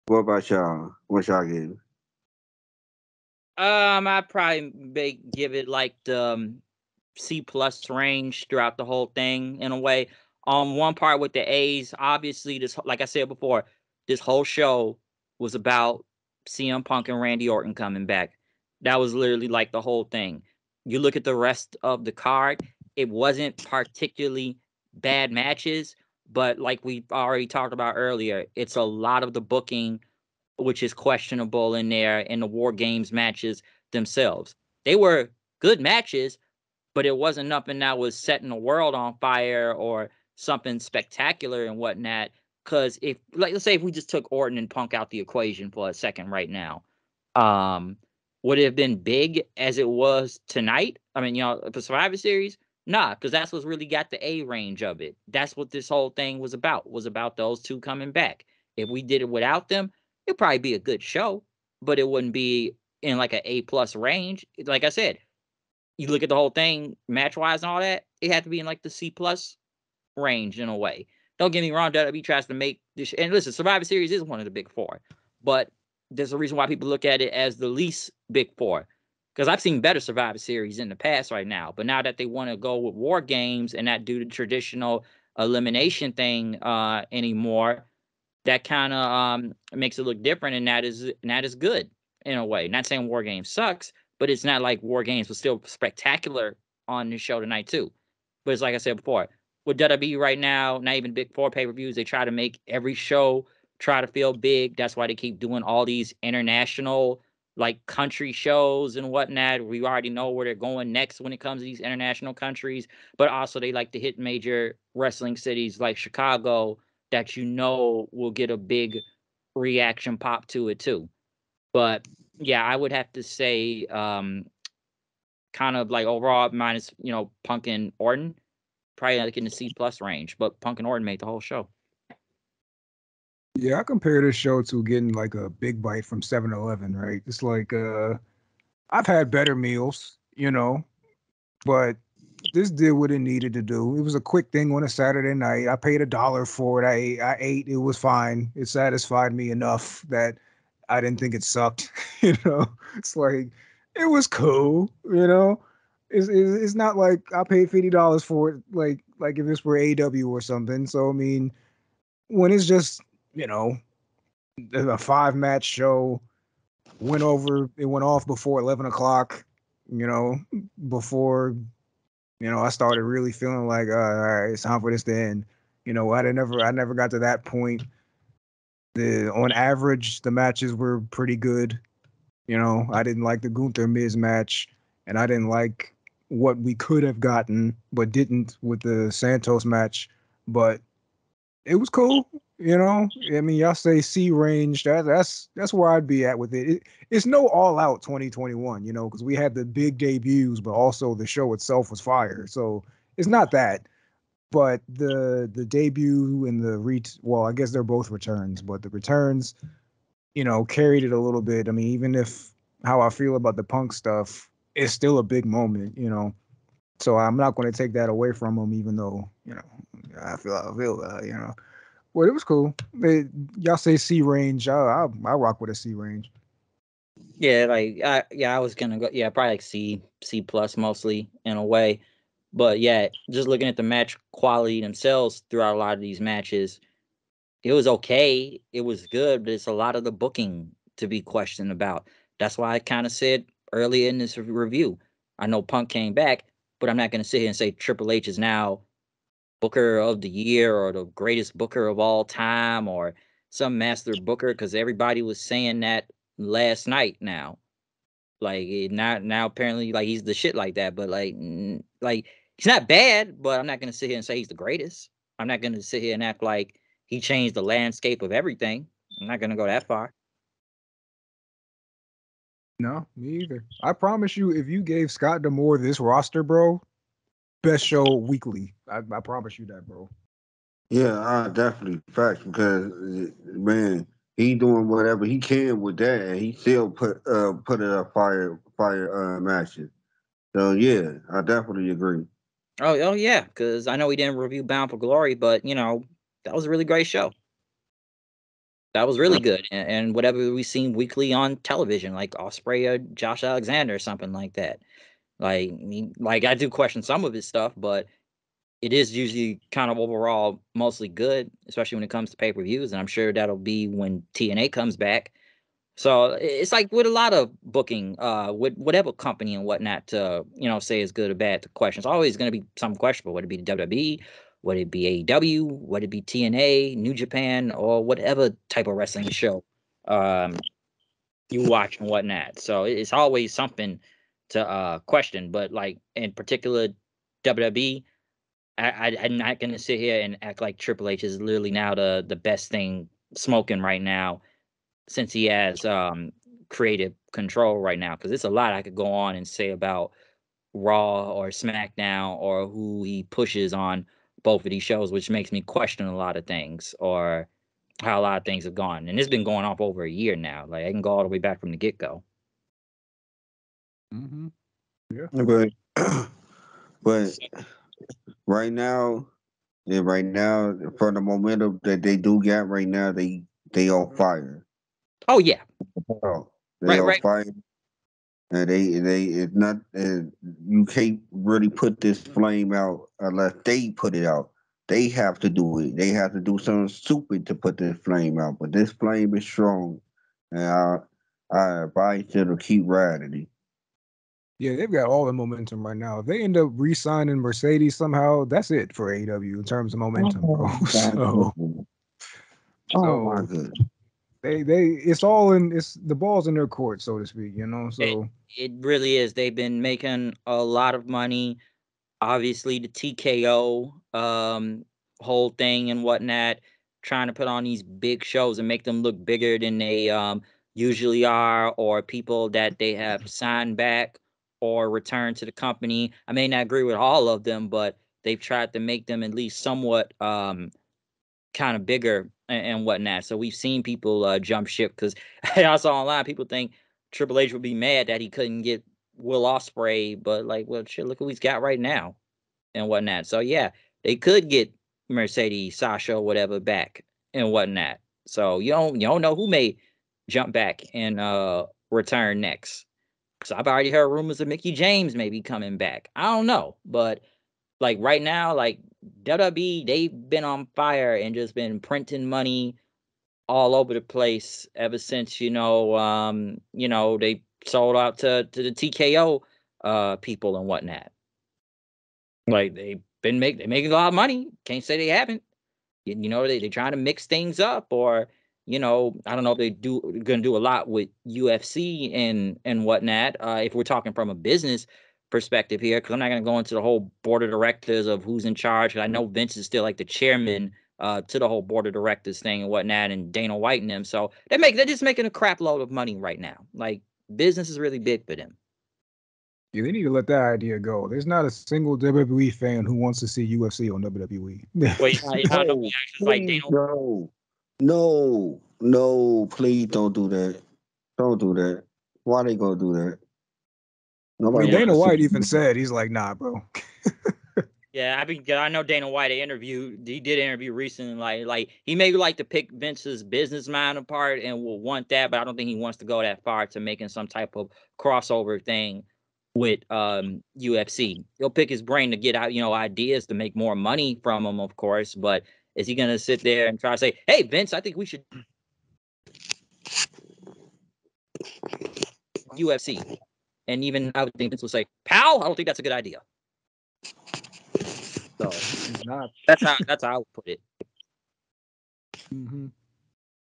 what about y'all? What y'all give? I'd probably give it like the C plus range throughout the whole thing in a way. On one part with the A's, obviously this, like I said before, this whole show was about CM Punk and Randy Orton coming back. That was literally like the whole thing. You look at the rest of the card, it wasn't particularly bad matches, but like we already talked about earlier, it's a lot of the booking which is questionable in there in the War Games matches themselves. They were good matches, but it wasn't nothing that was setting the world on fire or something spectacular and whatnot. Because if, like, let's say if we just took Orton and Punk out the equation for a second right now, um, would it have been big as it was tonight? I mean, the Survivor Series, nah, because that's what's really got the A range of it. That's what this whole thing was about those two coming back. If we did it without them, it'd probably be a good show, but it wouldn't be in like an A plus range. Like I said, you look at the whole thing match wise and all that, it had to be in like the C plus range in a way. Don't get me wrong, WWE tries to make this, and listen, Survivor Series is one of the big four, but there's a reason why people look at it as the least big four. Because I've seen better Survivor Series in the past right now, but now that they want to go with War Games and not do the traditional elimination thing anymore, that kind of makes it look different, and that is good in a way. Not saying War Games sucks, but it's not like War Games was still spectacular on the show tonight too. But it's like I said before, with WWE right now, not even Big Four pay-per-views, they try to make every show try to feel big. That's why they keep doing all these international like country shows and whatnot. We already know where they're going next when it comes to these international countries, but also they like to hit major wrestling cities like Chicago that will get a big reaction pop to it too. But yeah, I would have to say kind of like overall minus, Punk and Orton, probably like in the C plus range, but Punk and Orton made the whole show. Yeah, I compare this show to getting like a big bite from 7-Eleven, right? It's like I've had better meals, but this did what it needed to do. It was a quick thing on a Saturday night. I paid $1 for it. I ate. It was fine. It satisfied me enough that I didn't think it sucked. It's like it was cool. It's not like I paid $50 for it. Like if this were AW or something. So I mean, when it's just you know a 5 match show, it went off before 11 o'clock. You know, before I started really feeling like, all right, it's time for this to end. I never got to that point. On average, the matches were pretty good. I didn't like the Gunther Miz match, and I didn't like what we could have gotten but didn't with the Santos match. But it was cool. I mean, y'all say C range. That's where I'd be at with it. It's no all out 2021. Because we had the big debuts, but also the show itself was fire. So it's not that, but the debut and well, I guess they're both returns, but the returns, carried it a little bit. I mean, even if how I feel about the Punk stuff, it's still a big moment. So I'm not going to take that away from them, even though I feel Well, it was cool. Y'all say C range. I rock with a C range. Yeah, I was gonna go. Yeah, probably like C plus mostly in a way. But yeah, just looking at the match quality themselves throughout a lot of these matches, it was okay. It was good, but it's a lot of the booking to be questioned about. That's why I kind of said earlier in this review, I know Punk came back, but I'm not going to sit here and say Triple H is now Booker of the Year or the greatest Booker of all time or some master Booker because everybody was saying that last night now. Like not now apparently like he's the shit like that, but like he's not bad, but I'm not gonna sit here and say he's the greatest. I'm not gonna sit here and act like he changed the landscape of everything. I'm not gonna go that far. No, me either. I promise you, if you gave Scott D'Amore this roster, bro, best show weekly. I promise you that, bro. Yeah, I definitely facts because man, he doing whatever he can with that, and he still put it up fire matches. So yeah, I definitely agree. Oh yeah, because I know we didn't review Bound for Glory, but that was a really great show. That was really good, and whatever we seen weekly on television, like Osprey or Josh Alexander or something like that. Like I do question some of his stuff, but it is usually kind of overall mostly good, especially when it comes to pay per views. And I'm sure that'll be when TNA comes back. So it's like with a lot of booking, with whatever company and whatnot to say is good or bad. The questions always going to be some questionable. Would it be the WWE? Would it be AEW? Would it be TNA, New Japan, or whatever type of wrestling show you watch and whatnot? So it's always something to question. But like in particular, WWE. I'm not gonna sit here and act like Triple H is literally now the best thing smoking right now since he has creative control right now. Because it's a lot I could go on and say about Raw or SmackDown or who he pushes on both of these shows, which makes me question a lot of things or how a lot of things have gone. And it's been going on for over a year now. Like I can go all the way back from the get go. Mm-hmm. Yeah. But right now, yeah, right now, for the momentum that they do get right now, they on fire. Oh yeah, Oh, they right, on right. fire, and they it's not. You can't really put this flame out unless they put it out. They have to do it. They have to do something stupid to put this flame out. But this flame is strong, and I advise you to keep riding it. Yeah, they've got all the momentum right now. If they end up re-signing Mercedes somehow, that's it for AEW in terms of momentum, bro. Oh my So, goodness! Oh my so goodness! it's all in it's the ball's in their court, so to speak. It So it really is. They've been making a lot of money. Obviously, the TKO whole thing and whatnot, trying to put on these big shows and make them look bigger than they usually are, or people that they have signed back or returned to the company. I may not agree with all of them, but they've tried to make them at least somewhat kind of bigger and whatnot. So we've seen people jump ship because I saw online people think Triple H would be mad that he couldn't get Will Ospreay, but like, well, shit, look who he's got right now and whatnot. So yeah, they could get Mercedes, Sasha, whatever back and whatnot. So you don't know who may jump back and return next. So I've already heard rumors of Mickey James maybe coming back. I don't know, but like right now, like WWE, they've been on fire and just been printing money all over the place ever since they sold out to the TKO people and whatnot. Like they making a lot of money. Can't say they haven't. They trying to mix things up, or I don't know if gonna do a lot with UFC and whatnot. If we're talking from a business perspective here, because I'm not gonna go into the whole board of directors of who's in charge. 'Cause I know Vince is still like the chairman to the whole board of directors thing and whatnot, and Dana White and them. So they're just making a crap load of money right now. Like business is really big for them. Yeah, they need to let that idea go. There's not a single WWE fan who wants to see UFC on WWE. Wait, I know No, reactions like please, Dana. no, please don't do that. Don't do that. Why they gonna do that? I mean, Nobody wants Dana to see. White even said, he's like, nah, bro. Yeah, I know Dana White. He did interview recently. Like he maybe like to pick Vince's business mind apart and will want that, but I don't think he wants to go that far to making some type of crossover thing with UFC. He'll pick his brain to get out, ideas to make more money from him, of course. But is he gonna sit there and try to say, "Hey, Vince, I think we should UFC"? And even I would think Vince will say, "Pal, I don't think that's a good idea." So He's not. that's how I would put it. Mm-hmm.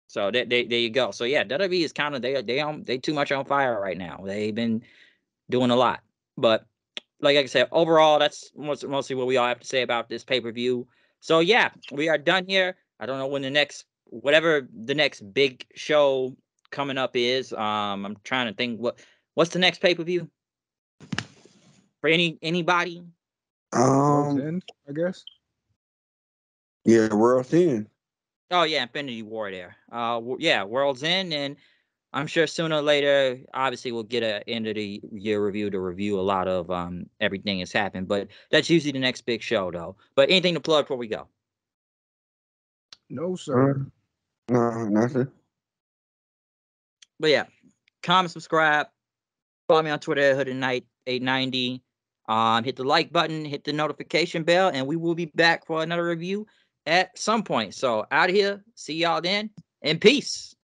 So there you go. So yeah, WWE is kind of they too much on fire right now. They've been doing a lot, but like I said, overall, that's mostly what we all have to say about this pay-per-view. So yeah, we are done here. I don't know when whatever the next big show coming up is. I'm trying to think what's the next pay-per-view for anybody. World's End, I guess. Yeah, World's End. Oh yeah, Infinity War there. Yeah, World's End, and I'm sure sooner or later, obviously, we'll get a end of the year review to review a lot of everything that's happened. But that's usually the next big show, though. But anything to plug before we go? No, sir. No, nothing. But yeah, comment, subscribe, follow me on Twitter at Hooded Night 890. Hit the like button, hit the notification bell, and we will be back for another review at some point. So out of here, see y'all then, and peace.